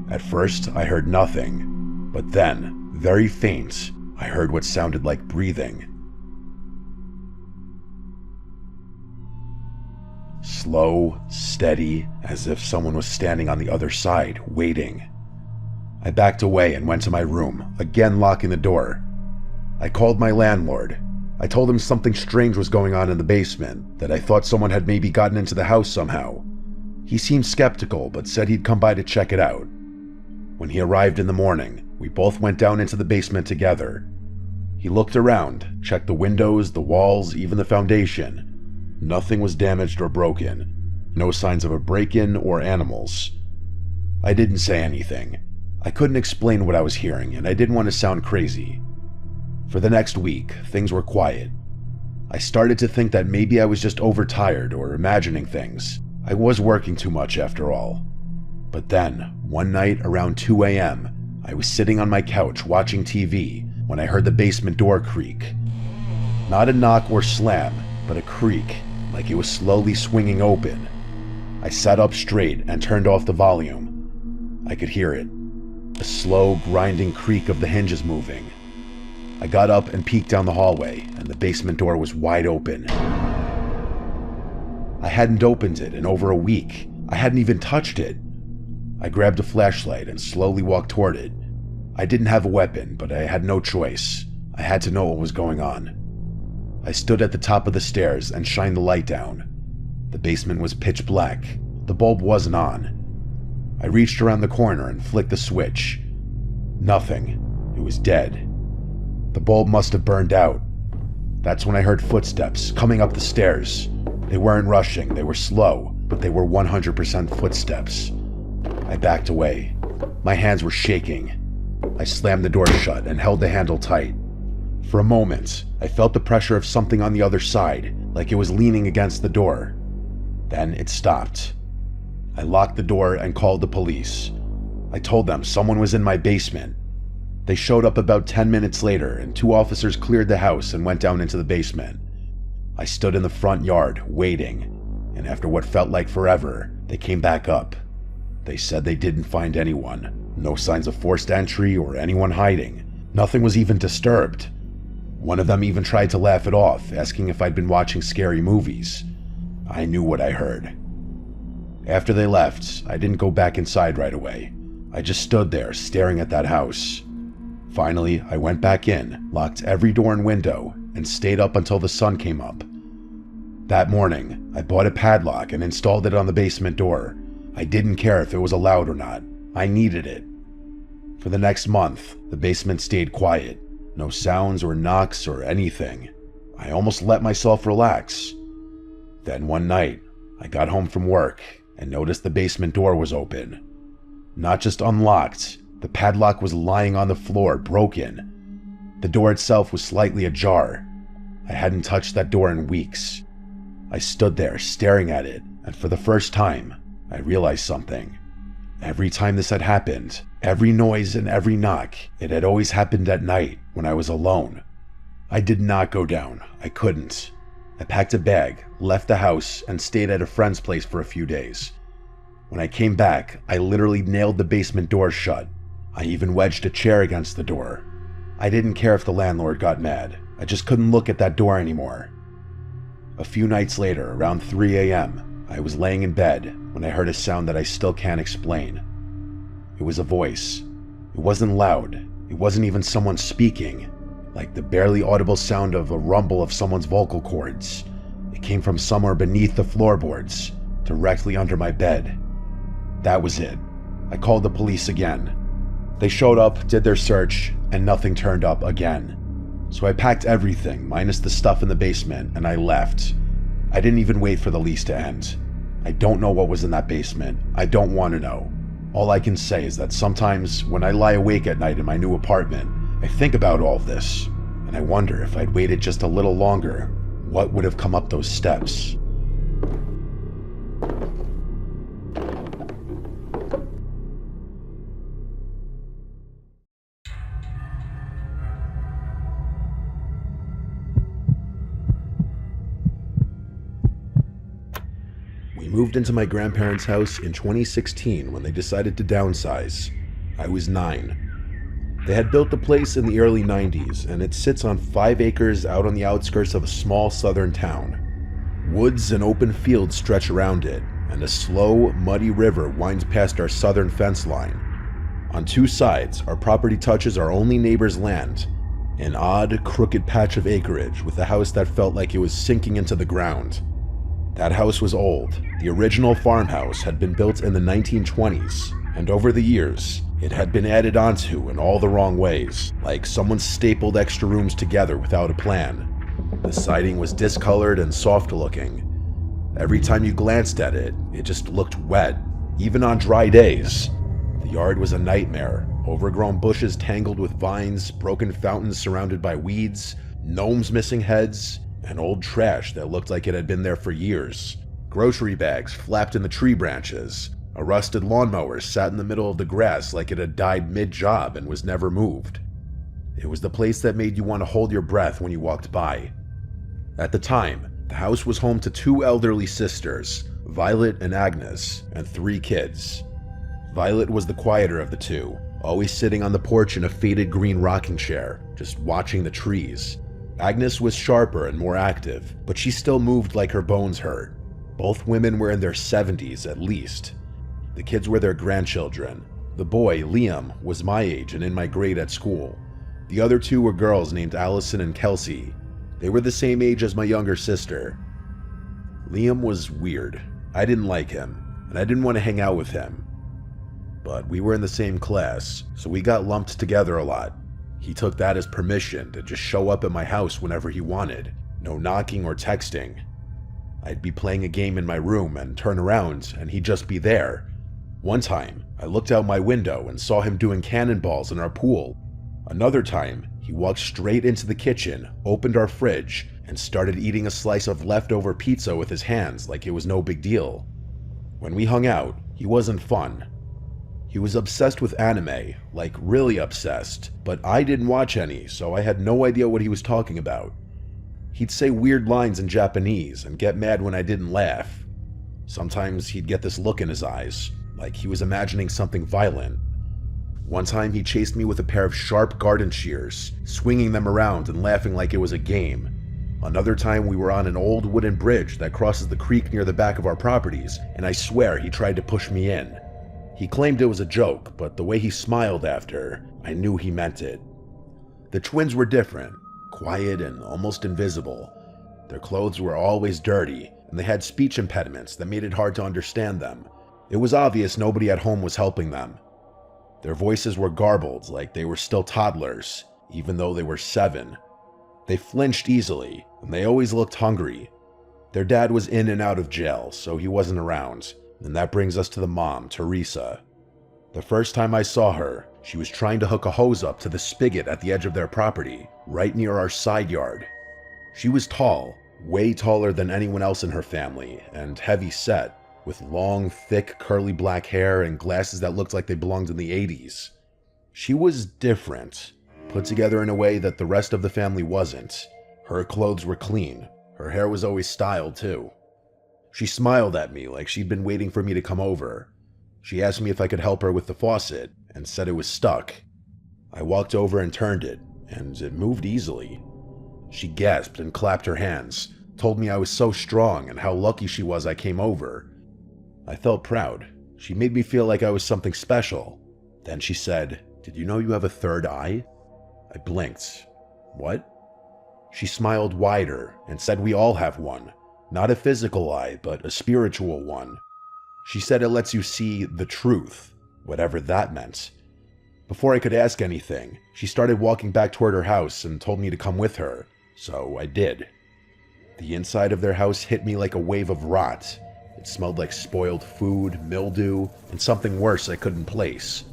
A: At first, I heard nothing, but then, very faint, I heard what sounded like breathing. Slow, steady, as if someone was standing on the other side, waiting. I backed away and went to my room, again locking the door. I called my landlord. I told him something strange was going on in the basement, that I thought someone had maybe gotten into the house somehow. He seemed skeptical, but said he'd come by to check it out. When he arrived in the morning, we both went down into the basement together. He looked around, checked the windows, the walls, even the foundation. Nothing was damaged or broken. No signs of a break-in or animals. I didn't say anything. I couldn't explain what I was hearing, and I didn't want to sound crazy. For the next week, things were quiet. I started to think that maybe I was just overtired or imagining things. I was working too much after all. But then, one night around 2 a.m., I was sitting on my couch watching TV when I heard the basement door creak. Not a knock or slam, but a creak, like it was slowly swinging open. I sat up straight and turned off the volume. I could hear it. A slow, grinding creak of the hinges moving. I got up and peeked down the hallway, and the basement door was wide open. I hadn't opened it in over a week. I hadn't even touched it. I grabbed a flashlight and slowly walked toward it. I didn't have a weapon, but I had no choice. I had to know what was going on. I stood at the top of the stairs and shined the light down. The basement was pitch black. The bulb wasn't on. I reached around the corner and flicked the switch. Nothing. It was dead. The bulb must have burned out. That's when I heard footsteps coming up the stairs. They weren't rushing, they were slow, but they were 100% footsteps. I backed away. My hands were shaking. I slammed the door shut and held the handle tight. For a moment, I felt the pressure of something on the other side, like it was leaning against the door. Then it stopped. I locked the door and called the police. I told them someone was in my basement. They showed up about 10 minutes later, and 2 officers cleared the house and went down into the basement. I stood in the front yard, waiting, and after what felt like forever, they came back up. They said they didn't find anyone. No signs of forced entry or anyone hiding. Nothing was even disturbed. One of them even tried to laugh it off, asking if I'd been watching scary movies. I knew what I heard. After they left, I didn't go back inside right away. I just stood there, staring at that house. Finally, I went back in, locked every door and window, and stayed up until the sun came up. That morning, I bought a padlock and installed it on the basement door. I didn't care if it was allowed or not. I needed it. For the next month, the basement stayed quiet. No sounds or knocks or anything. I almost let myself relax. Then one night, I got home from work and noticed the basement door was open. Not just unlocked, the padlock was lying on the floor, broken. The door itself was slightly ajar. I hadn't touched that door in weeks. I stood there staring at it, and for the first time, I realized something. Every time this had happened, every noise and every knock, it had always happened at night when I was alone. I did not go down. I couldn't. I packed a bag, left the house, and stayed at a friend's place for a few days. When I came back, I literally nailed the basement door shut. I even wedged a chair against the door. I didn't care if the landlord got mad. I just couldn't look at that door anymore. A few nights later, around 3 a.m., I was laying in bed when I heard a sound that I still can't explain. It was a voice. It wasn't loud. It wasn't even someone speaking, like the barely audible sound of a rumble of someone's vocal cords. It came from somewhere beneath the floorboards, directly under my bed. That was it. I called the police again. They showed up, did their search, and nothing turned up again. So I packed everything, minus the stuff in the basement, and I left. I didn't even wait for the lease to end. I don't know what was in that basement. I don't want to know. All I can say is that sometimes when I lie awake at night in my new apartment, I think about all this, and I wonder if I'd waited just a little longer, what would have come up those steps? We moved into my grandparents' house in 2016 when they decided to downsize. I was 9. They had built the place in the early 90s, and it sits on 5 acres out on the outskirts of a small southern town. Woods and open fields stretch around it, and a slow, muddy river winds past our southern fence line. On 2 sides, our property touches our only neighbor's land, an odd, crooked patch of acreage with a house that felt like it was sinking into the ground. That house was old. The original farmhouse had been built in the 1920s, and over the years, it had been added onto in all the wrong ways, like someone stapled extra rooms together without a plan. The siding was discolored and soft-looking. Every time you glanced at it, it just looked wet, even on dry days. The yard was a nightmare, overgrown bushes tangled with vines, broken fountains surrounded by weeds, gnomes missing heads, and old trash that looked like it had been there for years. Grocery bags flapped in the tree branches. A rusted lawnmower sat in the middle of the grass like it had died mid-job and was never moved. It was the place that made you want to hold your breath when you walked by. At the time, the house was home to 2 elderly sisters, Violet and Agnes, and 3 kids. Violet was the quieter of the 2, always sitting on the porch in a faded green rocking chair, just watching the trees. Agnes was sharper and more active, but she still moved like her bones hurt. Both women were in their 70s at least. The kids were their grandchildren. The boy, Liam, was my age and in my grade at school. The other 2 were girls named Allison and Kelsey. They were the same age as my younger sister. Liam was weird. I didn't like him, and I didn't want to hang out with him. But we were in the same class, so we got lumped together a lot. He took that as permission to just show up at my house whenever he wanted. No knocking or texting. I'd be playing a game in my room and turn around and he'd just be there. One time, I looked out my window and saw him doing cannonballs in our pool. Another time, he walked straight into the kitchen, opened our fridge, and started eating a slice of leftover pizza with his hands like it was no big deal. When we hung out, he wasn't fun. He was obsessed with anime, like really obsessed, but I didn't watch any, so I had no idea what he was talking about. He'd say weird lines in Japanese and get mad when I didn't laugh. Sometimes he'd get this look in his eyes, like he was imagining something violent. One time he chased me with a pair of sharp garden shears, swinging them around and laughing like it was a game. Another time we were on an old wooden bridge that crosses the creek near the back of our properties, and I swear he tried to push me in. He claimed it was a joke, but the way he smiled after, I knew he meant it. The twins were different, quiet and almost invisible. Their clothes were always dirty, and they had speech impediments that made it hard to understand them. It was obvious nobody at home was helping them. Their voices were garbled, like they were still toddlers, even though they were 7. They flinched easily, and they always looked hungry. Their dad was in and out of jail, so he wasn't around, and that brings us to the mom, Teresa. The first time I saw her, she was trying to hook a hose up to the spigot at the edge of their property, right near our side yard. She was tall, way taller than anyone else in her family, and heavy set, with long, thick, curly black hair and glasses that looked like they belonged in the 80s. She was different, put together in a way that the rest of the family wasn't. Her clothes were clean. Her hair was always styled, too. She smiled at me like she'd been waiting for me to come over. She asked me if I could help her with the faucet, and said it was stuck. I walked over and turned it, and it moved easily. She gasped and clapped her hands, told me I was so strong and how lucky she was I came over. I felt proud. She made me feel like I was something special. Then she said, "Did you know you have a third eye?" I blinked. What? She smiled wider and said we all have one. Not a physical eye, but a spiritual one. She said it lets you see the truth, whatever that meant. Before I could ask anything, she started walking back toward her house and told me to come with her, so I did. The inside of their house hit me like a wave of rot. It smelled like spoiled food, mildew, and something worse I couldn't place.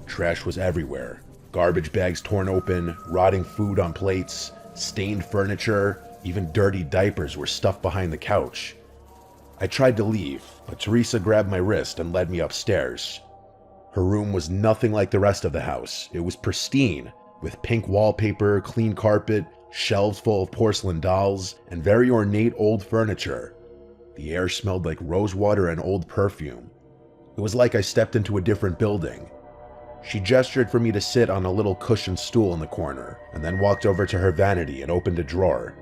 A: Trash was everywhere. Garbage bags torn open, rotting food on plates, stained furniture, even dirty diapers were stuffed behind the couch. I tried to leave, but Teresa grabbed my wrist and led me upstairs. Her room was nothing like the rest of the house. It was pristine, with pink wallpaper, clean carpet, shelves full of porcelain dolls, and very ornate old furniture. The air smelled like rosewater and old perfume. It was like I stepped into a different building. She gestured for me to sit on a little cushioned stool in the corner, and then walked over to her vanity and opened a drawer.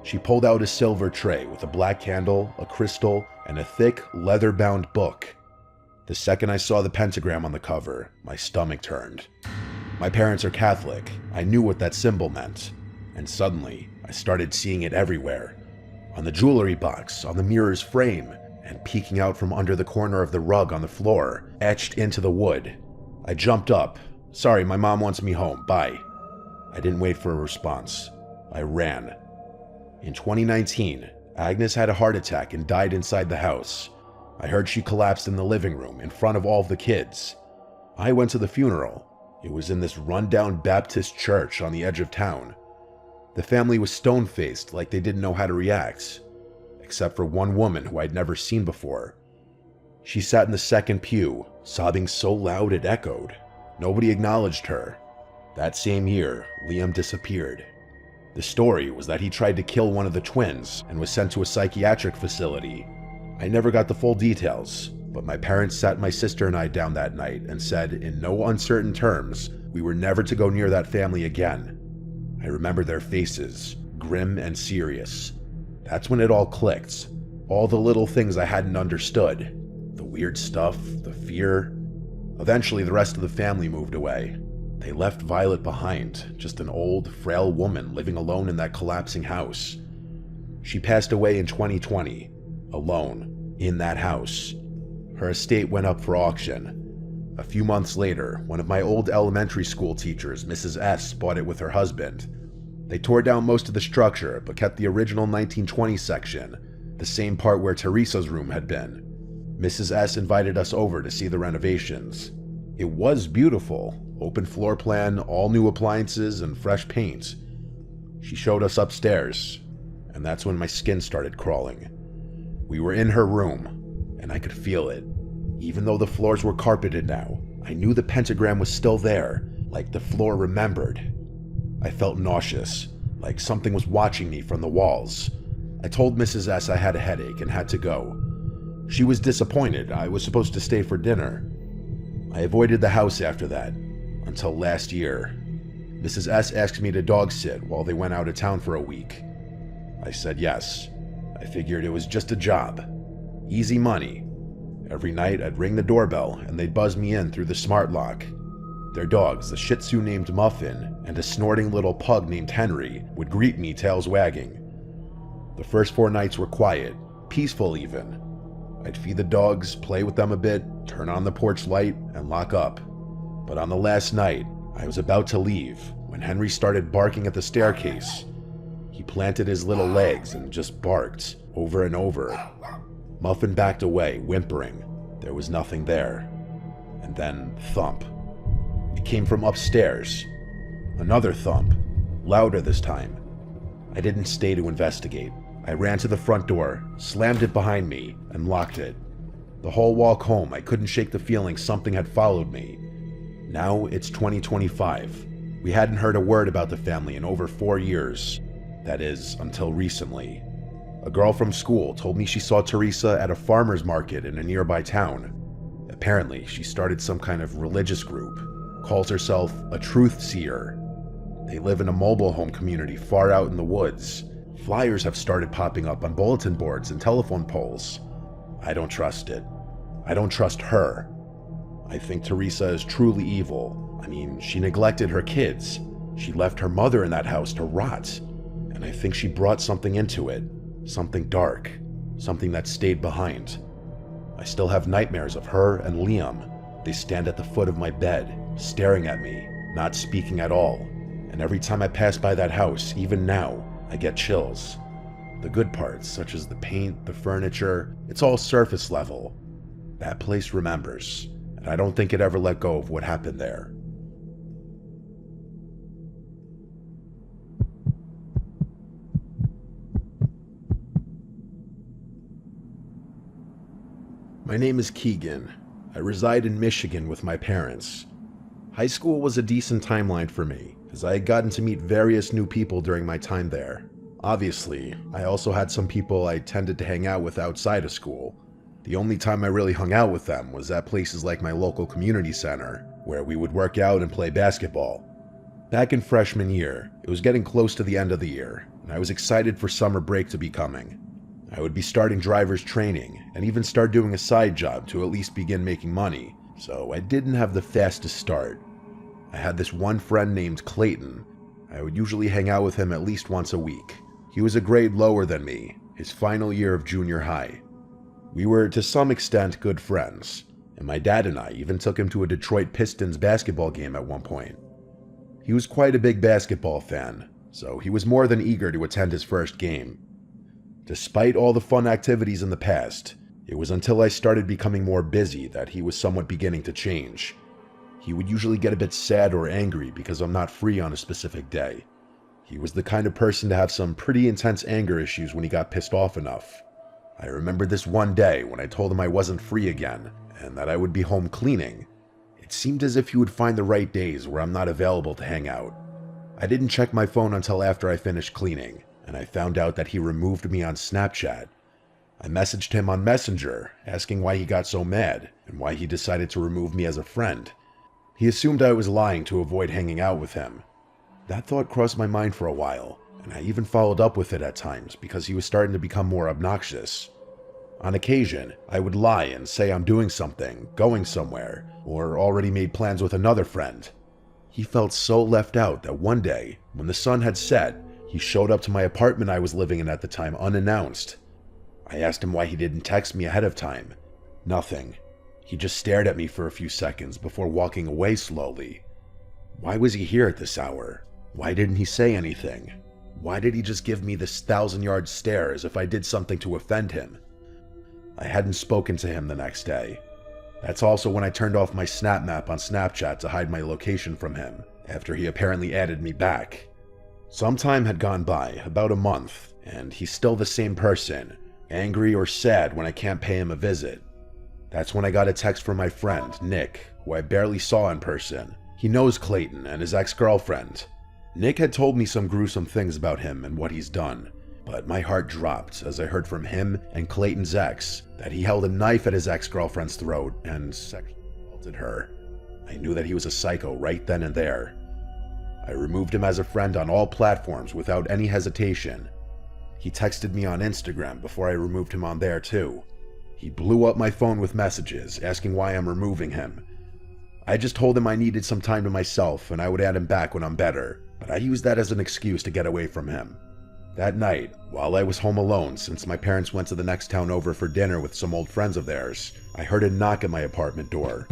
A: She pulled out a silver tray with a black candle, a crystal, and a thick, leather-bound book. The second I saw the pentagram on the cover, my stomach turned. My parents are Catholic. I knew what that symbol meant. And suddenly, I started seeing it everywhere. On the jewelry box, on the mirror's frame, and peeking out from under the corner of the rug on the floor, etched into the wood. I jumped up. "Sorry, my mom wants me home. Bye." I didn't wait for a response. I ran. In 2019, Agnes had a heart attack and died inside the house. I heard she collapsed in the living room in front of all of the kids. I went to the funeral. It was in this rundown Baptist church on the edge of town. The family was stone-faced, like they didn't know how to react, except for one woman who I'd never seen before. She sat in the second pew, sobbing so loud it echoed. Nobody acknowledged her. That same year, Liam disappeared. The story was that he tried to kill one of the twins and was sent to a psychiatric facility. I never got the full details, but my parents sat my sister and I down that night and said in no uncertain terms we were never to go near that family again. I remember their faces, grim and serious. That's when it all clicked. All the little things I hadn't understood. The weird stuff, the fear. Eventually, the rest of the family moved away. They left Violet behind, just an old, frail woman living alone in that collapsing house. She passed away in 2020, alone, in that house. Her estate went up for auction. A few months later, one of my old elementary school teachers, Mrs. S., bought it with her husband. They tore down most of the structure, but kept the original 1920 section, the same part where Teresa's room had been. Mrs. S. invited us over to see the renovations. It was beautiful. Open floor plan, all new appliances, and fresh paint. She showed us upstairs, and that's when my skin started crawling. We were in her room, and I could feel it. Even though the floors were carpeted now, I knew the pentagram was still there, like the floor remembered. I felt nauseous, like something was watching me from the walls. I told Mrs. S. I had a headache and had to go. She was disappointed. I was supposed to stay for dinner. I avoided the house after that, until last year. Mrs. S. asked me to dog sit while they went out of town for a week. I said yes. I figured it was just a job. Easy money. Every night I'd ring the doorbell and they'd buzz me in through the smart lock. Their dogs, a Shih Tzu named Muffin and a snorting little pug named Henry, would greet me tails wagging. The first 4 nights were quiet, peaceful even. I'd feed the dogs, play with them a bit, turn on the porch light, and lock up. But on the last night, I was about to leave when when Henry started barking at the staircase. He planted his little legs and just barked over and over. Muffin backed away, whimpering. There was nothing there. And then thump. It came from upstairs. Another thump, louder this time. I didn't stay to investigate. I ran to the front door, slammed it behind me, and locked it. The whole walk home, I couldn't shake the feeling something had followed me. Now it's 2025. We hadn't heard a word about the family in over 4 years. That is, until recently. A girl from school told me she saw Teresa at a farmer's market in a nearby town. Apparently, she started some kind of religious group, calls herself a truth seer. They live in a mobile home community far out in the woods. Flyers have started popping up on bulletin boards and telephone poles. I don't trust it. I don't trust her. I think Teresa is truly evil. I mean, she neglected her kids. She left her mother in that house to rot. And I think she brought something into it. Something dark. Something that stayed behind. I still have nightmares of her and Liam. They stand at the foot of my bed, staring at me, not speaking at all. And every time I pass by that house, even now, I get chills. The good parts, such as the paint, the furniture, it's all surface level. That place remembers, and I don't think it ever let go of what happened there. My name is Keegan. I reside in Michigan with my parents. High school was a decent timeline for me, as I had gotten to meet various new people during my time there. Obviously, I also had some people I tended to hang out with outside of school. The only time I really hung out with them was at places like my local community center, where we would work out and play basketball. Back in freshman year, it was getting close to the end of the year, and I was excited for summer break to be coming. I would be starting driver's training, and even start doing a side job to at least begin making money, so I didn't have the fastest start. I had this one friend named Clayton. I would usually hang out with him at least once a week. He was a grade lower than me, his final year of junior high. We were to some extent good friends, and my dad and I even took him to a Detroit Pistons basketball game at one point. He was quite a big basketball fan, so he was more than eager to attend his first game. Despite all the fun activities in the past, it was until I started becoming more busy that he was somewhat beginning to change. He would usually get a bit sad or angry because I'm not free on a specific day. He was the kind of person to have some pretty intense anger issues when he got pissed off enough. I remember this one day when I told him I wasn't free again, and that I would be home cleaning. It seemed as if he would find the right days where I'm not available to hang out. I didn't check my phone until after I finished cleaning, and I found out that he removed me on Snapchat. I messaged him on Messenger, asking why he got so mad, and why he decided to remove me as a friend. He assumed I was lying to avoid hanging out with him. That thought crossed my mind for a while, and I even followed up with it at times because he was starting to become more obnoxious. On occasion, I would lie and say I'm doing something, going somewhere, or already made plans with another friend. He felt so left out that one day, when the sun had set, he showed up to my apartment I was living in at the time unannounced. I asked him why he didn't text me ahead of time. Nothing. He just stared at me for a few seconds before walking away slowly. Why was he here at this hour? Why didn't he say anything? Why did he just give me this 1,000-yard stare as if I did something to offend him? I hadn't spoken to him the next day. That's also when I turned off my Snap Map on Snapchat to hide my location from him, after he apparently added me back. Some time had gone by, about a month, and he's still the same person, angry or sad when I can't pay him a visit. That's when I got a text from my friend, Nick, who I barely saw in person. He knows Clayton and his ex-girlfriend. Nick had told me some gruesome things about him and what he's done, but my heart dropped as I heard from him and Clayton's ex that he held a knife at his ex-girlfriend's throat and sexually assaulted her. I knew that he was a psycho right then and there. I removed him as a friend on all platforms without any hesitation. He texted me on Instagram before I removed him on there too. He blew up my phone with messages asking why I'm removing him. I just told him I needed some time to myself and I would add him back when I'm better, but I used that as an excuse to get away from him. That night, while I was home alone since my parents went to the next town over for dinner with some old friends of theirs, I heard a knock at my apartment door.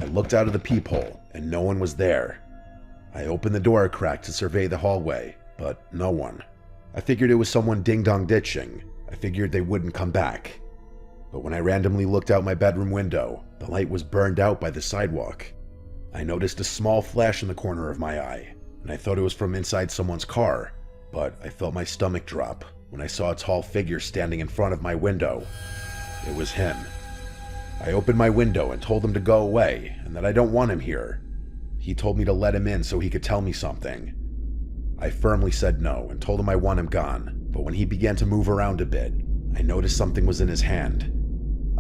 A: I looked out of the peephole and no one was there. I opened the door a crack to survey the hallway, but no one. I figured it was someone ding-dong ditching. I figured they wouldn't come back. But when I randomly looked out my bedroom window, the light was burned out by the sidewalk. I noticed a small flash in the corner of my eye, and I thought it was from inside someone's car, but I felt my stomach drop when I saw a tall figure standing in front of my window. It was him. I opened my window and told him to go away and that I don't want him here. He told me to let him in so he could tell me something. I firmly said no and told him I want him gone, but when he began to move around a bit, I noticed something was in his hand.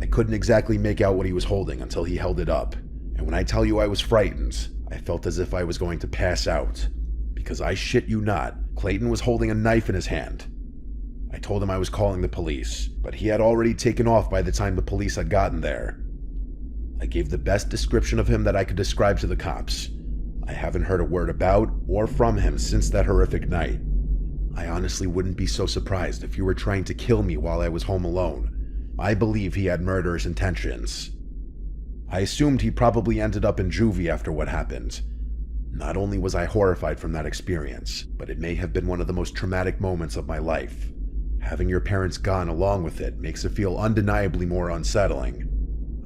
A: I couldn't exactly make out what he was holding until he held it up, and when I tell you I was frightened, I felt as if I was going to pass out. Because I shit you not, Clayton was holding a knife in his hand. I told him I was calling the police, but he had already taken off by the time the police had gotten there. I gave the best description of him that I could describe to the cops. I haven't heard a word about or from him since that horrific night. I honestly wouldn't be so surprised if you were trying to kill me while I was home alone. I believe he had murderous intentions. I assumed he probably ended up in juvie after what happened. Not only was I horrified from that experience, but it may have been one of the most traumatic moments of my life. Having your parents gone along with it makes it feel undeniably more unsettling.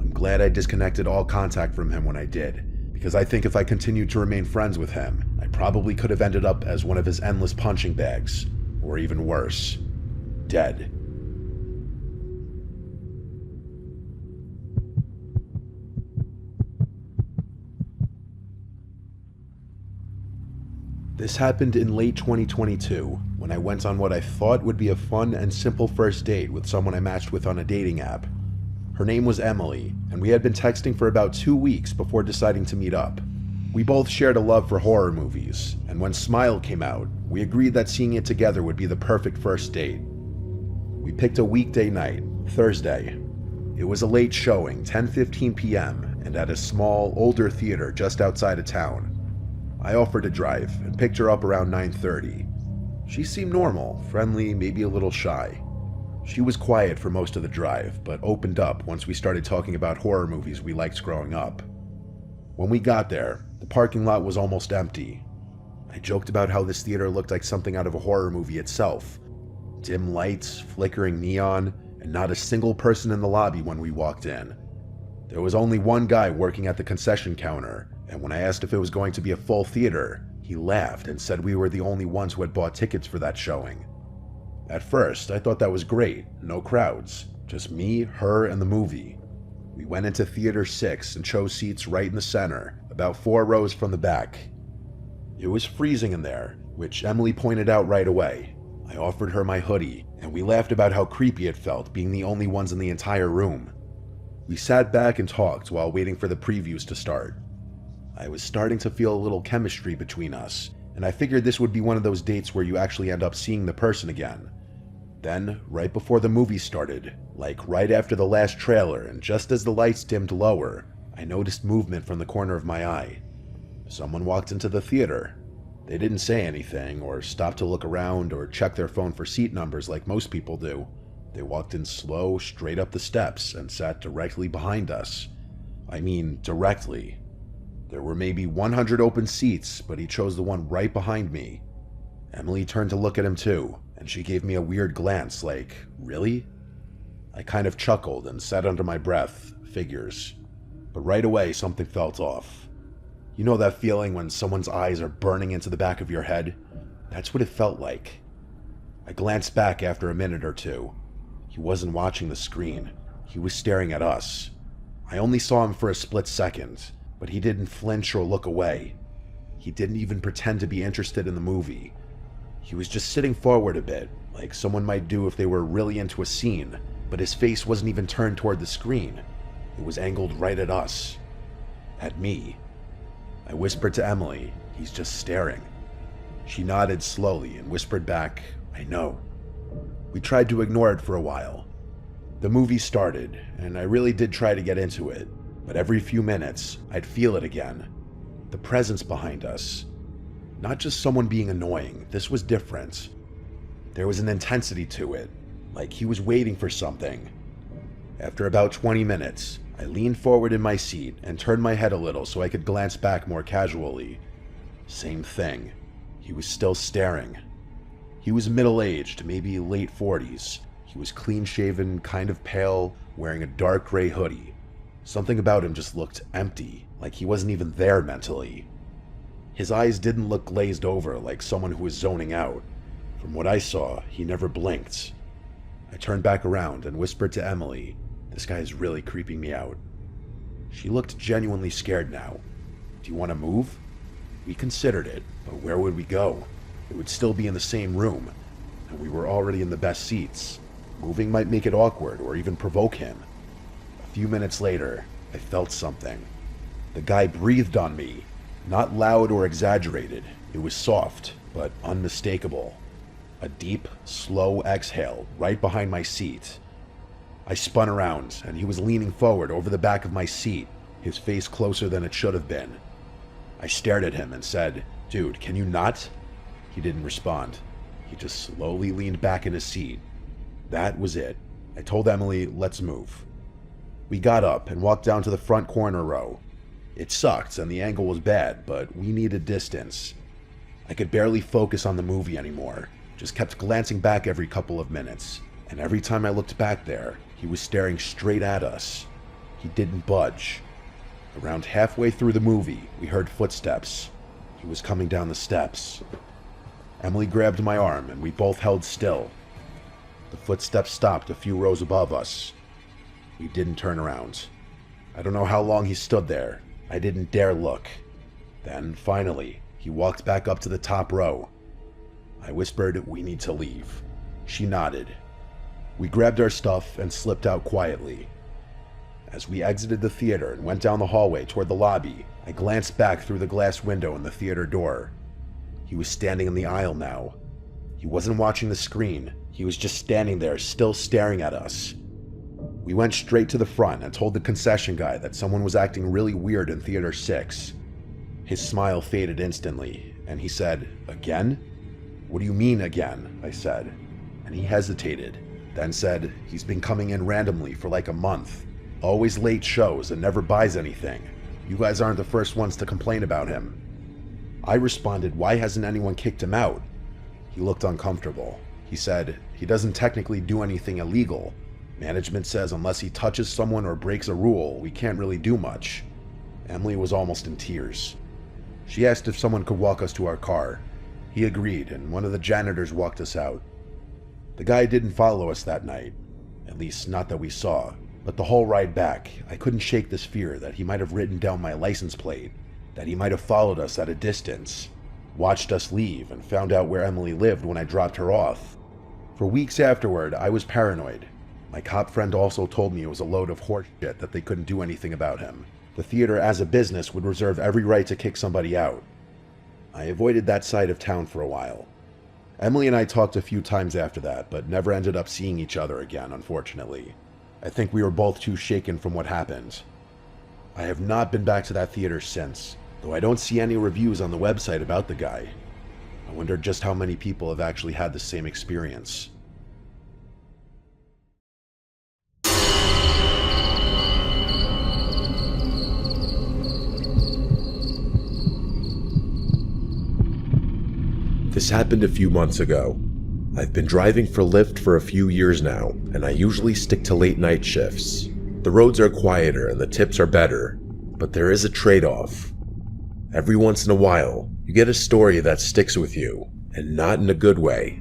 A: I'm glad I disconnected all contact from him when I did, because I think if I continued to remain friends with him, I probably could have ended up as one of his endless punching bags, or even worse, dead. This happened in late 2022, when I went on what I thought would be a fun and simple first date with someone I matched with on a dating app. Her name was Emily, and we had been texting for about 2 weeks before deciding to meet up. We both shared a love for horror movies, and when Smile came out, we agreed that seeing it together would be the perfect first date. We picked a weekday night, Thursday. It was a late showing, 10:15 p.m., and at a small, older theater just outside of town. I offered to drive and picked her up around 9:30. She seemed normal, friendly, maybe a little shy. She was quiet for most of the drive, but opened up once we started talking about horror movies we liked growing up. When we got there, the parking lot was almost empty. I joked about how this theater looked like something out of a horror movie itself. Dim lights, flickering neon, and not a single person in the lobby when we walked in. There was only one guy working at the concession counter, and when I asked if it was going to be a full theater, he laughed and said we were the only ones who had bought tickets for that showing. At first, I thought that was great, no crowds, just me, her, and the movie. We went into Theater 6 and chose seats right in the center, about 4 rows from the back. It was freezing in there, which Emily pointed out right away. I offered her my hoodie, and we laughed about how creepy it felt being the only ones in the entire room. We sat back and talked while waiting for the previews to start. I was starting to feel a little chemistry between us, and I figured this would be one of those dates where you actually end up seeing the person again. Then, right before the movie started, like right after the last trailer and just as the lights dimmed lower, I noticed movement from the corner of my eye. Someone walked into the theater. They didn't say anything or stop to look around or check their phone for seat numbers like most people do. They walked in slow, straight up the steps and sat directly behind us. I mean, directly. There were maybe 100 open seats, but he chose the one right behind me. Emily turned to look at him too, and she gave me a weird glance like, really? I kind of chuckled and said under my breath, figures. But right away, something felt off. You know that feeling when someone's eyes are burning into the back of your head? That's what it felt like. I glanced back after a minute or two. He wasn't watching the screen. He was staring at us. I only saw him for a split second, but he didn't flinch or look away. He didn't even pretend to be interested in the movie. He was just sitting forward a bit, like someone might do if they were really into a scene, but his face wasn't even turned toward the screen. It was angled right at us. At me. I whispered to Emily, "He's just staring." She nodded slowly and whispered back, "I know." We tried to ignore it for a while. The movie started, and I really did try to get into it, but every few minutes, I'd feel it again. The presence behind us. Not just someone being annoying, this was different. There was an intensity to it, like he was waiting for something. After about 20 minutes, I leaned forward in my seat and turned my head a little so I could glance back more casually. Same thing. He was still staring. He was middle-aged, maybe late 40s. He was clean-shaven, kind of pale, wearing a dark gray hoodie. Something about him just looked empty, like he wasn't even there mentally. His eyes didn't look glazed over like someone who was zoning out. From what I saw, he never blinked. I turned back around and whispered to Emily, "This guy is really creeping me out." She looked genuinely scared now. "Do you want to move?" We considered it, but where would we go? It would still be in the same room, and we were already in the best seats. Moving might make it awkward or even provoke him. A few minutes later, I felt something. The guy breathed on me, not loud or exaggerated. It was soft, but unmistakable. A deep, slow exhale right behind my seat. I spun around, and he was leaning forward over the back of my seat, his face closer than it should have been. I stared at him and said, "Dude, can you not?" He didn't respond. He just slowly leaned back in his seat. That was it. I told Emily, "Let's move." We got up and walked down to the front corner row. It sucked and the angle was bad, but we needed distance. I could barely focus on the movie anymore, just kept glancing back every couple of minutes, and every time I looked back there, he was staring straight at us. He didn't budge. Around halfway through the movie, we heard footsteps. He was coming down the steps. Emily grabbed my arm and we both held still. The footsteps stopped a few rows above us. We didn't turn around. I don't know how long he stood there. I didn't dare look. Then, finally, he walked back up to the top row. I whispered, "We need to leave." She nodded. We grabbed our stuff and slipped out quietly. As we exited the theater and went down the hallway toward the lobby, I glanced back through the glass window in the theater door. He was standing in the aisle now. He wasn't watching the screen. He was just standing there, still staring at us. We went straight to the front and told the concession guy that someone was acting really weird in Theater 6. His smile faded instantly, and he said, "Again?" "What do you mean, again?" I said. And he hesitated, then said, "He's been coming in randomly for like a month. Always late shows and never buys anything. You guys aren't the first ones to complain about him." I responded, "Why hasn't anyone kicked him out?" He looked uncomfortable. He said, "He doesn't technically do anything illegal. Management says unless he touches someone or breaks a rule, we can't really do much." Emily was almost in tears. She asked if someone could walk us to our car. He agreed, and one of the janitors walked us out. The guy didn't follow us that night, at least not that we saw, but the whole ride back, I couldn't shake this fear that he might have written down my license plate, that he might have followed us at a distance, watched us leave, and found out where Emily lived when I dropped her off. For weeks afterward, I was paranoid. My cop friend also told me it was a load of horseshit that they couldn't do anything about him. The theater as a business would reserve every right to kick somebody out. I avoided that side of town for a while. Emily and I talked a few times after that, but never ended up seeing each other again, unfortunately. I think we were both too shaken from what happened. I have not been back to that theater since, though I don't see any reviews on the website about the guy. I wonder just how many people have actually had the same experience. This happened a few months ago. I've been driving for Lyft for a few years now, and I usually stick to late night shifts. The roads are quieter and the tips are better, but there is a trade-off. Every once in a while, you get a story that sticks with you, and not in a good way.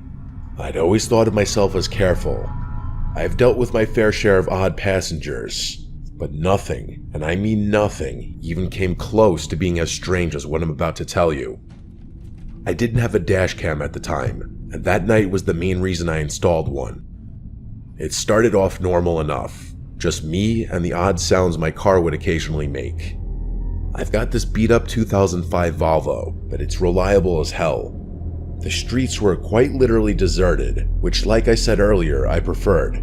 A: I'd always thought of myself as careful. I've dealt with my fair share of odd passengers, but nothing, and I mean nothing, even came close to being as strange as what I'm about to tell you. I didn't have a dash cam at the time, and that night was the main reason I installed one. It started off normal enough, just me and the odd sounds my car would occasionally make. I've got this beat up 2005 Volvo, but it's reliable as hell. The streets were quite literally deserted, which like I said earlier, I preferred.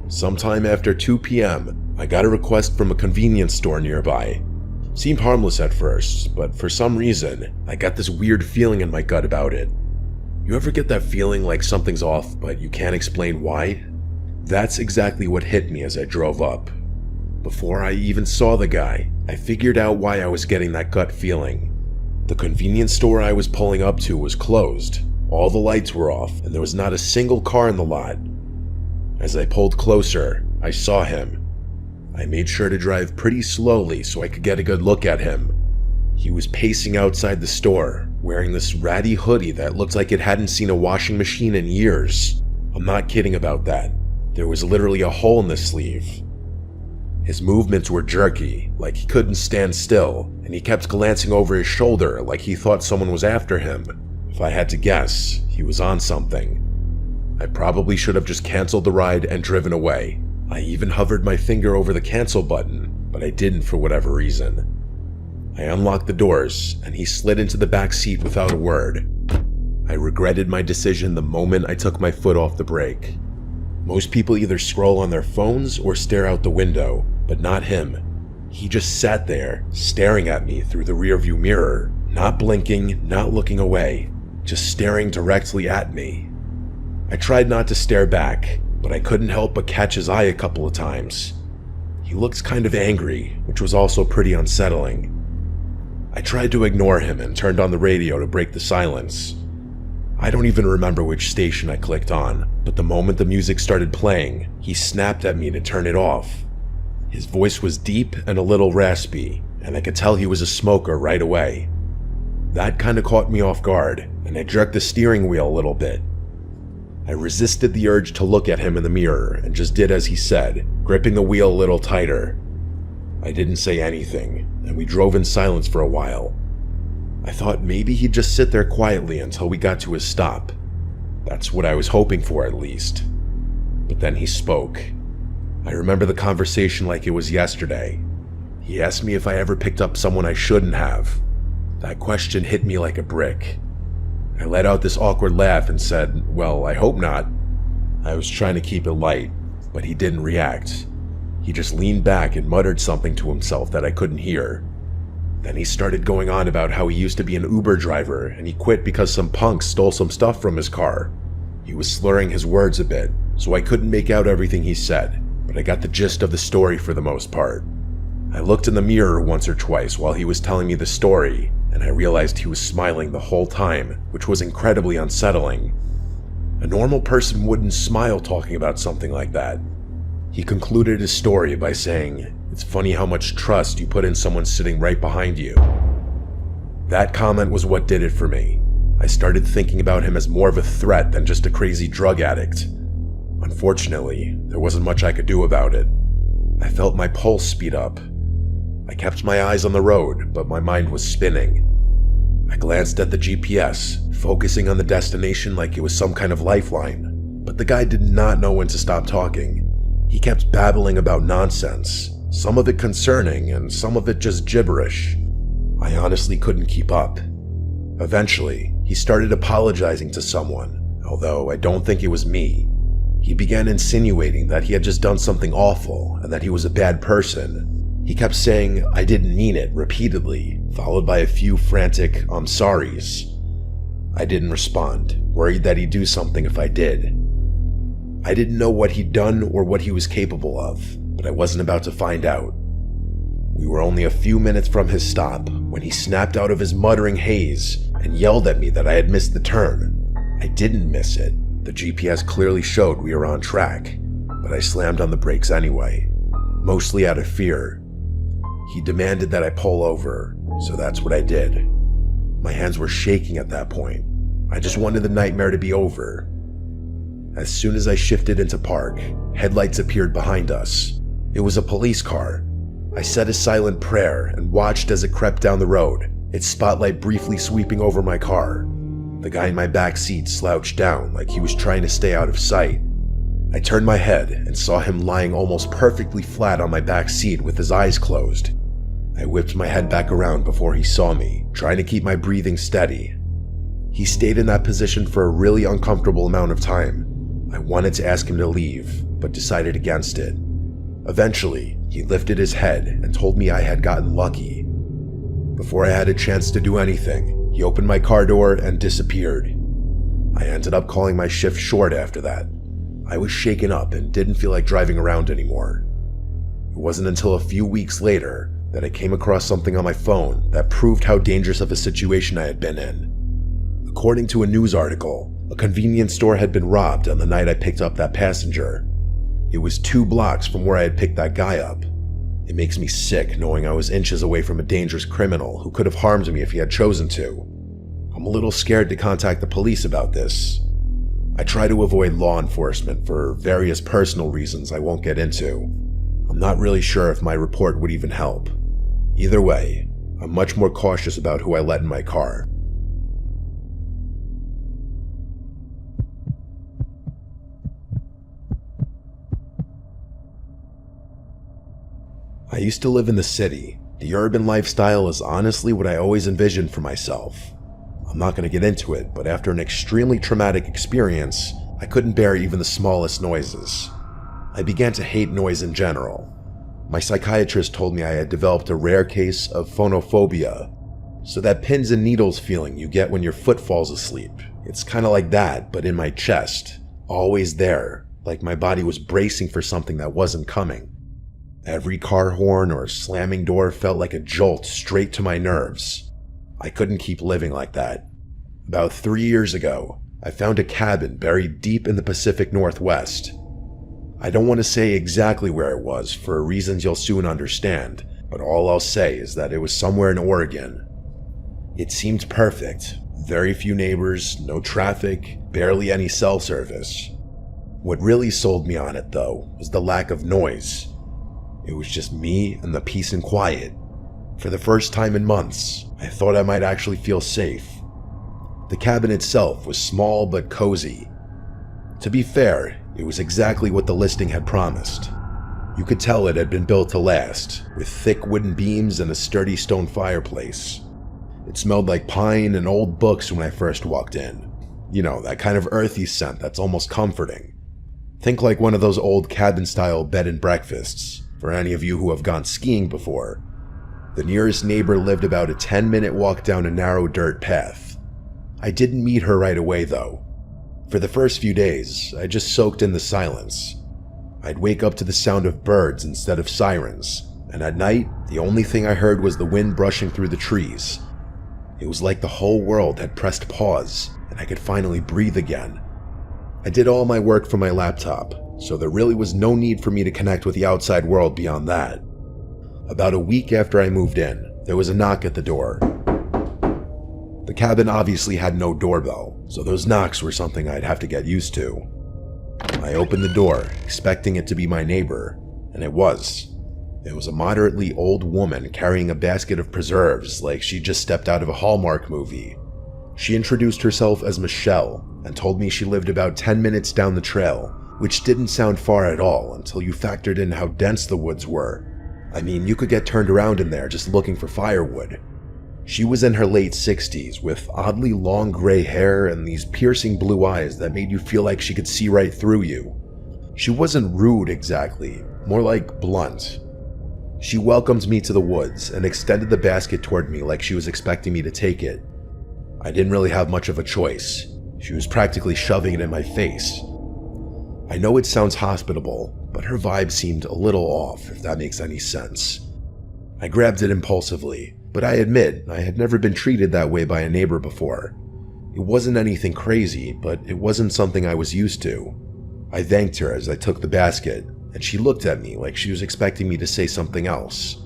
A: Sometime after 2 p.m., I got a request from a convenience store nearby. Seemed harmless at first, but for some reason, I got this weird feeling in my gut about it. You ever get that feeling like something's off, but you can't explain why? That's exactly what hit me as I drove up. Before I even saw the guy, I figured out why I was getting that gut feeling. The convenience store I was pulling up to was closed. All the lights were off, and there was not a single car in the lot. As I pulled closer, I saw him. I made sure to drive pretty slowly so I could get a good look at him. He was pacing outside the store, wearing this ratty hoodie that looked like it hadn't seen a washing machine in years. I'm not kidding about that. There was literally a hole in the sleeve. His movements were jerky, like he couldn't stand still, and he kept glancing over his shoulder like he thought someone was after him. If I had to guess, he was on something. I probably should have just canceled the ride and driven away. I even hovered my finger over the cancel button, but I didn't for whatever reason. I unlocked the doors, and he slid into the back seat without a word. I regretted my decision the moment I took my foot off the brake. Most people either scroll on their phones or stare out the window, but not him. He just sat there, staring at me through the rearview mirror, not blinking, not looking away, just staring directly at me. I tried not to stare back, but I couldn't help but catch his eye a couple of times. He looked kind of angry, which was also pretty unsettling. I tried to ignore him and turned on the radio to break the silence. I don't even remember which station I clicked on, but the moment the music started playing, he snapped at me to turn it off. His voice was deep and a little raspy, and I could tell he was a smoker right away. That kinda caught me off guard, and I jerked the steering wheel a little bit. I resisted the urge to look at him in the mirror and just did as he said, gripping the wheel a little tighter. I didn't say anything, and we drove in silence for a while. I thought maybe he'd just sit there quietly until we got to his stop. That's what I was hoping for, at least. But then he spoke. I remember the conversation like it was yesterday. He asked me if I ever picked up someone I shouldn't have. That question hit me like a brick. I let out this awkward laugh and said, "Well, I hope not." I was trying to keep it light, but he didn't react. He just leaned back and muttered something to himself that I couldn't hear. Then he started going on about how he used to be an Uber driver and he quit because some punks stole some stuff from his car. He was slurring his words a bit, so I couldn't make out everything he said, but I got the gist of the story for the most part. I looked in the mirror once or twice while he was telling me the story, and I realized he was smiling the whole time, which was incredibly unsettling. A normal person wouldn't smile talking about something like that. He concluded his story by saying, "It's funny how much trust you put in someone sitting right behind you." That comment was what did it for me. I started thinking about him as more of a threat than just a crazy drug addict. Unfortunately, there wasn't much I could do about it. I felt my pulse speed up. I kept my eyes on the road, but my mind was spinning. I glanced at the GPS, focusing on the destination like it was some kind of lifeline, but the guy did not know when to stop talking. He kept babbling about nonsense, some of it concerning and some of it just gibberish. I honestly couldn't keep up. Eventually, he started apologizing to someone, although I don't think it was me. He began insinuating that he had just done something awful and that he was a bad person. He kept saying, "I didn't mean it," repeatedly, followed by a few frantic "I'm sorries." I didn't respond, worried that he'd do something if I did. I didn't know what he'd done or what he was capable of, but I wasn't about to find out. We were only a few minutes from his stop when he snapped out of his muttering haze and yelled at me that I had missed the turn. I didn't miss it. The GPS clearly showed we were on track, but I slammed on the brakes anyway, mostly out of fear. He demanded that I pull over, so that's what I did. My hands were shaking at that point. I just wanted the nightmare to be over. As soon as I shifted into park, headlights appeared behind us. It was a police car. I said a silent prayer and watched as it crept down the road, its spotlight briefly sweeping over my car. The guy in my back seat slouched down like he was trying to stay out of sight. I turned my head and saw him lying almost perfectly flat on my back seat with his eyes closed. I whipped my head back around before he saw me, trying to keep my breathing steady. He stayed in that position for a really uncomfortable amount of time. I wanted to ask him to leave, but decided against it. Eventually, he lifted his head and told me I had gotten lucky. Before I had a chance to do anything, he opened my car door and disappeared. I ended up calling my shift short after that. I was shaken up and didn't feel like driving around anymore. It wasn't until a few weeks later that I came across something on my phone that proved how dangerous of a situation I had been in. According to a news article, a convenience store had been robbed on the night I picked up that passenger. It was 2 blocks from where I had picked that guy up. It makes me sick knowing I was inches away from a dangerous criminal who could have harmed me if he had chosen to. I'm a little scared to contact the police about this. I try to avoid law enforcement for various personal reasons I won't get into. I'm not really sure if my report would even help. Either way, I'm much more cautious about who I let in my car. I used to live in the city. The urban lifestyle is honestly what I always envisioned for myself. I'm not going to get into it, but after an extremely traumatic experience, I couldn't bear even the smallest noises. I began to hate noise in general. My psychiatrist told me I had developed a rare case of phonophobia, so that pins and needles feeling you get when your foot falls asleep. It's kind of like that, but in my chest, always there, like my body was bracing for something that wasn't coming. Every car horn or slamming door felt like a jolt straight to my nerves. I couldn't keep living like that. About 3 years ago, I found a cabin buried deep in the Pacific Northwest. I don't want to say exactly where it was for reasons you'll soon understand, but all I'll say is that it was somewhere in Oregon. It seemed perfect. Very few neighbors, no traffic, barely any cell service. What really sold me on it, though, was the lack of noise. It was just me and the peace and quiet. For the first time in months, I thought I might actually feel safe. The cabin itself was small but cozy. To be fair, it was exactly what the listing had promised. You could tell it had been built to last, with thick wooden beams and a sturdy stone fireplace. It smelled like pine and old books when I first walked in. You know, that kind of earthy scent that's almost comforting. Think like one of those old cabin-style bed and breakfasts, for any of you who have gone skiing before. The nearest neighbor lived about a 10-minute walk down a narrow dirt path. I didn't meet her right away, though. For the first few days, I just soaked in the silence. I'd wake up to the sound of birds instead of sirens, and at night, the only thing I heard was the wind brushing through the trees. It was like the whole world had pressed pause, and I could finally breathe again. I did all my work from my laptop, so there really was no need for me to connect with the outside world beyond that. About a week after I moved in, there was a knock at the door. The cabin obviously had no doorbell, so those knocks were something I'd have to get used to. I opened the door, expecting it to be my neighbor, and it was. It was a moderately old woman carrying a basket of preserves like she just stepped out of a Hallmark movie. She introduced herself as Michelle and told me she lived about 10 minutes down the trail, which didn't sound far at all until you factored in how dense the woods were. I mean, you could get turned around in there just looking for firewood. She was in her late 60s with oddly long gray hair and these piercing blue eyes that made you feel like she could see right through you. She wasn't rude exactly, more like blunt. She welcomed me to the woods and extended the basket toward me like she was expecting me to take it. I didn't really have much of a choice. She was practically shoving it in my face. I know it sounds hospitable, but her vibe seemed a little off, if that makes any sense. I grabbed it impulsively, but I admit I had never been treated that way by a neighbor before. It wasn't anything crazy, but it wasn't something I was used to. I thanked her as I took the basket, and she looked at me like she was expecting me to say something else.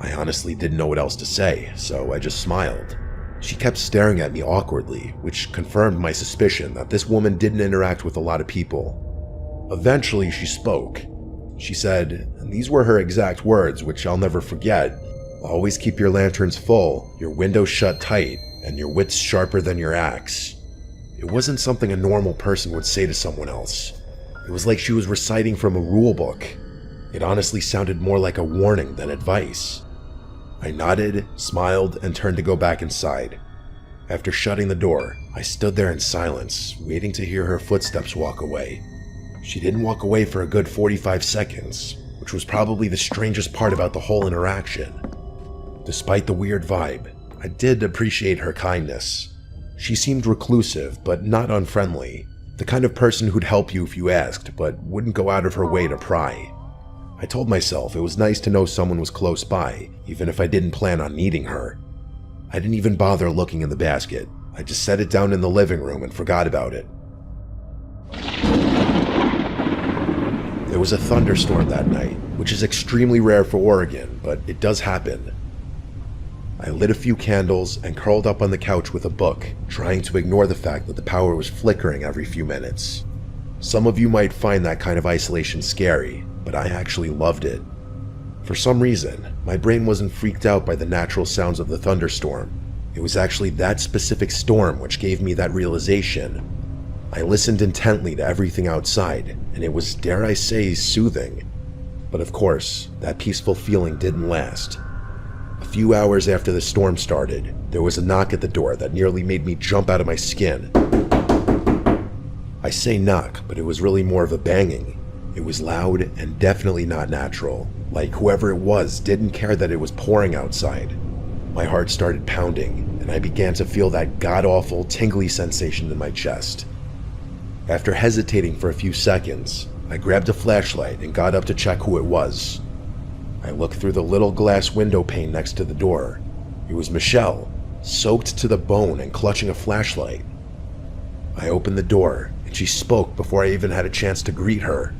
A: I honestly didn't know what else to say, so I just smiled. She kept staring at me awkwardly, which confirmed my suspicion that this woman didn't interact with a lot of people. Eventually, she spoke. She said, and these were her exact words, which I'll never forget, "Always keep your lanterns full, your windows shut tight, and your wits sharper than your axe." It wasn't something a normal person would say to someone else. It was like she was reciting from a rule book. It honestly sounded more like a warning than advice. I nodded, smiled, and turned to go back inside. After shutting the door, I stood there in silence, waiting to hear her footsteps walk away. She didn't walk away for a good 45 seconds, which was probably the strangest part about the whole interaction. Despite the weird vibe, I did appreciate her kindness. She seemed reclusive, but not unfriendly. The kind of person who'd help you if you asked, but wouldn't go out of her way to pry. I told myself it was nice to know someone was close by, even if I didn't plan on needing her. I didn't even bother looking in the basket. I just set it down in the living room and forgot about it. There was a thunderstorm that night, which is extremely rare for Oregon, but it does happen. I lit a few candles and curled up on the couch with a book, trying to ignore the fact that the power was flickering every few minutes. Some of you might find that kind of isolation scary, but I actually loved it. For some reason, my brain wasn't freaked out by the natural sounds of the thunderstorm. It was actually that specific storm which gave me that realization. I listened intently to everything outside, and it was, dare I say, soothing. But of course, that peaceful feeling didn't last. A few hours after the storm started, there was a knock at the door that nearly made me jump out of my skin. I say knock, but it was really more of a banging. It was loud and definitely not natural, like whoever it was didn't care that it was pouring outside. My heart started pounding, and I began to feel that god-awful tingly sensation in my chest. After hesitating for a few seconds, I grabbed a flashlight and got up to check who it was. I looked through the little glass window pane next to the door. It was Michelle, soaked to the bone and clutching a flashlight. I opened the door, and she spoke before I even had a chance to greet her.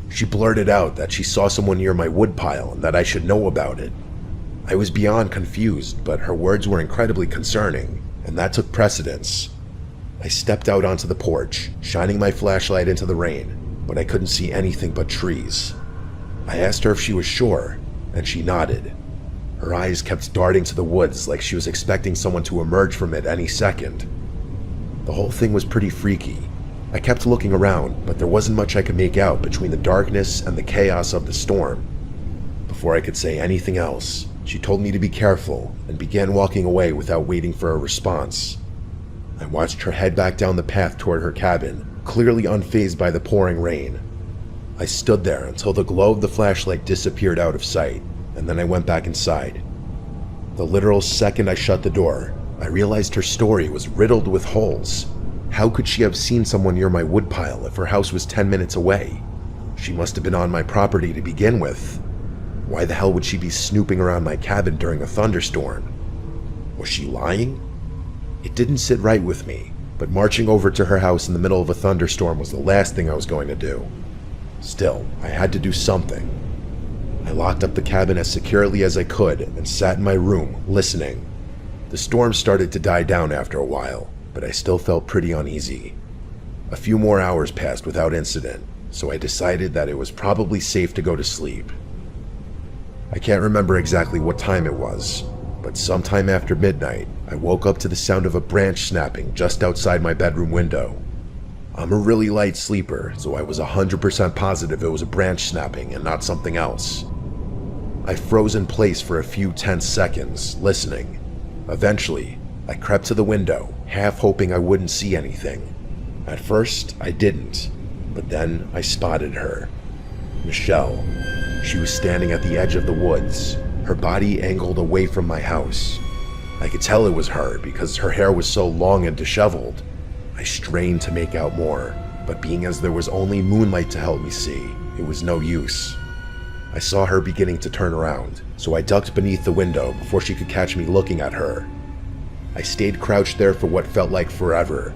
A: She blurted out that she saw someone near my woodpile and that I should know about it. I was beyond confused, but her words were incredibly concerning, and that took precedence. I stepped out onto the porch, shining my flashlight into the rain, but I couldn't see anything but trees. I asked her if she was sure, and she nodded. Her eyes kept darting to the woods like she was expecting someone to emerge from it any second. The whole thing was pretty freaky. I kept looking around, but there wasn't much I could make out between the darkness and the chaos of the storm. Before I could say anything else, she told me to be careful and began walking away without waiting for a response. I watched her head back down the path toward her cabin, clearly unfazed by the pouring rain. I stood there until the glow of the flashlight disappeared out of sight, and then I went back inside. The literal second I shut the door, I realized her story was riddled with holes. How could she have seen someone near my woodpile if her house was 10 minutes away? She must have been on my property to begin with. Why the hell would she be snooping around my cabin during a thunderstorm? Was she lying? It didn't sit right with me, but marching over to her house in the middle of a thunderstorm was the last thing I was going to do. Still, I had to do something. I locked up the cabin as securely as I could and sat in my room, listening. The storm started to die down after a while, but I still felt pretty uneasy. A few more hours passed without incident, so I decided that it was probably safe to go to sleep. I can't remember exactly what time it was, but sometime after midnight, I woke up to the sound of a branch snapping just outside my bedroom window. I'm a really light sleeper, so I was 100% positive it was a branch snapping and not something else. I froze in place for a few tense seconds, listening. Eventually, I crept to the window, half hoping I wouldn't see anything. At first, I didn't, but then I spotted her. Michelle. She was standing at the edge of the woods, her body angled away from my house. I could tell it was her because her hair was so long and disheveled. I strained to make out more, but being as there was only moonlight to help me see, it was no use. I saw her beginning to turn around, so I ducked beneath the window before she could catch me looking at her. I stayed crouched there for what felt like forever.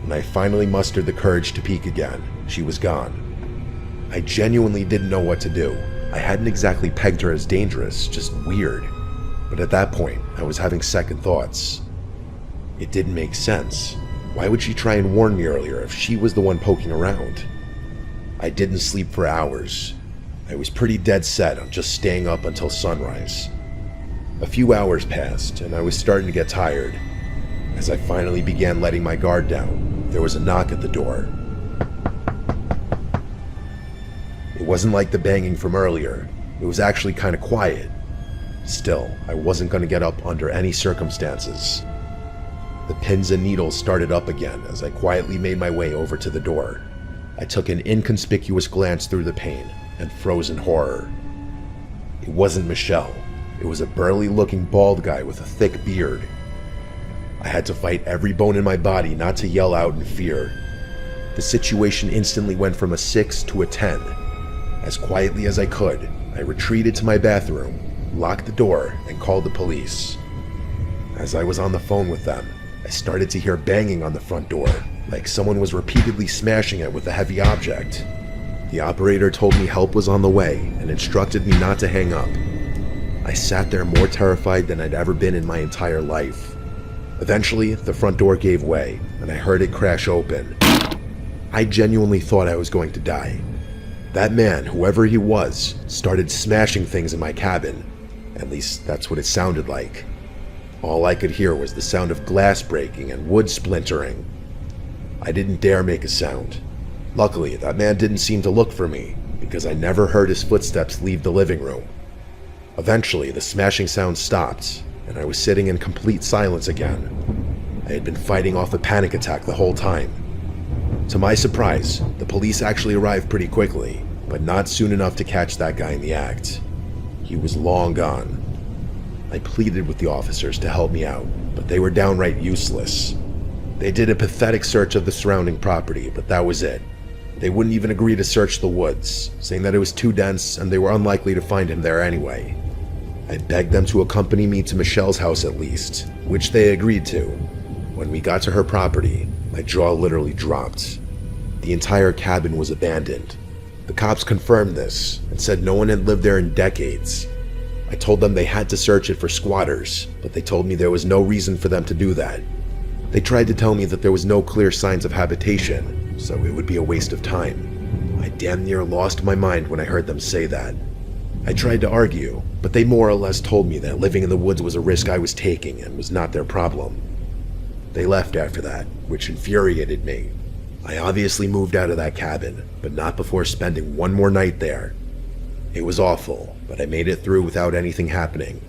A: When I finally mustered the courage to peek again, she was gone. I genuinely didn't know what to do. I hadn't exactly pegged her as dangerous, just weird. But at that point, I was having second thoughts. It didn't make sense. Why would she try and warn me earlier if she was the one poking around? I didn't sleep for hours. I was pretty dead set on just staying up until sunrise. A few hours passed, and I was starting to get tired. As I finally began letting my guard down, there was a knock at the door. It wasn't like the banging from earlier. It was actually kind of quiet. Still, I wasn't going to get up under any circumstances. The pins and needles started up again as I quietly made my way over to the door. I took an inconspicuous glance through the pane and froze in horror. It wasn't Michelle. It was a burly-looking bald guy with a thick beard. I had to fight every bone in my body not to yell out in fear. The situation instantly went from a 6 to a 10. As quietly as I could, I retreated to my bathroom, locked the door, and called the police. As I was on the phone with them, I started to hear banging on the front door, like someone was repeatedly smashing it with a heavy object. The operator told me help was on the way and instructed me not to hang up. I sat there more terrified than I'd ever been in my entire life. Eventually, the front door gave way, and I heard it crash open. I genuinely thought I was going to die. That man, whoever he was, started smashing things in my cabin. At least, that's what it sounded like. All I could hear was the sound of glass breaking and wood splintering. I didn't dare make a sound. Luckily, that man didn't seem to look for me, because I never heard his footsteps leave the living room. Eventually, the smashing sound stopped, and I was sitting in complete silence again. I had been fighting off a panic attack the whole time. To my surprise, the police actually arrived pretty quickly, but not soon enough to catch that guy in the act. He was long gone. I pleaded with the officers to help me out, but they were downright useless. They did a pathetic search of the surrounding property, but that was it. They wouldn't even agree to search the woods, saying that it was too dense and they were unlikely to find him there anyway. I begged them to accompany me to Michelle's house at least, which they agreed to. When we got to her property, my jaw literally dropped. The entire cabin was abandoned. The cops confirmed this and said no one had lived there in decades. I told them they had to search it for squatters, but they told me there was no reason for them to do that. They tried to tell me that there was no clear signs of habitation, so it would be a waste of time. I damn near lost my mind when I heard them say that. I tried to argue, but they more or less told me that living in the woods was a risk I was taking and was not their problem. They left after that, which infuriated me. I obviously moved out of that cabin, but not before spending one more night there. It was awful, but I made it through without anything happening.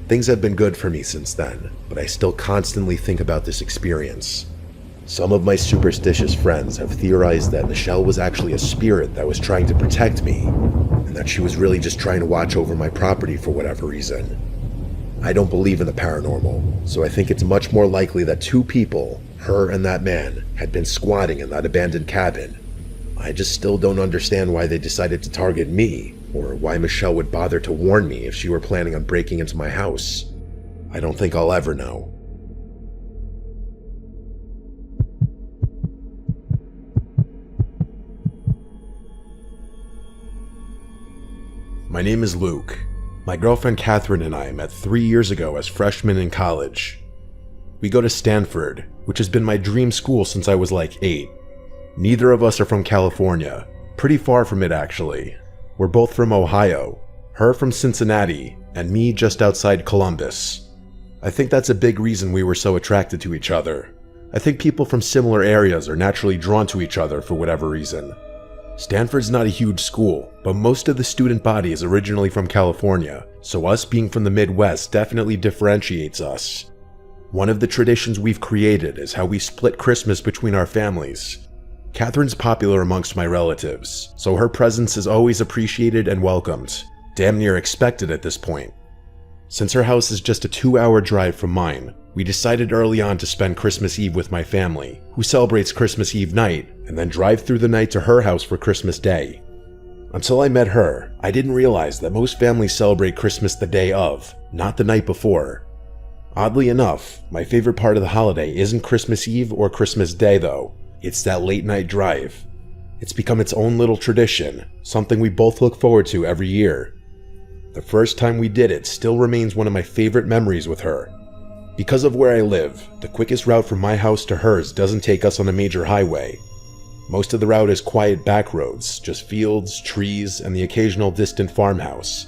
A: Things have been good for me since then, but I still constantly think about this experience. Some of my superstitious friends have theorized that Michelle was actually a spirit that was trying to protect me, and that she was really just trying to watch over my property for whatever reason. I don't believe in the paranormal, so I think it's much more likely that two people, her and that man, had been squatting in that abandoned cabin. I just still don't understand why they decided to target me, or why Michelle would bother to warn me if she were planning on breaking into my house. I don't think I'll ever know. My name is Luke. My girlfriend Catherine and I met 3 years ago as freshmen in college. We go to Stanford, which has been my dream school since I was like 8. Neither of us are from California. Pretty far from it, actually. We're both from Ohio. Her from Cincinnati, and me just outside Columbus. I think that's a big reason we were so attracted to each other. I think people from similar areas are naturally drawn to each other for whatever reason. Stanford's not a huge school, but most of the student body is originally from California, so us being from the Midwest definitely differentiates us. One of the traditions we've created is how we split Christmas between our families. Catherine's popular amongst my relatives, so her presence is always appreciated and welcomed, damn near expected at this point. Since her house is just a 2-hour drive from mine, we decided early on to spend Christmas Eve with my family, who celebrates Christmas Eve night, and then drive through the night to her house for Christmas Day. Until I met her, I didn't realize that most families celebrate Christmas the day of, not the night before. Oddly enough, my favorite part of the holiday isn't Christmas Eve or Christmas Day though. It's that late night drive. It's become its own little tradition, something we both look forward to every year. The first time we did it still remains one of my favorite memories with her. Because of where I live, the quickest route from my house to hers doesn't take us on a major highway. Most of the route is quiet back roads, just fields, trees, and the occasional distant farmhouse.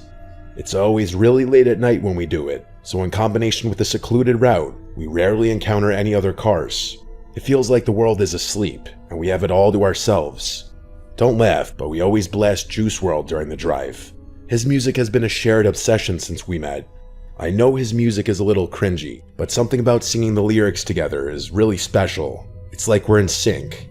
A: It's always really late at night when we do it, so in combination with the secluded route, we rarely encounter any other cars. It feels like the world is asleep, and we have it all to ourselves. Don't laugh, but we always blast Juice WRLD during the drive. His music has been a shared obsession since we met. I know his music is a little cringy, but something about singing the lyrics together is really special. It's like we're in sync.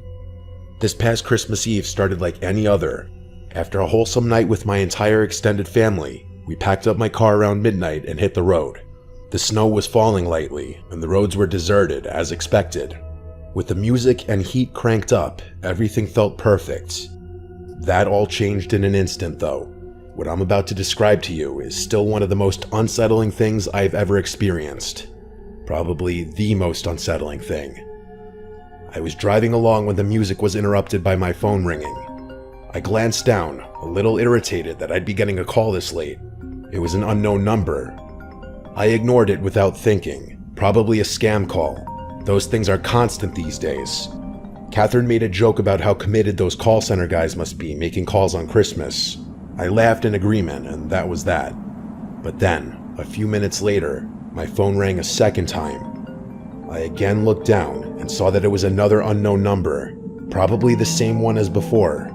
A: This past Christmas Eve started like any other. After a wholesome night with my entire extended family, we packed up my car around midnight and hit the road. The snow was falling lightly, and the roads were deserted as expected. With the music and heat cranked up, everything felt perfect. That all changed in an instant, though. What I'm about to describe to you is still one of the most unsettling things I've ever experienced. Probably the most unsettling thing. I was driving along when the music was interrupted by my phone ringing. I glanced down, a little irritated that I'd be getting a call this late. It was an unknown number. I ignored it without thinking. Probably a scam call. Those things are constant these days. Catherine made a joke about how committed those call center guys must be making calls on Christmas. I laughed in agreement, and that was that. But then, a few minutes later, my phone rang a second time. I again looked down and saw that it was another unknown number, probably the same one as before.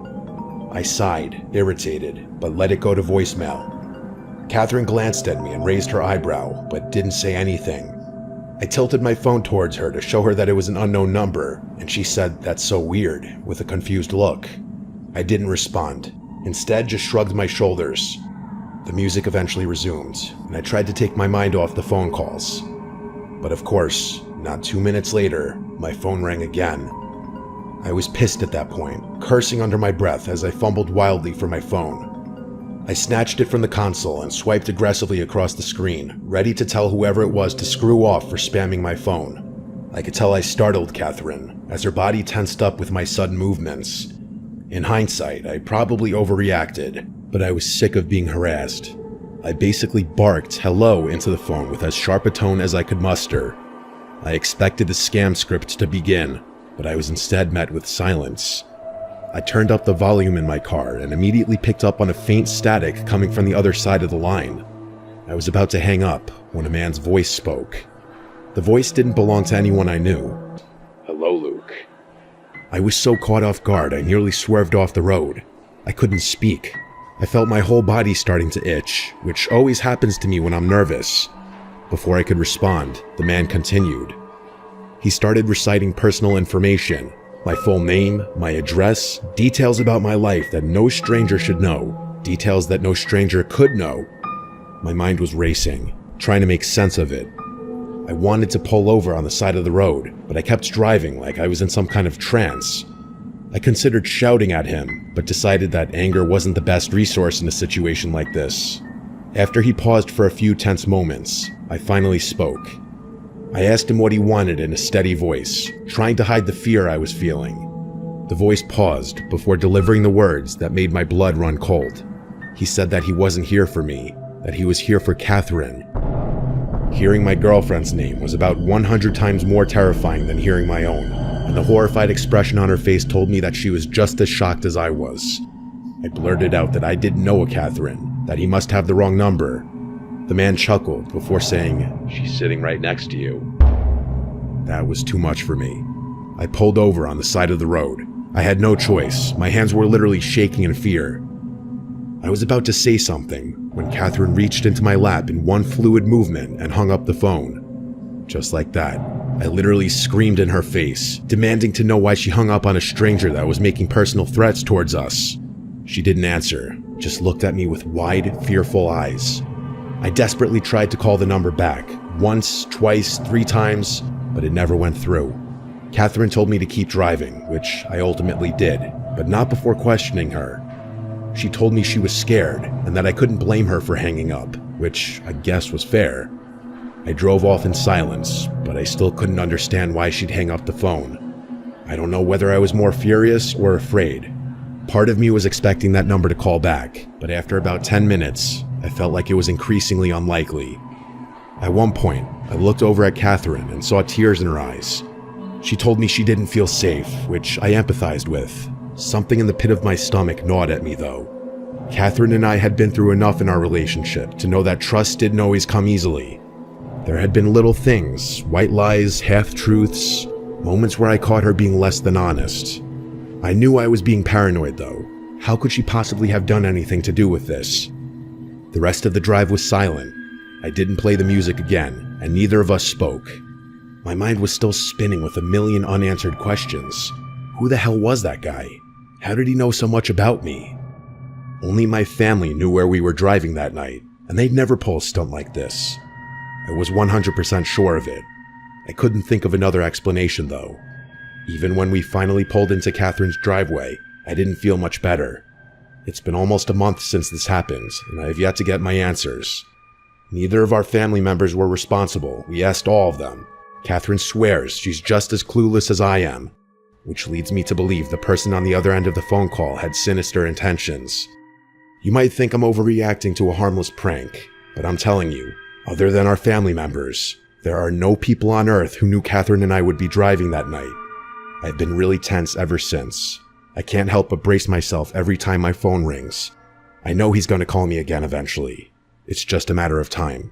A: I sighed, irritated, but let it go to voicemail. Catherine glanced at me and raised her eyebrow, but didn't say anything. I tilted my phone towards her to show her that it was an unknown number, and she said, "That's so weird," with a confused look. I didn't respond, instead just shrugged my shoulders. The music eventually resumed, and I tried to take my mind off the phone calls. But of course, not 2 minutes later, my phone rang again. I was pissed at that point, cursing under my breath as I fumbled wildly for my phone. I snatched it from the console and swiped aggressively across the screen, ready to tell whoever it was to screw off for spamming my phone. I could tell I startled Catherine, as her body tensed up with my sudden movements. In hindsight, I probably overreacted, but I was sick of being harassed. I basically barked hello into the phone with as sharp a tone as I could muster. I expected the scam script to begin, but I was instead met with silence. I turned up the volume in my car and immediately picked up on a faint static coming from the other side of the line. I was about to hang up when a man's voice spoke. The voice didn't belong to anyone I knew. "Hello, Luke." I was so caught off guard I nearly swerved off the road. I couldn't speak. I felt my whole body starting to itch, which always happens to me when I'm nervous. Before I could respond, the man continued. He started reciting personal information. My full name, my address, details about my life that no stranger should know, details that no stranger could know. My mind was racing, trying to make sense of it. I wanted to pull over on the side of the road, but I kept driving like I was in some kind of trance. I considered shouting at him, but decided that anger wasn't the best resource in a situation like this. After he paused for a few tense moments, I finally spoke. I asked him what he wanted in a steady voice, trying to hide the fear I was feeling. The voice paused before delivering the words that made my blood run cold. He said that he wasn't here for me, that he was here for Catherine. Hearing my girlfriend's name was about 100 times more terrifying than hearing my own, and the horrified expression on her face told me that she was just as shocked as I was. I blurted out that I didn't know a Catherine, that he must have the wrong number. The man chuckled before saying, "She's sitting right next to you." That was too much for me. I pulled over on the side of the road. I had no choice. My hands were literally shaking in fear. I was about to say something when Catherine reached into my lap in one fluid movement and hung up the phone. Just like that, I literally screamed in her face, demanding to know why she hung up on a stranger that was making personal threats towards us. She didn't answer, just looked at me with wide, fearful eyes. I desperately tried to call the number back, once, twice, 3 times, but it never went through. Catherine told me to keep driving, which I ultimately did, but not before questioning her. She told me she was scared, and that I couldn't blame her for hanging up, which I guess was fair. I drove off in silence, but I still couldn't understand why she'd hang up the phone. I don't know whether I was more furious or afraid. Part of me was expecting that number to call back, but after about 10 minutes, I felt like it was increasingly unlikely. At one point, I looked over at Catherine and saw tears in her eyes. She told me she didn't feel safe, which I empathized with. Something in the pit of my stomach gnawed at me, though. Catherine and I had been through enough in our relationship to know that trust didn't always come easily. There had been little things, white lies, half-truths, moments where I caught her being less than honest. I knew I was being paranoid, though. How could she possibly have done anything to do with this? The rest of the drive was silent. I didn't play the music again, and neither of us spoke. My mind was still spinning with a million unanswered questions. Who the hell was that guy? How did he know so much about me? Only my family knew where we were driving that night, and they'd never pull a stunt like this. I was 100% sure of it. I couldn't think of another explanation, though. Even when we finally pulled into Catherine's driveway, I didn't feel much better. It's been almost a month since this happened, and I have yet to get my answers. Neither of our family members were responsible. We asked all of them. Catherine swears she's just as clueless as I am, which leads me to believe the person on the other end of the phone call had sinister intentions. You might think I'm overreacting to a harmless prank, but I'm telling you, other than our family members, there are no people on Earth who knew Catherine and I would be driving that night. I've been really tense ever since. I can't help but brace myself every time my phone rings. I know he's going to call me again eventually. It's just a matter of time.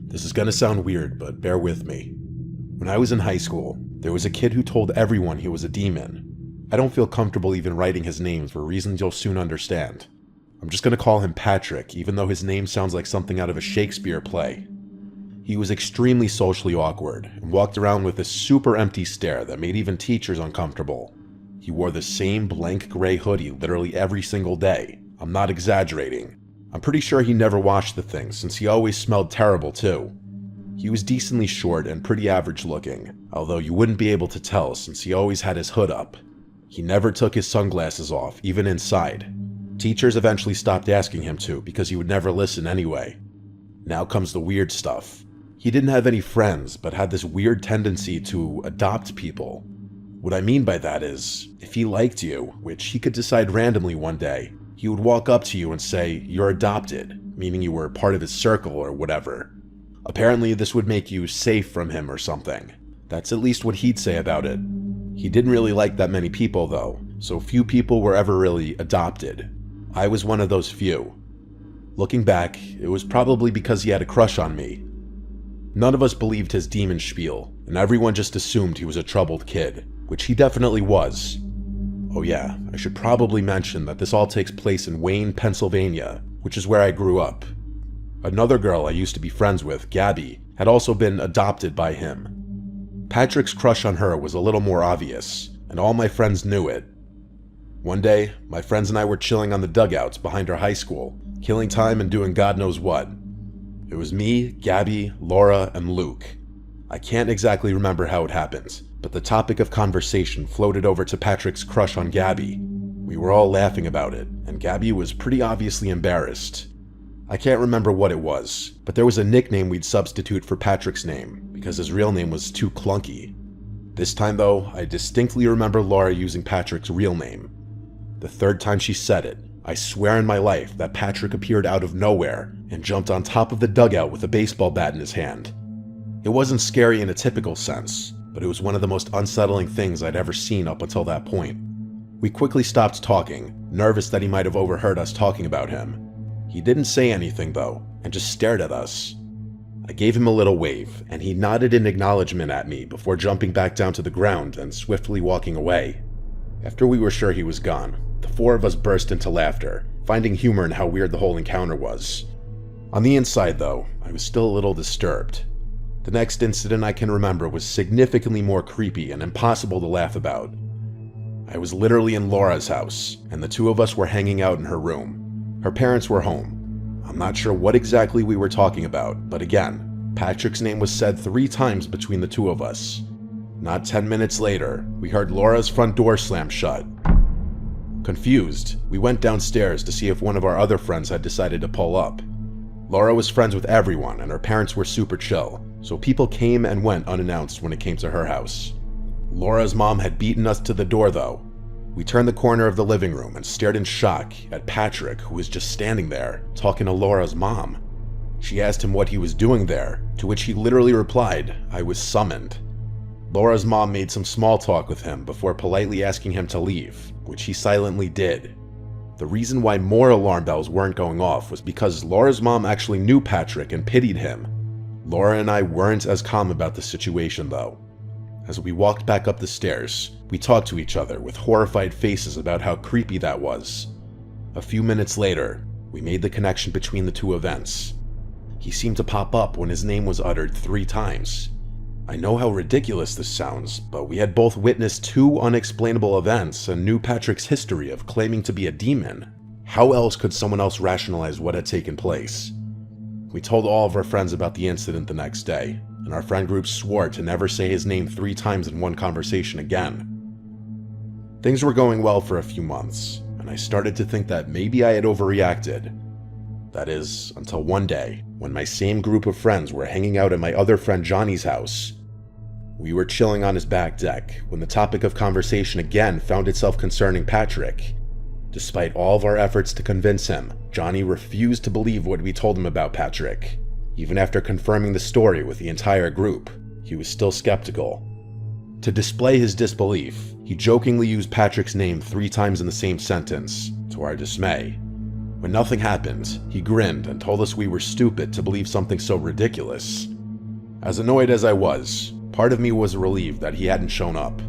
A: This is going to sound weird, but bear with me. When I was in high school, there was a kid who told everyone he was a demon. I don't feel comfortable even writing his name for reasons you'll soon understand. I'm just going to call him Patrick, even though his name sounds like something out of a Shakespeare play. He was extremely socially awkward and walked around with a super empty stare that made even teachers uncomfortable. He wore the same blank gray hoodie literally every single day. I'm not exaggerating. I'm pretty sure he never washed the thing since he always smelled terrible too. He was decently short and pretty average looking, although you wouldn't be able to tell since he always had his hood up. He never took his sunglasses off, even inside. Teachers eventually stopped asking him to because he would never listen anyway. Now comes the weird stuff. He didn't have any friends, but had this weird tendency to adopt people. What I mean by that is, if he liked you, which he could decide randomly one day, he would walk up to you and say, "You're adopted," meaning you were part of his circle or whatever. Apparently this would make you safe from him or something. That's at least what he'd say about it. He didn't really like that many people though, so few people were ever really adopted. I was one of those few. Looking back, it was probably because he had a crush on me. None of us believed his demon spiel, and everyone just assumed he was a troubled kid, which he definitely was. Oh yeah, I should probably mention that this all takes place in Wayne, Pennsylvania, which is where I grew up. Another girl I used to be friends with, Gabby, had also been adopted by him. Patrick's crush on her was a little more obvious, and all my friends knew it. One day, my friends and I were chilling on the dugouts behind our high school, killing time and doing God knows what. It was me, Gabby, Laura, and Luke. I can't exactly remember how it happened, but the topic of conversation floated over to Patrick's crush on Gabby. We were all laughing about it, and Gabby was pretty obviously embarrassed. I can't remember what it was, but there was a nickname we'd substitute for Patrick's name, because his real name was too clunky. This time though, I distinctly remember Laura using Patrick's real name. The third time she said it, I swear in my life that Patrick appeared out of nowhere and jumped on top of the dugout with a baseball bat in his hand. It wasn't scary in a typical sense, but it was one of the most unsettling things I'd ever seen up until that point. We quickly stopped talking, nervous that he might have overheard us talking about him. He didn't say anything though, and just stared at us. I gave him a little wave, and he nodded in acknowledgement at me before jumping back down to the ground and swiftly walking away. After we were sure he was gone, the four of us burst into laughter, finding humor in how weird the whole encounter was. On the inside though, I was still a little disturbed. The next incident I can remember was significantly more creepy and impossible to laugh about. I was literally in Laura's house, and the two of us were hanging out in her room. Her parents were home. I'm not sure what exactly we were talking about, but again, Patrick's name was said 3 times between the two of us. Not 10 minutes later, we heard Laura's front door slam shut. Confused, we went downstairs to see if one of our other friends had decided to pull up. Laura was friends with everyone and her parents were super chill, so people came and went unannounced when it came to her house. Laura's mom had beaten us to the door though. We turned the corner of the living room and stared in shock at Patrick, who was just standing there, talking to Laura's mom. She asked him what he was doing there, to which he literally replied, "I was summoned." Laura's mom made some small talk with him before politely asking him to leave, which he silently did. The reason why more alarm bells weren't going off was because Laura's mom actually knew Patrick and pitied him. Laura and I weren't as calm about the situation though. As we walked back up the stairs, we talked to each other with horrified faces about how creepy that was. A few minutes later, we made the connection between the two events. He seemed to pop up when his name was uttered 3 times. I know how ridiculous this sounds, but we had both witnessed two unexplainable events and knew Patrick's history of claiming to be a demon. How else could someone else rationalize what had taken place? We told all of our friends about the incident the next day, and our friend group swore to never say his name 3 times in one conversation again. Things were going well for a few months, and I started to think that maybe I had overreacted. That is, until one day, when my same group of friends were hanging out at my other friend Johnny's house. We were chilling on his back deck when the topic of conversation again found itself concerning Patrick. Despite all of our efforts to convince him, Johnny refused to believe what we told him about Patrick. Even after confirming the story with the entire group, he was still skeptical. To display his disbelief, he jokingly used Patrick's name 3 times in the same sentence, to our dismay. When nothing happened, he grinned and told us we were stupid to believe something so ridiculous. As annoyed as I was, part of me was relieved that he hadn't shown up.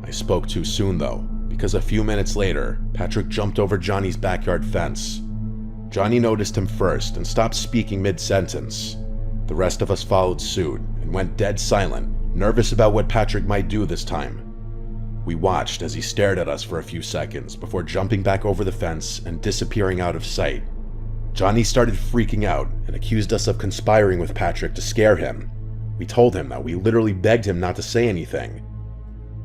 A: I spoke too soon though, because a few minutes later, Patrick jumped over Johnny's backyard fence. Johnny noticed him first and stopped speaking mid-sentence. The rest of us followed suit and went dead silent, nervous about what Patrick might do this time. We watched as he stared at us for a few seconds before jumping back over the fence and disappearing out of sight. Johnny started freaking out and accused us of conspiring with Patrick to scare him. We told him that we literally begged him not to say anything.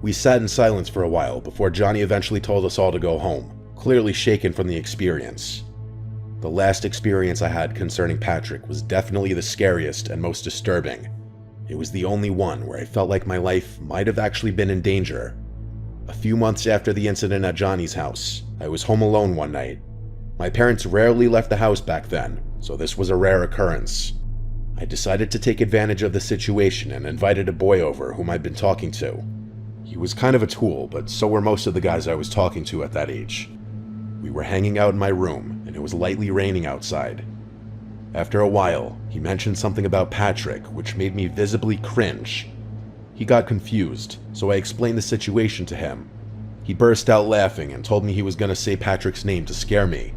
A: We sat in silence for a while before Johnny eventually told us all to go home, clearly shaken from the experience. The last experience I had concerning Patrick was definitely the scariest and most disturbing. It was the only one where I felt like my life might have actually been in danger. A few months after the incident at Johnny's house, I was home alone one night. My parents rarely left the house back then, so this was a rare occurrence. I decided to take advantage of the situation and invited a boy over whom I'd been talking to. He was kind of a tool, but so were most of the guys I was talking to at that age. We were hanging out in my room, and it was lightly raining outside. After a while, he mentioned something about Patrick, which made me visibly cringe. He got confused, so I explained the situation to him. He burst out laughing and told me he was going to say Patrick's name to scare me.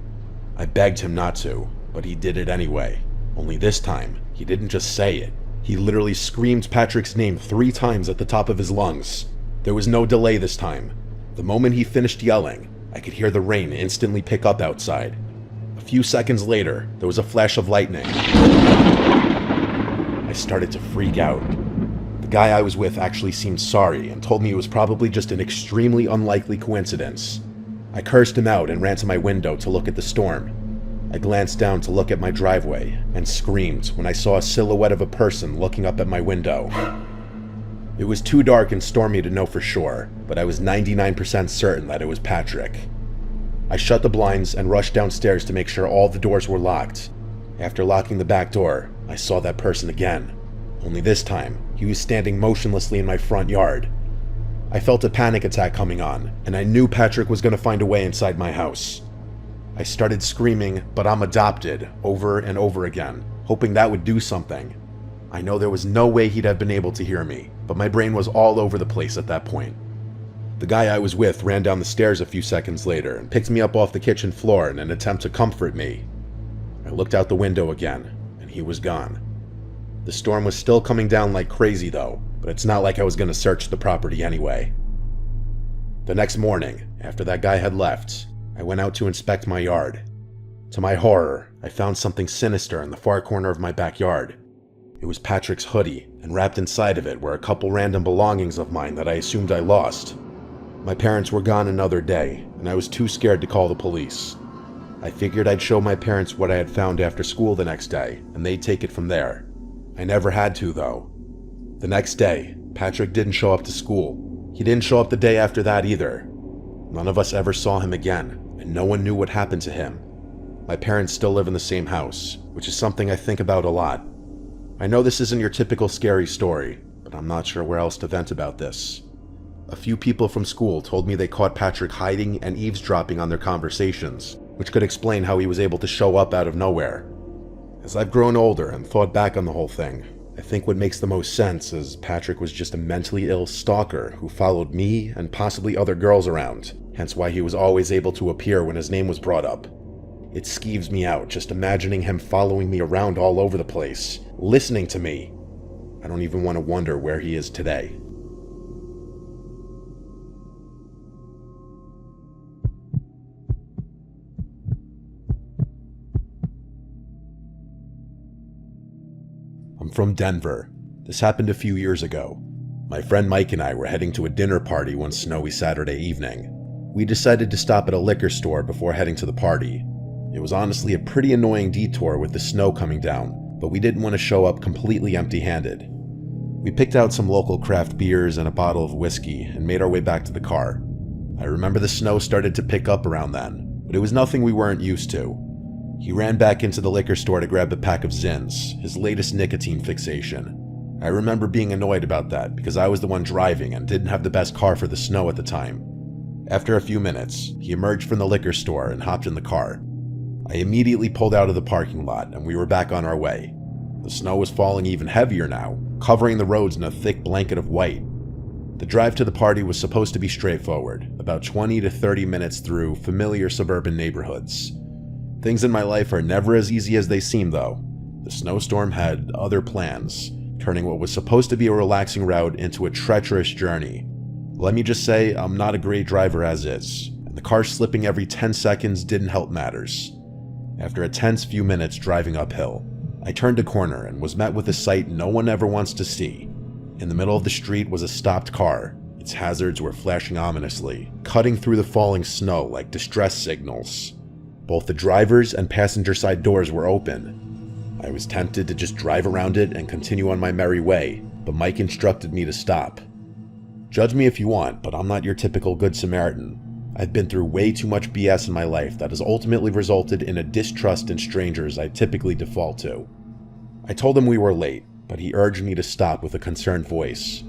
A: I begged him not to, but he did it anyway. Only this time, he didn't just say it. He literally screamed Patrick's name 3 times at the top of his lungs. There was no delay this time. The moment he finished yelling, I could hear the rain instantly pick up outside. A few seconds later, there was a flash of lightning. I started to freak out. The guy I was with actually seemed sorry and told me it was probably just an extremely unlikely coincidence. I cursed him out and ran to my window to look at the storm. I glanced down to look at my driveway and screamed when I saw a silhouette of a person looking up at my window. It was too dark and stormy to know for sure, but I was 99% certain that it was Patrick. I shut the blinds and rushed downstairs to make sure all the doors were locked. After locking the back door, I saw that person again. Only this time, he was standing motionlessly in my front yard. I felt a panic attack coming on, and I knew Patrick was going to find a way inside my house. I started screaming, "But I'm adopted," over and over again, hoping that would do something. I know there was no way he'd have been able to hear me, but my brain was all over the place at that point. The guy I was with ran down the stairs a few seconds later and picked me up off the kitchen floor in an attempt to comfort me. I looked out the window again, and he was gone. The storm was still coming down like crazy though, but it's not like I was going to search the property anyway. The next morning, after that guy had left, I went out to inspect my yard. To my horror, I found something sinister in the far corner of my backyard. It was Patrick's hoodie, and wrapped inside of it were a couple random belongings of mine that I assumed I lost. My parents were gone another day, and I was too scared to call the police. I figured I'd show my parents what I had found after school the next day, and they'd take it from there. I never had to, though. The next day, Patrick didn't show up to school. He didn't show up the day after that either. None of us ever saw him again, and no one knew what happened to him. My parents still live in the same house, which is something I think about a lot. I know this isn't your typical scary story, but I'm not sure where else to vent about this. A few people from school told me they caught Patrick hiding and eavesdropping on their conversations, which could explain how he was able to show up out of nowhere. As I've grown older and thought back on the whole thing, I think what makes the most sense is Patrick was just a mentally ill stalker who followed me and possibly other girls around, hence why he was always able to appear when his name was brought up. It skeeves me out just imagining him following me around all over the place, listening to me. I don't even want to wonder where he is today. I'm from Denver. This happened a few years ago. My friend Mike and I were heading to a dinner party one snowy Saturday evening. We decided to stop at a liquor store before heading to the party. It was honestly a pretty annoying detour with the snow coming down, but we didn't want to show up completely empty-handed. We picked out some local craft beers and a bottle of whiskey and made our way back to the car. I remember the snow started to pick up around then, but it was nothing we weren't used to. He ran back into the liquor store to grab a pack of Zins, his latest nicotine fixation. I remember being annoyed about that because I was the one driving and didn't have the best car for the snow at the time. After a few minutes, he emerged from the liquor store and hopped in the car. I immediately pulled out of the parking lot and we were back on our way. The snow was falling even heavier now, covering the roads in a thick blanket of white. The drive to the party was supposed to be straightforward, about 20 to 30 minutes through familiar suburban neighborhoods. Things in my life are never as easy as they seem though. The snowstorm had other plans, turning what was supposed to be a relaxing route into a treacherous journey. Let me just say, I'm not a great driver as is, and the car slipping every 10 seconds didn't help matters. After a tense few minutes driving uphill, I turned a corner and was met with a sight no one ever wants to see. In the middle of the street was a stopped car. Its hazards were flashing ominously, cutting through the falling snow like distress signals. Both the driver's and passenger side doors were open. I was tempted to just drive around it and continue on my merry way, but Mike instructed me to stop. Judge me if you want, but I'm not your typical Good Samaritan. I've been through way too much BS in my life that has ultimately resulted in a distrust in strangers I typically default to. I told him we were late, but he urged me to stop with a concerned voice.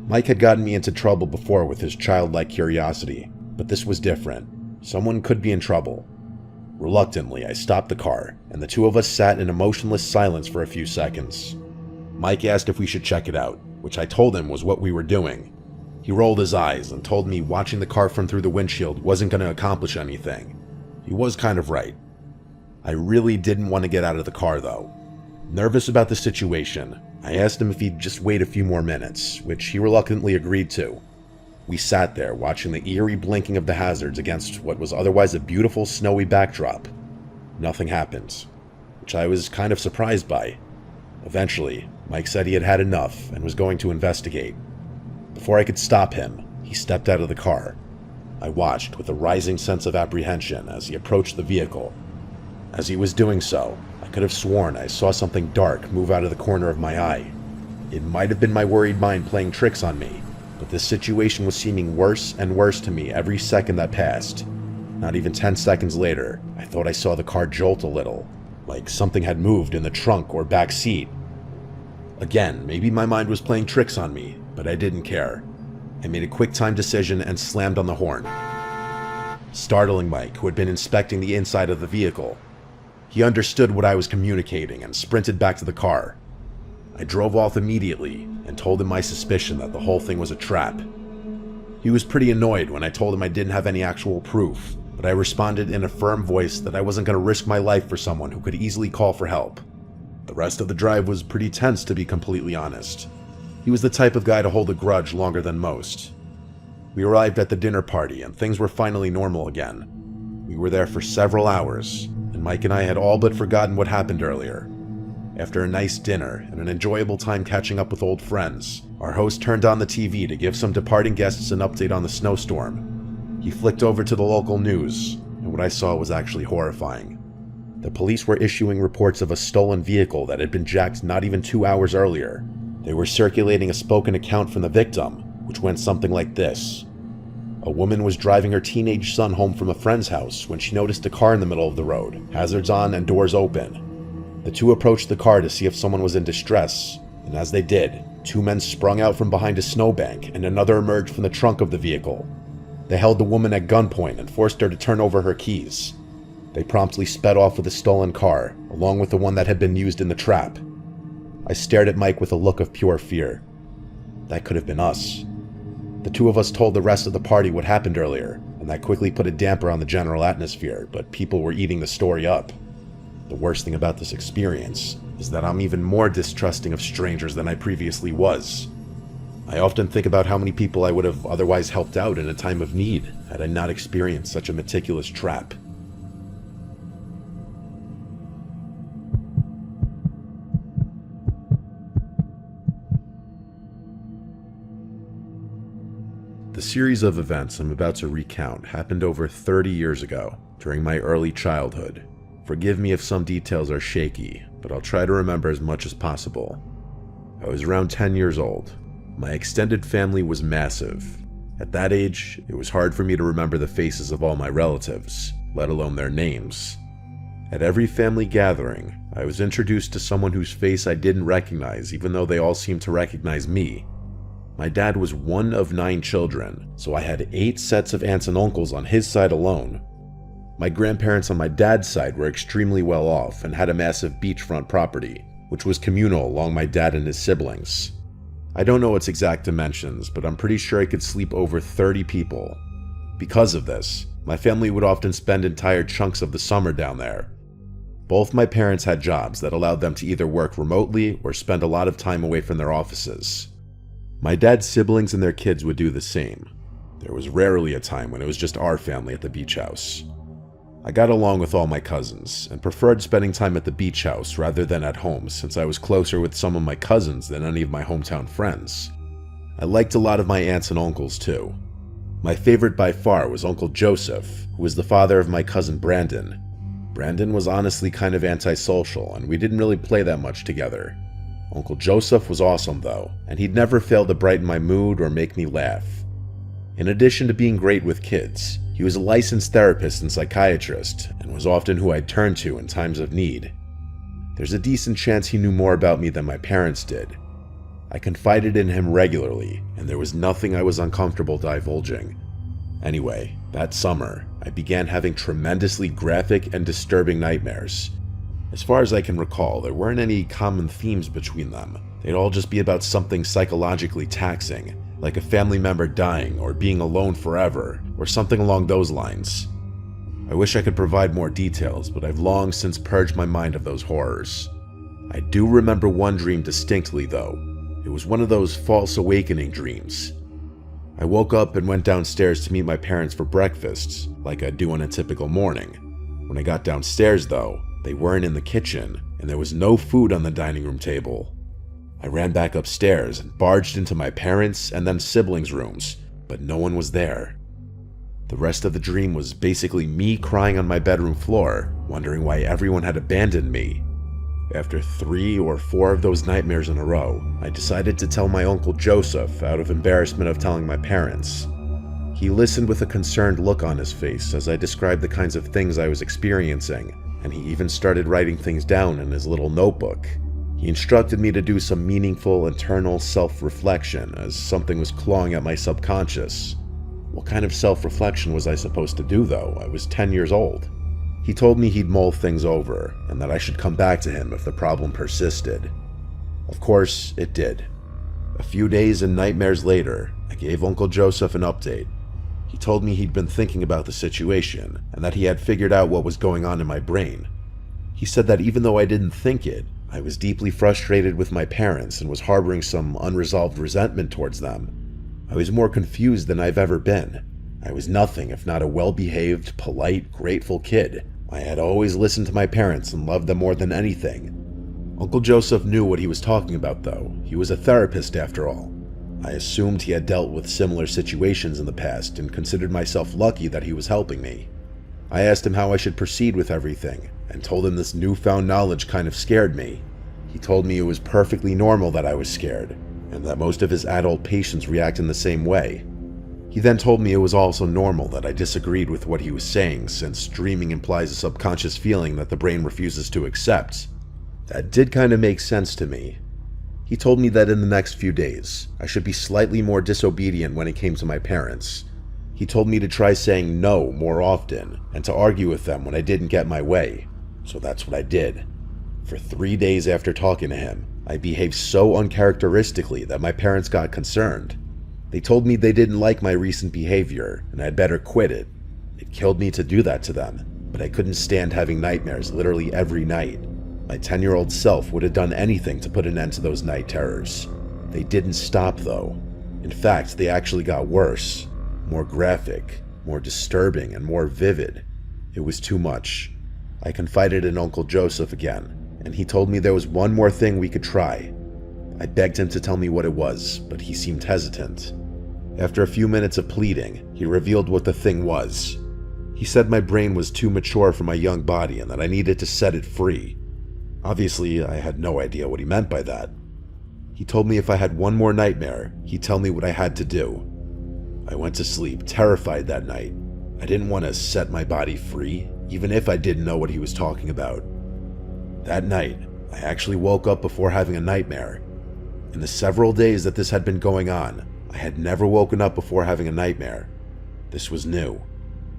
A: Mike had gotten me into trouble before with his childlike curiosity, but this was different. Someone could be in trouble. Reluctantly, I stopped the car, and the two of us sat in a motionless silence for a few seconds. Mike asked if we should check it out, which I told him was what we were doing. He rolled his eyes and told me watching the car from through the windshield wasn't going to accomplish anything. He was kind of right. I really didn't want to get out of the car though. Nervous about the situation, I asked him if he'd just wait a few more minutes, which he reluctantly agreed to. We sat there watching the eerie blinking of the hazards against what was otherwise a beautiful snowy backdrop. Nothing happened, which I was kind of surprised by. Eventually, Mike said he had had enough and was going to investigate. Before I could stop him, he stepped out of the car. I watched with a rising sense of apprehension as he approached the vehicle. As he was doing so, I could have sworn I saw something dark move out of the corner of my eye. It might have been my worried mind playing tricks on me, but this situation was seeming worse and worse to me every second that passed. Not even 10 seconds later, I thought I saw the car jolt a little, like something had moved in the trunk or back seat. Again, maybe my mind was playing tricks on me, but I didn't care. I made a quick-time decision and slammed on the horn, startling Mike, who had been inspecting the inside of the vehicle. He understood what I was communicating and sprinted back to the car. I drove off immediately and told him my suspicion that the whole thing was a trap. He was pretty annoyed when I told him I didn't have any actual proof, but I responded in a firm voice that I wasn't going to risk my life for someone who could easily call for help. The rest of the drive was pretty tense, to be completely honest. He was the type of guy to hold a grudge longer than most. We arrived at the dinner party and things were finally normal again. We were there for several hours, and Mike and I had all but forgotten what happened earlier. After a nice dinner and an enjoyable time catching up with old friends, our host turned on the TV to give some departing guests an update on the snowstorm. He flicked over to the local news, and what I saw was actually horrifying. The police were issuing reports of a stolen vehicle that had been jacked not even 2 hours earlier. They were circulating a spoken account from the victim, which went something like this. A woman was driving her teenage son home from a friend's house when she noticed a car in the middle of the road, hazards on and doors open. The two approached the car to see if someone was in distress, and as they did, two men sprung out from behind a snowbank and another emerged from the trunk of the vehicle. They held the woman at gunpoint and forced her to turn over her keys. They promptly sped off with the stolen car, along with the one that had been used in the trap. I stared at Mike with a look of pure fear. That could have been us. The two of us told the rest of the party what happened earlier, and that quickly put a damper on the general atmosphere, but people were eating the story up. The worst thing about this experience is that I'm even more distrusting of strangers than I previously was. I often think about how many people I would have otherwise helped out in a time of need had I not experienced such a meticulous trap. The series of events I'm about to recount happened over 30 years ago, during my early childhood. Forgive me if some details are shaky, but I'll try to remember as much as possible. I was around 10 years old. My extended family was massive. At that age, it was hard for me to remember the faces of all my relatives, let alone their names. At every family gathering, I was introduced to someone whose face I didn't recognize, even though they all seemed to recognize me. My dad was one of 9 children, so I had 8 sets of aunts and uncles on his side alone. My grandparents on my dad's side were extremely well off and had a massive beachfront property, which was communal along my dad and his siblings. I don't know its exact dimensions, but I'm pretty sure I could sleep over 30 people. Because of this, my family would often spend entire chunks of the summer down there. Both my parents had jobs that allowed them to either work remotely or spend a lot of time away from their offices. My dad's siblings and their kids would do the same. There was rarely a time when it was just our family at the beach house. I got along with all my cousins, and preferred spending time at the beach house rather than at home since I was closer with some of my cousins than any of my hometown friends. I liked a lot of my aunts and uncles too. My favorite by far was Uncle Joseph, who was the father of my cousin Brandon. Brandon was honestly kind of antisocial, and we didn't really play that much together. Uncle Joseph was awesome though, and he'd never fail to brighten my mood or make me laugh. In addition to being great with kids, he was a licensed therapist and psychiatrist, and was often who I'd turn to in times of need. There's a decent chance he knew more about me than my parents did. I confided in him regularly, and there was nothing I was uncomfortable divulging. Anyway, that summer, I began having tremendously graphic and disturbing nightmares. As far as I can recall, there weren't any common themes between them. They'd all just be about something psychologically taxing, like a family member dying or being alone forever, or something along those lines. I wish I could provide more details, but I've long since purged my mind of those horrors. I do remember one dream distinctly though. It was one of those false awakening dreams. I woke up and went downstairs to meet my parents for breakfast, like I do on a typical morning. When I got downstairs though, they weren't in the kitchen, and there was no food on the dining room table. I ran back upstairs and barged into my parents' and then siblings' rooms, but no one was there. The rest of the dream was basically me crying on my bedroom floor, wondering why everyone had abandoned me. After 3 or 4 of those nightmares in a row, I decided to tell my Uncle Joseph out of embarrassment of telling my parents. He listened with a concerned look on his face as I described the kinds of things I was experiencing, and he even started writing things down in his little notebook. He instructed me to do some meaningful internal self-reflection as something was clawing at my subconscious. What kind of self-reflection was I supposed to do though? I was 10 years old. He told me he'd mull things over and that I should come back to him if the problem persisted. Of course, it did. A few days and nightmares later, I gave Uncle Joseph an update. He told me he'd been thinking about the situation and that he had figured out what was going on in my brain. He said that even though I didn't think it, I was deeply frustrated with my parents and was harboring some unresolved resentment towards them. I was more confused than I've ever been. I was nothing if not a well-behaved, polite, grateful kid. I had always listened to my parents and loved them more than anything. Uncle Joseph knew what he was talking about though. He was a therapist after all. I assumed he had dealt with similar situations in the past and considered myself lucky that he was helping me. I asked him how I should proceed with everything and told him this newfound knowledge kind of scared me. He told me it was perfectly normal that I was scared and that most of his adult patients react in the same way. He then told me it was also normal that I disagreed with what he was saying since dreaming implies a subconscious feeling that the brain refuses to accept. That did kind of make sense to me. He told me that in the next few days, I should be slightly more disobedient when it came to my parents. He told me to try saying no more often and to argue with them when I didn't get my way. So that's what I did. For 3 days after talking to him, I behaved so uncharacteristically that my parents got concerned. They told me they didn't like my recent behavior and I'd better quit it. It killed me to do that to them, but I couldn't stand having nightmares literally every night. My 10-year-old self would have done anything to put an end to those night terrors. They didn't stop, though. In fact, they actually got worse. More graphic, more disturbing, and more vivid. It was too much. I confided in Uncle Joseph again, and he told me there was one more thing we could try. I begged him to tell me what it was, but he seemed hesitant. After a few minutes of pleading, he revealed what the thing was. He said my brain was too mature for my young body and that I needed to set it free. Obviously, I had no idea what he meant by that. He told me if I had one more nightmare, he'd tell me what I had to do. I went to sleep, terrified that night. I didn't want to set my body free, even if I didn't know what he was talking about. That night, I actually woke up before having a nightmare. In the several days that this had been going on, I had never woken up before having a nightmare. This was new.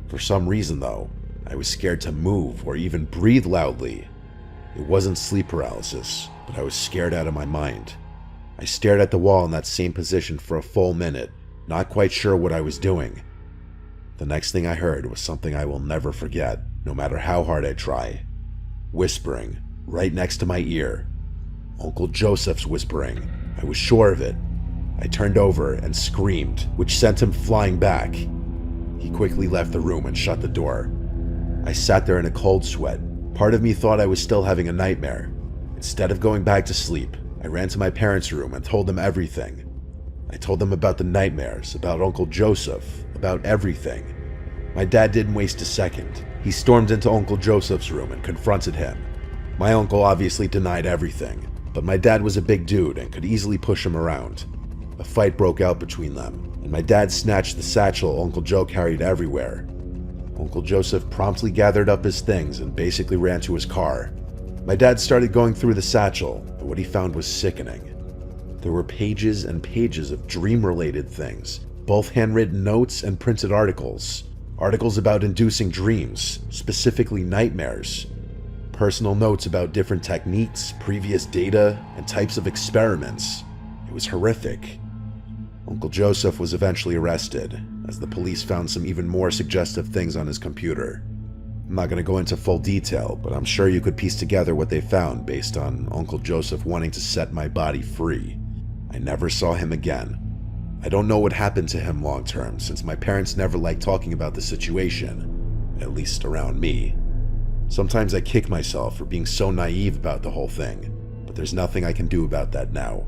A: For some reason, though, I was scared to move or even breathe loudly. It wasn't sleep paralysis, but I was scared out of my mind. I stared at the wall in that same position for a full minute, not quite sure what I was doing. The next thing I heard was something I will never forget, no matter how hard I try. Whispering, right next to my ear. Uncle Joseph's whispering. I was sure of it. I turned over and screamed, which sent him flying back. He quickly left the room and shut the door. I sat there in a cold sweat. Part of me thought I was still having a nightmare. Instead of going back to sleep, I ran to my parents' room and told them everything. I told them about the nightmares, about Uncle Joseph, about everything. My dad didn't waste a second. He stormed into Uncle Joseph's room and confronted him. My uncle obviously denied everything, but my dad was a big dude and could easily push him around. A fight broke out between them, and my dad snatched the satchel Uncle Joe carried everywhere. Uncle Joseph promptly gathered up his things and basically ran to his car. My dad started going through the satchel, but what he found was sickening. There were pages and pages of dream-related things, both handwritten notes and printed articles. Articles about inducing dreams, specifically nightmares. Personal notes about different techniques, previous data, and types of experiments. It was horrific. Uncle Joseph was eventually arrested, as the police found some even more suggestive things on his computer. I'm not going to go into full detail, but I'm sure you could piece together what they found based on Uncle Joseph wanting to set my body free. I never saw him again. I don't know what happened to him long term, since my parents never liked talking about the situation, at least around me. Sometimes I kick myself for being so naive about the whole thing, but there's nothing I can do about that now.